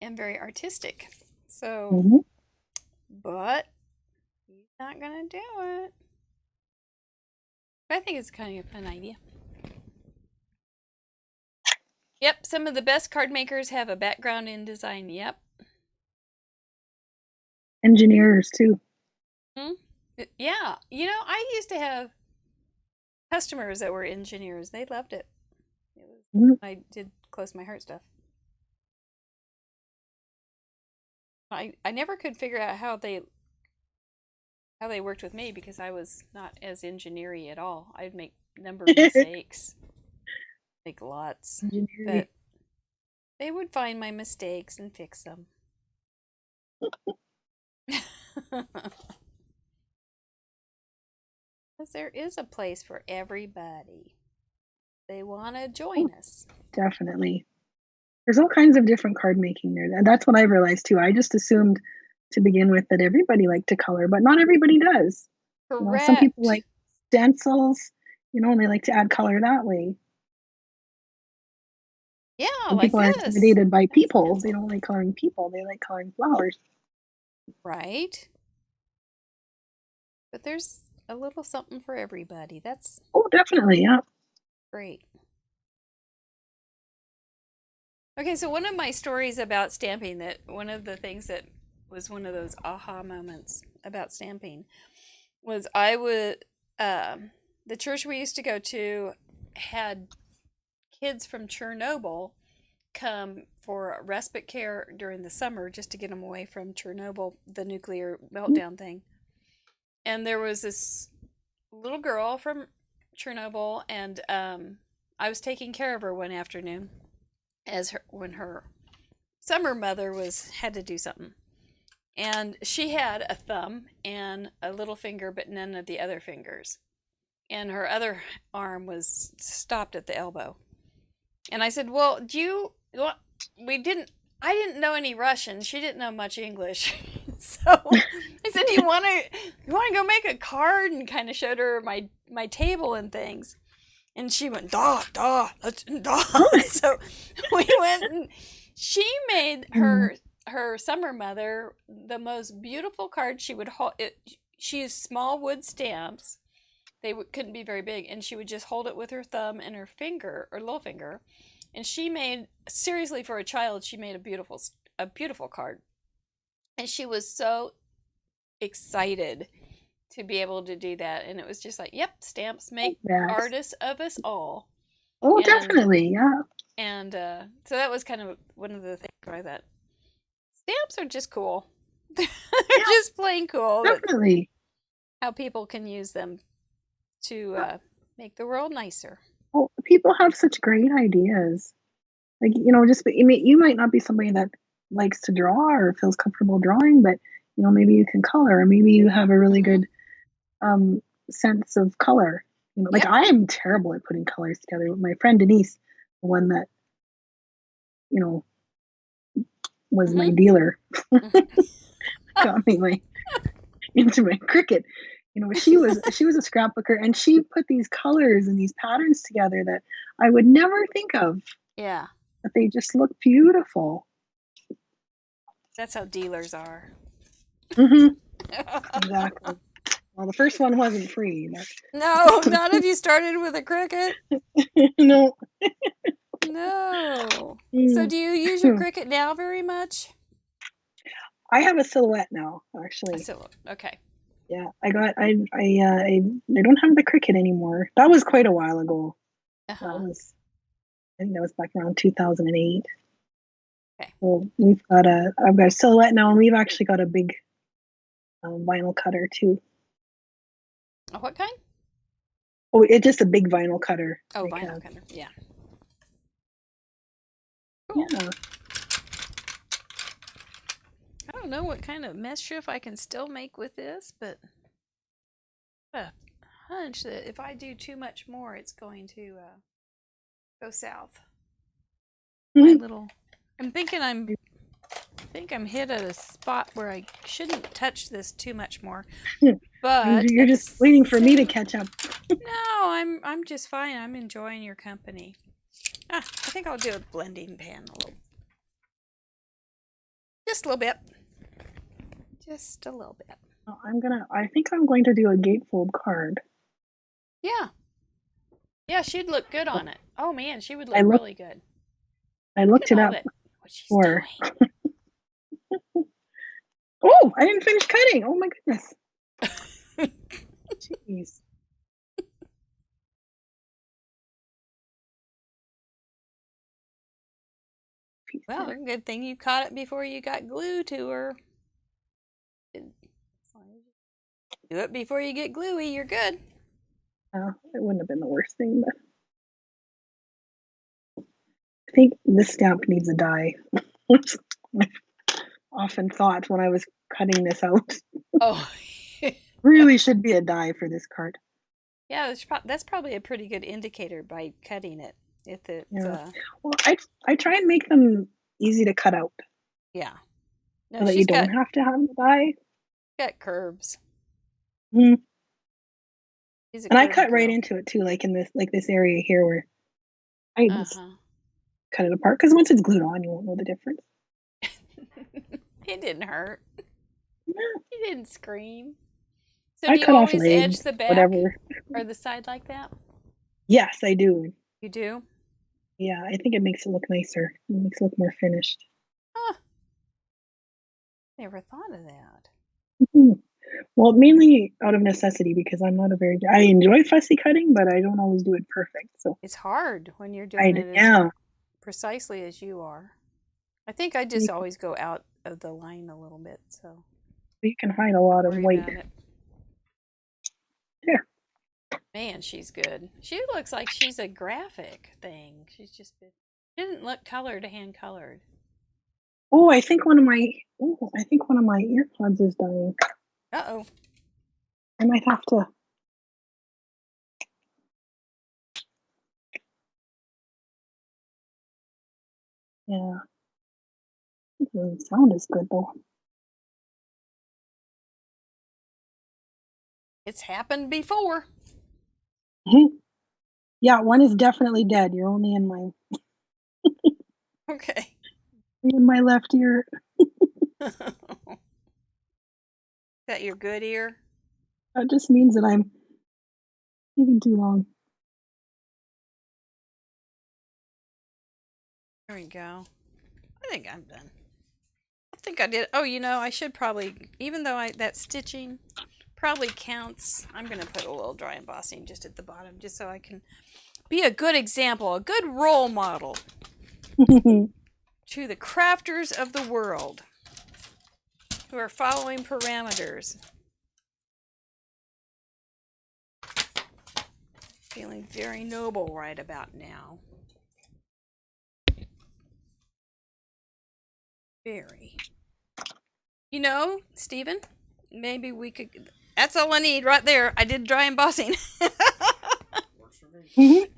and very artistic. So, but he's not gonna do it. But I think it's kind of a fun idea. Yep, some of the best card makers have a background in design. Yep. Engineers too. Yeah, you know, I used to have customers that were engineers. They loved it. I did close my heart stuff. I never could figure out how they worked with me because I was not as engineery at all. I'd make a number of mistakes. Make lots. But they would find my mistakes and fix them. Because there is a place for everybody. They want to join us. Definitely. There's all kinds of different card making there. And that's what I realized too. I just assumed to begin with that everybody liked to color, but not everybody does. Correct. You know, some people like stencils, and they like to add color that way. Yeah, some like people this. are intimidated by people. They don't like coloring people. They like coloring flowers. Right. But there's a little something for everybody. That's definitely, yeah. Great. Okay, so one of my stories about stamping, that one of the things that was one of those aha moments about stamping was the church we used to go to had kids from Chernobyl come for respite care during the summer just to get them away from Chernobyl, the nuclear meltdown thing. And there was this little girl from Chernobyl, and I was taking care of her one afternoon when her summer mother had to do something. And she had a thumb and a little finger, but none of the other fingers. And her other arm was stopped at the elbow. And I said, well, I didn't know any Russian. She didn't know much English. So I said, you want to go make a card? And kind of showed her my table and things. And she went, da. So we went, and she made her summer mother the most beautiful card. She would hold it. She used small wood stamps. They couldn't be very big, and she would just hold it with her thumb and her finger, or little finger. And she made, seriously, for a child, she made a beautiful card. And she was so excited to be able to do that. And it was just like, yep, stamps make artists of us all. Oh, definitely, yeah. And so that was kind of one of the things I thought. Stamps are just cool. They're just plain cool. Definitely. How people can use them to make the world nicer. Well, people have such great ideas. Like, you might not be somebody that likes to draw or feels comfortable drawing, but, maybe you can color, or maybe you have a really good sense of color. Like, I am terrible at putting colors together. My friend Denise, the one that, was my dealer, got me into my Cricut. She was a scrapbooker, and she put these colors and these patterns together that I would never think of. Yeah. But they just look beautiful. That's how dealers are. Mm-hmm. Exactly. Well, the first one wasn't free. No, not if you started with a Cricut. No. No. So do you use your Cricut now very much? I have a Silhouette now, actually. A Silhouette, okay. Yeah, I don't have the Cricut anymore. That was quite a while ago. I think that was back around 2008. Okay. So I've got a Silhouette now, and we've actually got a big vinyl cutter too. What kind? Oh, it's just a big vinyl cutter. Oh, vinyl cutter. Yeah. Cool. Yeah. I don't know what kind of mischief I can still make with this, but a hunch that if I do too much more, it's going to go south. I'm thinking I'm hit at a spot where I shouldn't touch this too much more. But you're just waiting for me to catch up. No, I'm just fine. I'm enjoying your company. I think I'll do a blending pan just a little bit. Just a little bit. I think I'm going to do a gatefold card. Yeah. Yeah, she'd look good on it. Oh man, she would look really good. I looked it up for. Oh, I didn't finish cutting. Oh my goodness. Jeez. Well, good thing you caught it before you got glue to her. Do it before you get gluey, you're good. It wouldn't have been the worst thing, but I think this stamp needs a die. Which I often thought when I was cutting this out. Oh. Really should be a die for this card. Yeah, that's probably a pretty good indicator by cutting it. If it's well, I try and make them easy to cut out. Yeah. No, so that you don't have to have the die. Got curves. Mm. And I cut right into it too, like in this area here where I just cut it apart, because once it's glued on, you won't know the difference. It didn't hurt. No. You didn't scream. So do you always edge the back or the side like that? Yes, I do. You do? Yeah, I think it makes it look nicer. It makes it look more finished. Huh. Never thought of that. Mm-hmm. Well, mainly out of necessity because I'm not I enjoy fussy cutting, but I don't always do it perfect. So it's hard when you're doing it as precisely as you are. I think I just always go out of the line a little bit, so you can hide a lot of weight. Yeah. Man, she's good. She looks like she's a graphic thing. She didn't look colored, hand colored. Oh, I think one of my earpods is dying. Uh-oh. I might have to. Yeah. It doesn't sound as good though. It's happened before. Yeah, one is definitely dead. You're only in my Okay. in my left ear. Is that your good ear? That just means that I'm taking too long. There we go. I think I'm done. I think I did. Oh, I should probably, even though that stitching probably counts, I'm going to put a little dry embossing just at the bottom, just so I can be a good example, a good role model to the crafters of the world who are following parameters. Feeling very noble right about now. Very. Stephen, maybe we could. That's all I need right there. I did dry embossing. Works for me.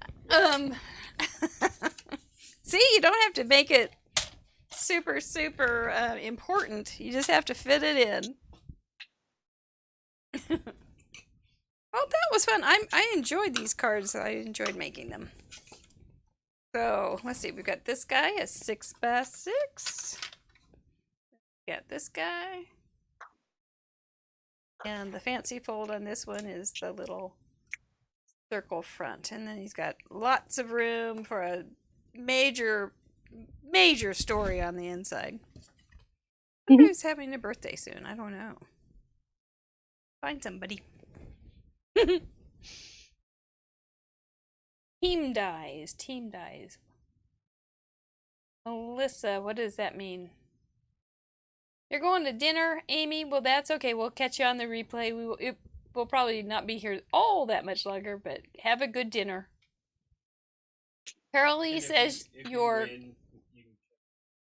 See, you don't have to make it super, super important. You just have to fit it in. Oh, that was fun. I enjoyed these cards. I enjoyed making them. So let's see. We've got this guy, a 6x6. Got this guy. And the fancy fold on this one is the little circle front. And then he's got lots of room for a major story on the inside. I wonder who's having a birthday soon. I don't know. Find somebody. Team dies. Melissa, what does that mean? You're going to dinner, Amy? Well, that's okay. We'll catch you on the replay. We'll probably not be here all that much longer, but have a good dinner. Carolee says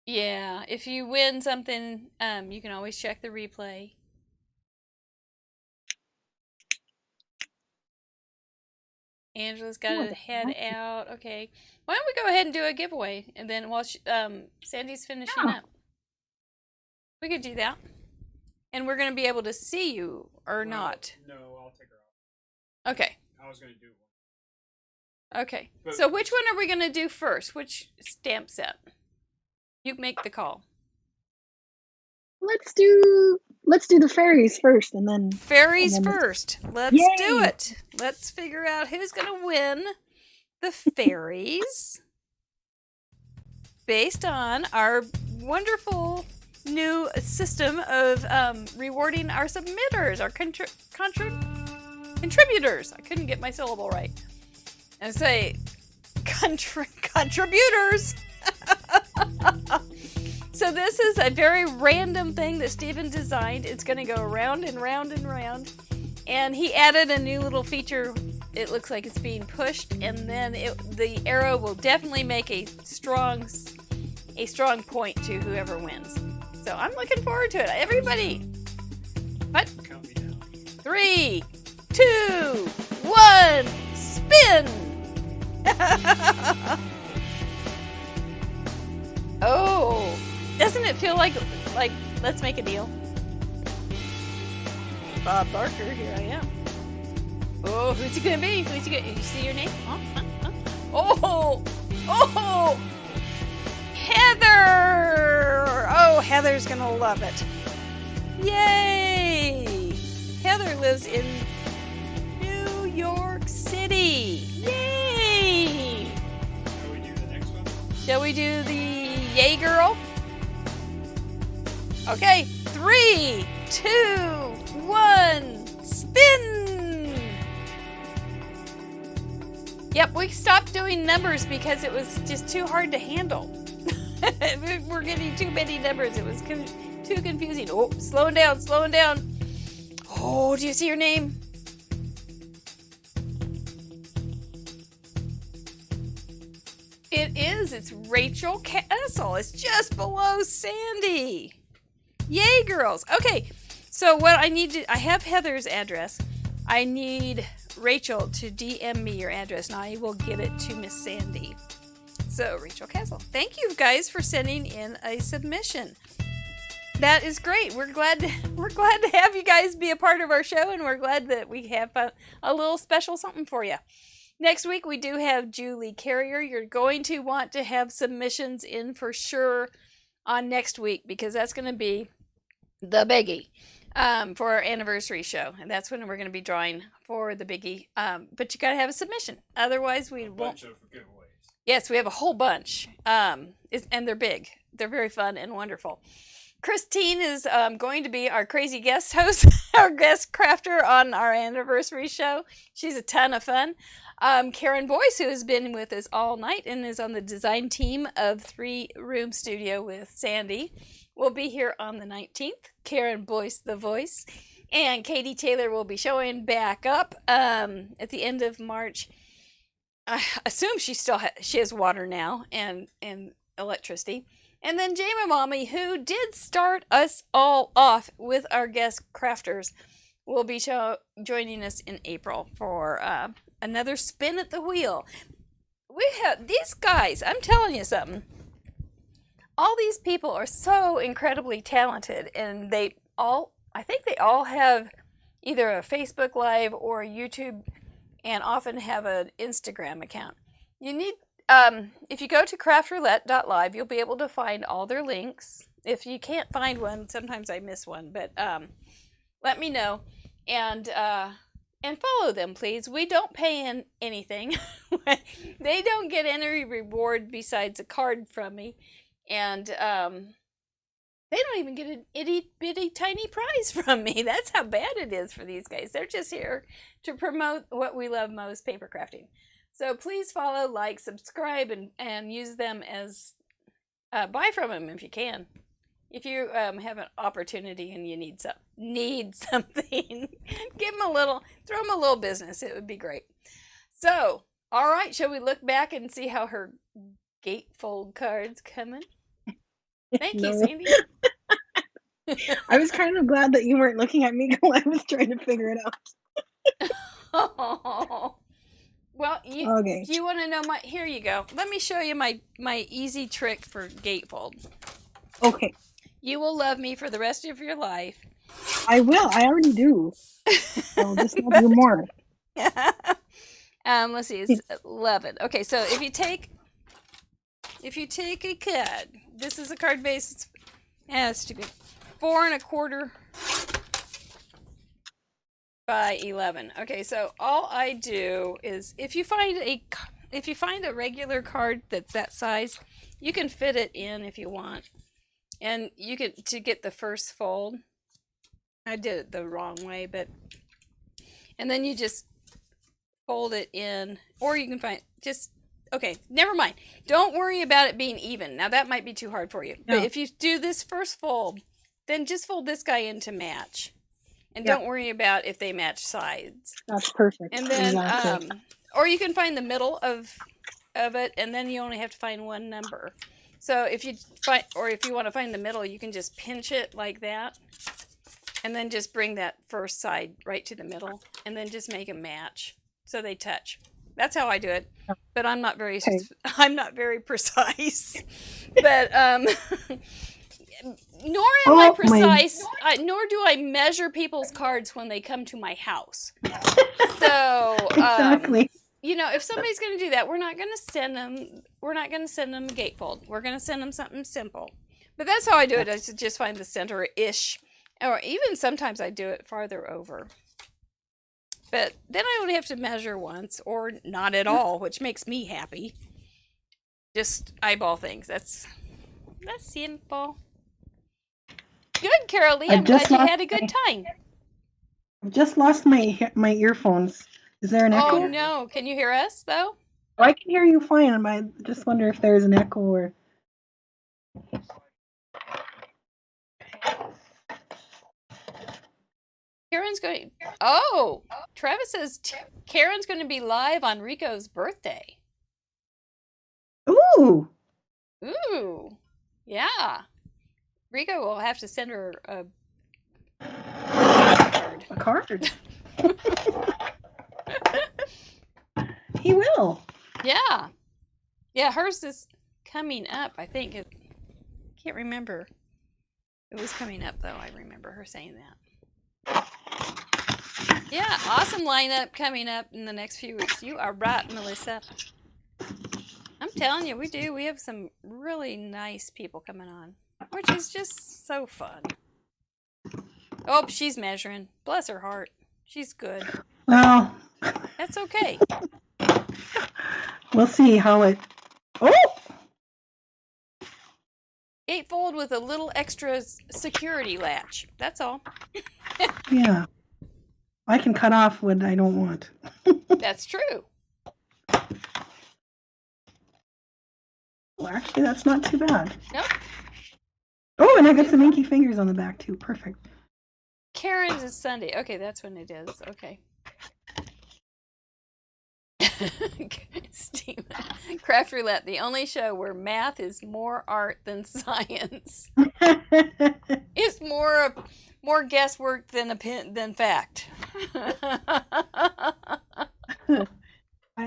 yeah, if you win something, you can always check the replay. Angela's got to head out. Okay. Why don't we go ahead and do a giveaway? And then while Sandy's finishing up. We could do that. And we're going to be able to see you or not. No, I'll take her off. Okay. I was going to do one. Okay. So which one are we going to do first? Which stamp set? You make the call. Let's do the fairies first and then first. Let's do it. Let's figure out who's going to win the fairies based on our wonderful new system of rewarding our submitters, our contributors. I couldn't get my syllable right. And say contributors. So this is a very random thing that Stephen designed. It's going to go round and round and round. And he added a new little feature. It looks like it's being pushed, and then the arrow will definitely make a strong point to whoever wins. So I'm looking forward to it. Everybody, what? Count me down. 3, 2, 1, spin! Oh, doesn't it feel like let's make a deal? Bob Barker, here I am. Oh, who's it gonna be? Who's it gonna? You see your name? Huh? Oh, Heather! Oh, Heather's gonna love it. Yay! Heather lives in New York City. Yay! Shall we do the next one? Shall we do the Yay Girl? Okay, 3, 2, 1, spin! Yep, we stopped doing numbers because it was just too hard to handle. We're getting too many numbers. It was too confusing. Oh, slowing down, slowing down. Oh, do you see your name? It is. It's Rachel Castle. It's just below Sandy. Yay, girls. Okay, so what I need to... I have Heather's address. I need Rachel to DM me your address, and I will give it to Miss Sandy. So, Rachel Castle. Thank you, guys, for sending in a submission. That is great. We're glad to have you guys be a part of our show, and we're glad that we have a little special something for you. Next week, we do have Julie Carrier. You're going to want to have submissions in for sure on next week because that's going to be the biggie for our anniversary show. And that's when we're going to be drawing for the biggie. But you got to have a submission. Otherwise, we won't. Bunch of giveaways. Yes, we have a whole bunch. And they're big. They're very fun and wonderful. Christine is going to be our crazy guest host, our guest crafter on our anniversary show. She's a ton of fun. Karen Boyce, who has been with us all night and is on the design team of 3 Room Studio with Sandy, will be here on the 19th. Karen Boyce, the voice. And Katie Taylor will be showing back up at the end of March. I assume she has water now and electricity. And then Jama Mommy, who did start us all off with our guest crafters, will be joining us in April for another spin at the wheel. We have these guys, I'm telling you something. All these people are so incredibly talented, and I think they all have either a Facebook Live or a YouTube, and often have an Instagram account. You need, if you go to craftroulette.live, you'll be able to find all their links. If you can't find one, sometimes I miss one, but let me know. And follow them, please. We don't pay in anything. They don't get any reward besides a card from me. And they don't even get an itty bitty tiny prize from me. That's how bad it is for these guys. They're just here to promote what we love most, paper crafting. So please follow, like, subscribe, and use them as buy from them if you can. If you have an opportunity and you need something, give them throw them a little business. It would be great. So, all right, shall we look back and see how her gatefold card's coming? Thank you, Sandy. I was kind of glad that you weren't looking at me while I was trying to figure it out. Oh. Well, you want to know here you go. Let me show you my easy trick for gatefold. Okay. You will love me for the rest of your life. I will. I already do. I'll just love you more. Let's see. It's 11. Okay, so if you take a card, this is a card base. It's too good. 4 1/4 by 11. Okay, so all I do is if you find a regular card that's that size, you can fit it in if you want. And you get to get the first fold. I did it the wrong way, and then you just fold it in, or you can find okay, never mind. Don't worry about it being even. Now that might be too hard for you. No. But if you do this first fold, then just fold this guy in to match. And don't worry about if they match sides. That's perfect. And then, or you can find the middle of it, and then you only have to find one number. So if you want to find the middle, you can just pinch it like that, and then just bring that first side right to the middle, and then just make a match so they touch. That's how I do it, but I'm not very precise. But nor am I precise. Nor do I measure people's cards when they come to my house. So exactly. If somebody's going to do that, we're not going to send them a gatefold. We're going to send them something simple. But that's how I do it. I just find the center-ish, or even sometimes I do it farther over. But then I only have to measure once, or not at all, which makes me happy. Just eyeball things. That's simple. Good, Carol Lee. I'm glad you had a good time. I've just lost my earphones. Is there an echo? Oh, no. Can you hear us, though? I can hear you fine. I just wonder if there's an echo or... Karen's going... Oh! Travis says Karen's going to be live on Rico's birthday. Ooh! Ooh! Yeah. Rico will have to send her a card. A card? He will. Yeah. Yeah, hers is coming up, I think. I can't remember. It was coming up, though. I remember her saying that. Yeah, awesome lineup coming up in the next few weeks. You are right, Melissa. I'm telling you, we do. We have some really nice people coming on, which is just so fun. Oh, she's measuring. Bless her heart. She's good. Well, that's okay. We'll see how it... Oh! Gatefold with a little extra security latch. That's all. Yeah. I can cut off what I don't want. That's true. Well, actually, that's not too bad. Nope. Oh, and I got some inky fingers on the back, too. Perfect. Karen's is Sunday. Okay, that's when it is. Okay. Steven. Craft Roulette, the only show where math is more art than science. It's more guesswork than fact.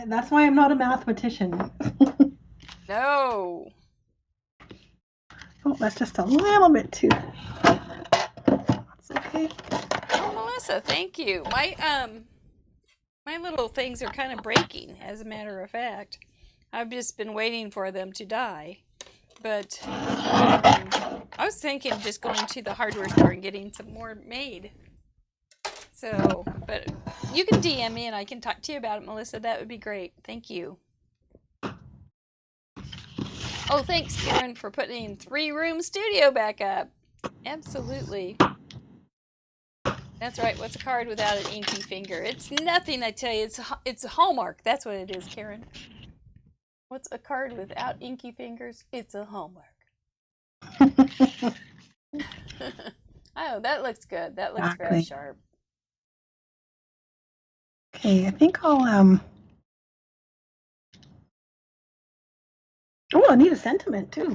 That's why I'm not a mathematician. No. Oh, that's just a little bit too. That's okay. Oh, Melissa, thank you. My little things are kind of breaking, as a matter of fact. I've just been waiting for them to die. But I was thinking of just going to the hardware store and getting some more made. So, but you can DM me and I can talk to you about it, Melissa. That would be great. Thank you. Oh, thanks, Karen, for putting 3-room studio back up. Absolutely. That's right. What's a card without an inky finger? It's nothing, I tell you. It's a Hallmark. That's what it is, Karen. What's a card without inky fingers? It's a Hallmark. Oh, that looks good. That looks exactly. very sharp. Okay, I think I'll Oh, I need a sentiment too.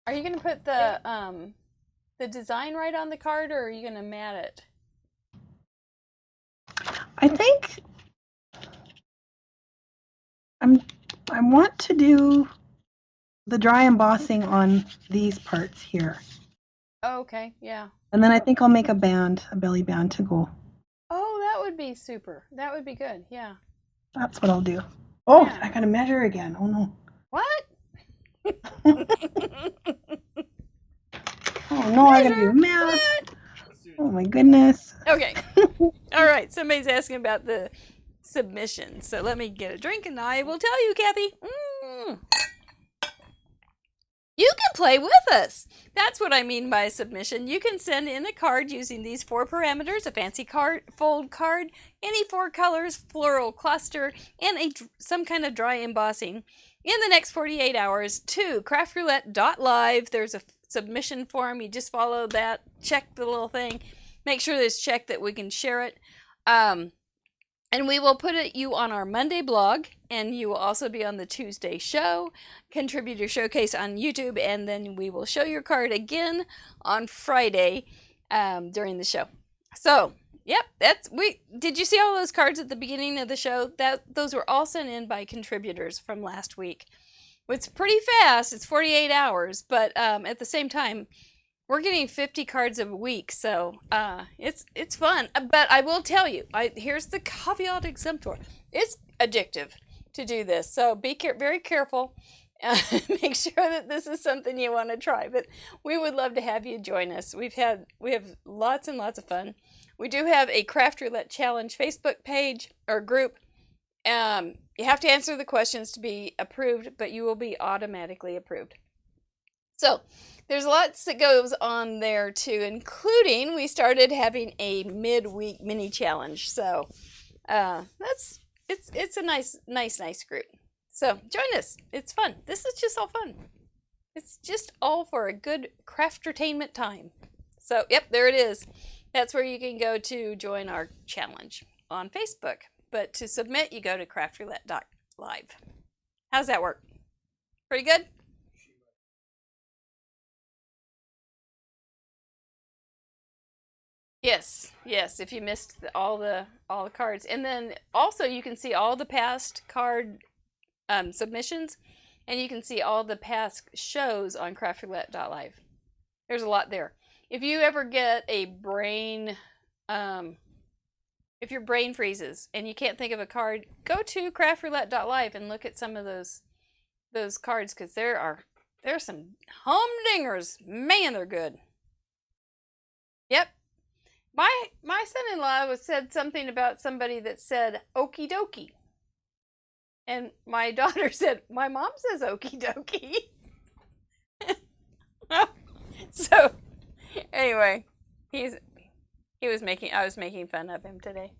Are you going to put the design right on the card, or are you going to mat it? I think I want to do the dry embossing on these parts here. Oh, okay, yeah. And then I think I'll make a belly band to go. Oh, that would be super. That would be good, yeah. That's what I'll do. Oh, yeah. I gotta measure again. Oh no. What? Oh no, I gotta do math. Oh my goodness. Okay. All right, somebody's asking about the submission. So let me get a drink and I will tell you, Kathy. You can play with us. That's what I mean by submission. You can send in a card using these 4 parameters, a fancy card, fold card, any 4 colors, floral cluster, and some kind of dry embossing in the next 48 hours to craftroulette.live. There's a submission form. You just follow that, check the little thing, make sure there's checked that we can share it. And we will put you on our Monday blog, and you will also be on the Tuesday show, Contributor Showcase on YouTube, and then we will show your card again on Friday during the show. So, yep, did you see all those cards at the beginning of the show? Those were all sent in by contributors from last week. It's pretty fast. It's 48 hours, but at the same time, we're getting 50 cards a week, so it's fun. But I will tell you, here's the caveat emptor. It's addictive to do this, so be very careful. Make sure that this is something you want to try. But we would love to have you join us. We have lots and lots of fun. We do have a Craft Roulette Challenge Facebook page or group, You have to answer the questions to be approved, but you will be automatically approved. So there's lots that goes on there too, including we started having a midweek mini challenge. So it's a nice group. So join us. It's fun. This is just all fun. It's just all for a good craftertainment time. So yep, there it is. That's where you can go to join our challenge on Facebook. But to submit, you go to craftroulette.live. How's that work? Pretty good? Yes, if you missed all the cards. And then also you can see all the past card submissions, and you can see all the past shows on craftroulette.live. There's a lot there. If you ever get a brain, if your brain freezes and you can't think of a card, go to craftroulette.live and look at some of those cards, because there's some humdingers. Man, they're good. Yep. My son-in-law said something about somebody that said okie dokie. And my daughter said, my mom says okie dokie. So anyway, I was making fun of him today.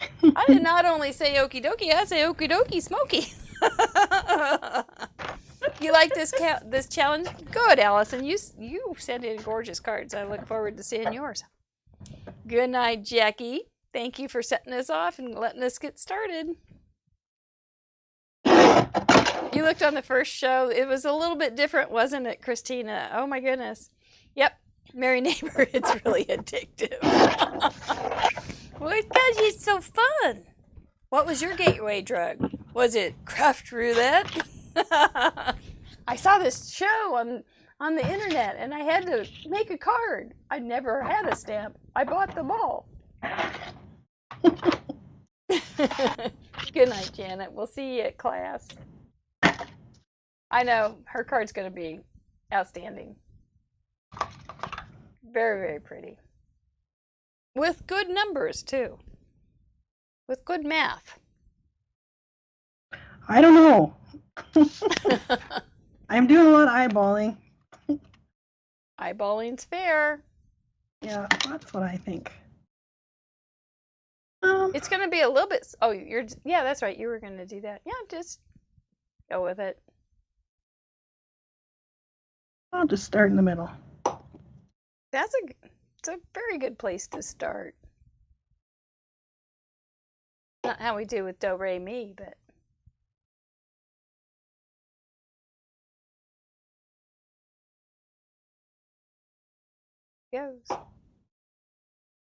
I did not only say okie dokie, I say okie dokie smoky. You like this challenge? Good, Allison. You sent in gorgeous cards. I look forward to seeing yours. Good night, Jackie. Thank you for setting us off and letting us get started. You looked on the first show. It was a little bit different, wasn't it, Christina? Oh my goodness. Yep. Merry Neighbor, it's really addictive. Well, it's because it's so fun. What was your gateway drug? Was it Craft Roulette? I saw this show on the internet, and I had to make a card. I never had a stamp. I bought them all. Good night, Janet. We'll see you at class. I know, her card's going to be outstanding. Very, very pretty. With good numbers, too. With good math. I don't know. I'm doing a lot of eyeballing. Eyeballing's fair. Yeah, that's what I think. It's going to be a little bit... Oh, yeah, that's right. You were going to do that. Yeah, just go with it. I'll just start in the middle. It's a very good place to start. Not how we do with Do Re Mi, but... Goes.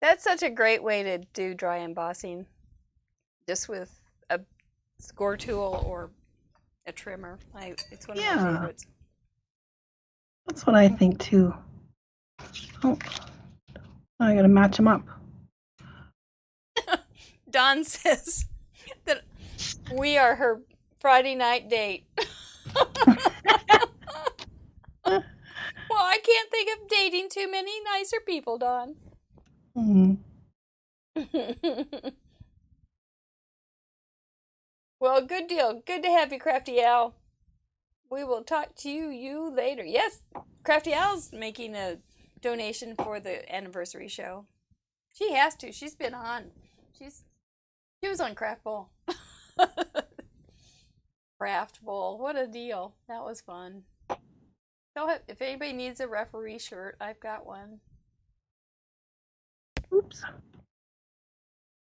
That's such a great way to do dry embossing, just with a score tool or a trimmer. It's one of my favorites. That's what I think too. Oh, I gotta match them up. Dawn says that we are her Friday night date. Well, I can't think of dating too many nicer people, Dawn. Mm-hmm. Well, good deal. Good to have you, Crafty Al. We will talk to you later. Yes, Crafty Al's making a donation for the anniversary show. She has to. She's been on. She was on Craft Bowl. Craft Bowl. What a deal. That was fun. So if anybody needs a referee shirt, I've got one. Oops.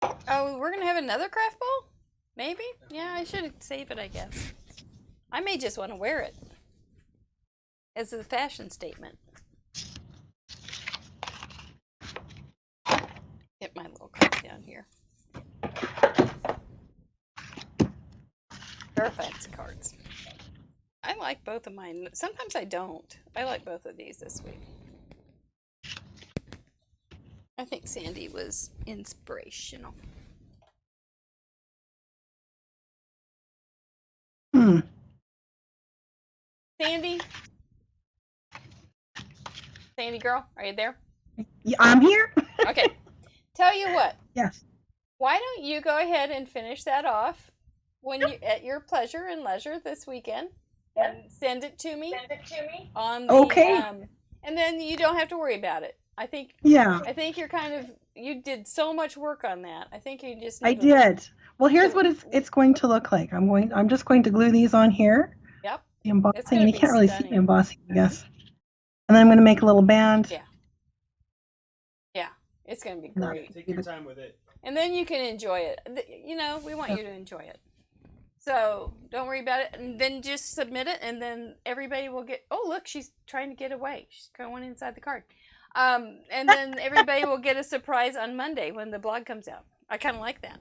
Oh, we're going to have another Craft Bowl? Maybe? Yeah, I should save it, I guess. I may just want to wear it as a fashion statement. Get my little cards down here. They're fancy cards. I like both of mine. Sometimes I don't. I like both of these this week. I think Sandy was inspirational. Sandy? Sandy girl, are you there? Yeah, I'm here. Okay. Tell you what. Yes. Why don't you go ahead and finish that off? when you at your pleasure and leisure this weekend. And send it to me on the and then you don't have to worry about it. I think you're you did so much work on that. I think you just need did. Well, here's what it's going to look like. I'm just going to glue these on here. Yep. The embossing, and you can't really see the embossing, I guess. And then I'm going to make a little band. Yeah. Yeah. It's going to be great. Take your time with it. And then you can enjoy it. We want you to enjoy it. So don't worry about it, and then just submit it, and then everybody will get. Oh, look, she's trying to get away. She's going inside the card, and then everybody will get a surprise on Monday when the blog comes out. I kind of like that.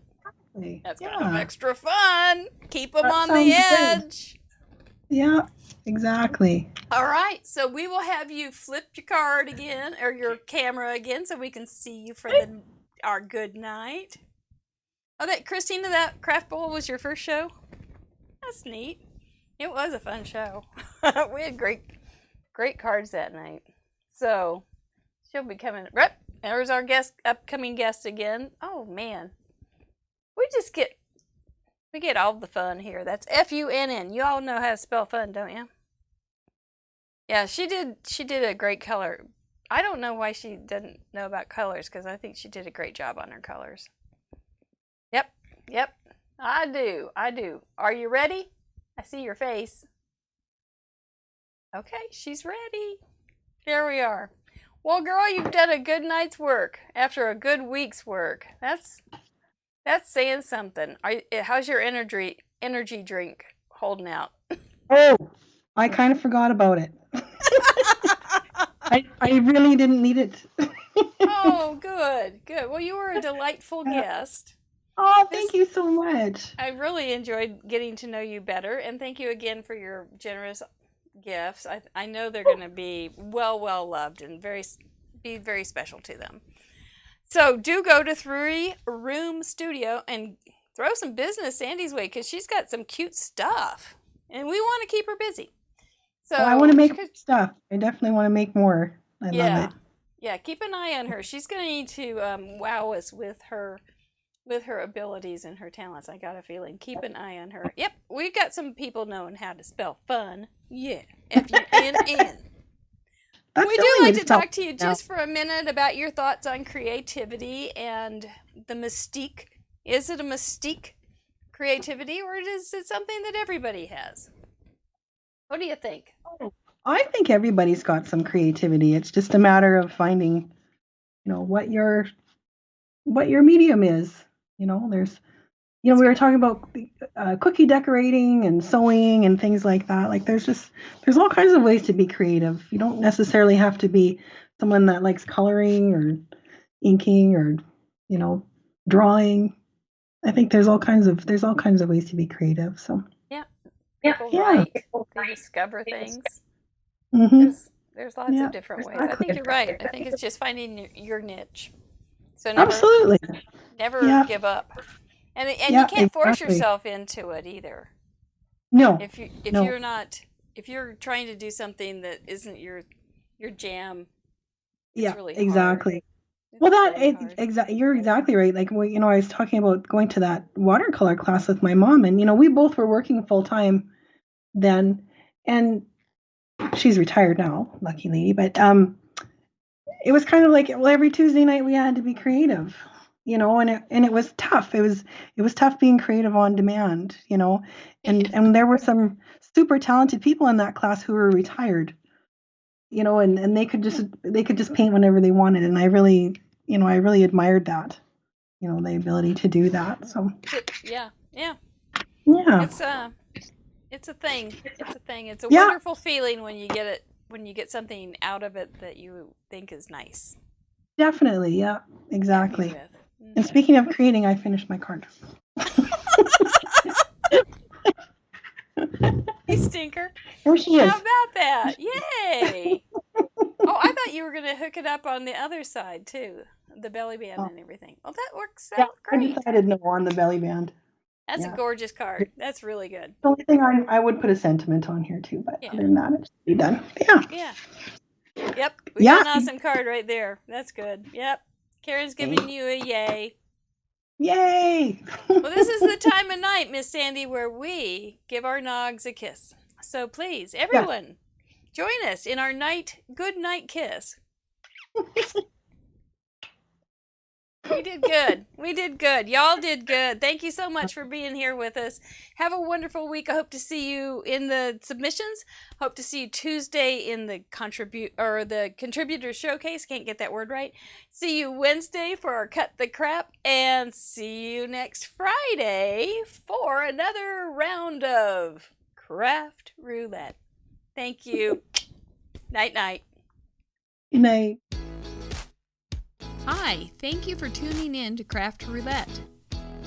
That's kind of extra fun. Keep them on the edge. Good. Yeah, exactly. All right, so we will have you flip your card again, or your camera again, so we can see you for our good night. Oh, Christina, that craft bowl was your first show? That's neat. It was a fun show. We had great cards that night. So she'll be coming. Rep, there's our upcoming guest again. Oh man, we get all the fun here. That's FUNN. You all know how to spell fun, don't you? Yeah, she did a great color. I don't know why she didn't know about colors, because I think she did a great job on her colors. Yep. I do. Are you ready? I see your face. Okay, she's ready. Here we are. Well, girl, you've done a good night's work after a good week's work. That's saying something. How's your energy drink holding out? Oh, I kind of forgot about it. I really didn't need it. Oh, good. Well, you were a delightful guest. Oh, thank you so much. I really enjoyed getting to know you better, and thank you again for your generous gifts. I know they're going to be well loved and be very special to them. So do go to 3 Room Studio and throw some business Sandy's way, because she's got some cute stuff, and we want to keep her busy. So I want to make stuff. I definitely want to make more. I love it. Yeah, keep an eye on her. She's going to need to wow us with her abilities and her talents. I got a feeling. Keep an eye on her. Yep, we got some people knowing how to spell fun. Yeah, FUNN. We do like to talk to you just for a minute about your thoughts on creativity and the mystique. Is it a mystique, creativity, or is it something that everybody has? What do you think? I think everybody's got some creativity. It's just a matter of finding, what your medium is. There's, we were talking about cookie decorating and sewing and things like that. Like there's all kinds of ways to be creative. You don't necessarily have to be someone that likes coloring or inking or, drawing. I think there's all kinds of ways to be creative. So people write, they discover things. Mm-hmm. There's lots of different ways. I think you're right. I think it's just finding your niche. So never give up. And you can't force yourself into it either. No. If you're trying to do something that isn't your jam, it's really hard. Exactly. Well, you're exactly right. Like, I was talking about going to that watercolor class with my mom, and we both were working full time then, and she's retired now, lucky lady. But it was kind of like, every Tuesday night we had to be creative, and it was tough. It was tough being creative on demand, and there were some super talented people in that class who were retired, and they could just paint whenever they wanted, and I really admired that, the ability to do that. So yeah. It's a thing. It's a wonderful feeling when you get something out of it that you think is nice. Definitely, yeah, exactly. And speaking of creating, I finished my card. You stinker. There she is. How about that? Yay! Oh, I thought you were going to hook it up on the other side, too. The belly band and everything. Well, that works out great. I decided no on the belly band. That's a gorgeous card. That's really good. The only thing I would put a sentiment on here, too, but other than that, it should be done. Yeah. Yep. We got an awesome card right there. That's good. Yep. Karen's giving you a yay. Yay! Well, this is the time of night night, Miss Sandy, where we give our nogs a kiss. So please, everyone, join us in our good night kiss. We did good. We did good. Y'all did good. Thank you so much for being here with us. Have a wonderful week. I hope to see you in the submissions. Hope to see you Tuesday in the contributor showcase. Can't get that word right. See you Wednesday for our Cut the Crap, and see you next Friday for another round of Craft Roulette. Thank you. Night night. Good night. Hi, thank you for tuning in to Craft Roulette.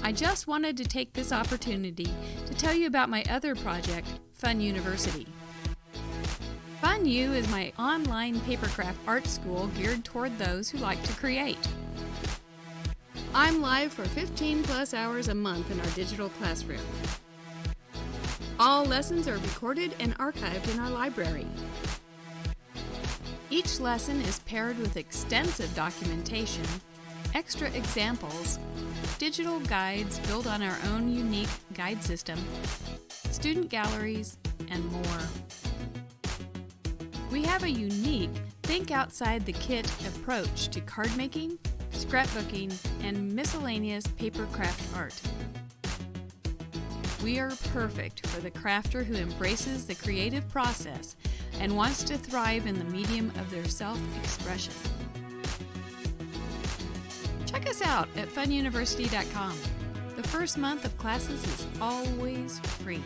I just wanted to take this opportunity to tell you about my other project, Fun University. Fun U is my online papercraft art school geared toward those who like to create. I'm live for 15 plus hours a month in our digital classroom. All lessons are recorded and archived in our library. Each lesson is paired with extensive documentation, extra examples, digital guides built on our own unique guide system, student galleries, and more. We have a unique think outside the kit approach to card making, scrapbooking, and miscellaneous papercraft art. We are perfect for the crafter who embraces the creative process and wants to thrive in the medium of their self-expression. Check us out at fununiversity.com. The first month of classes is always free.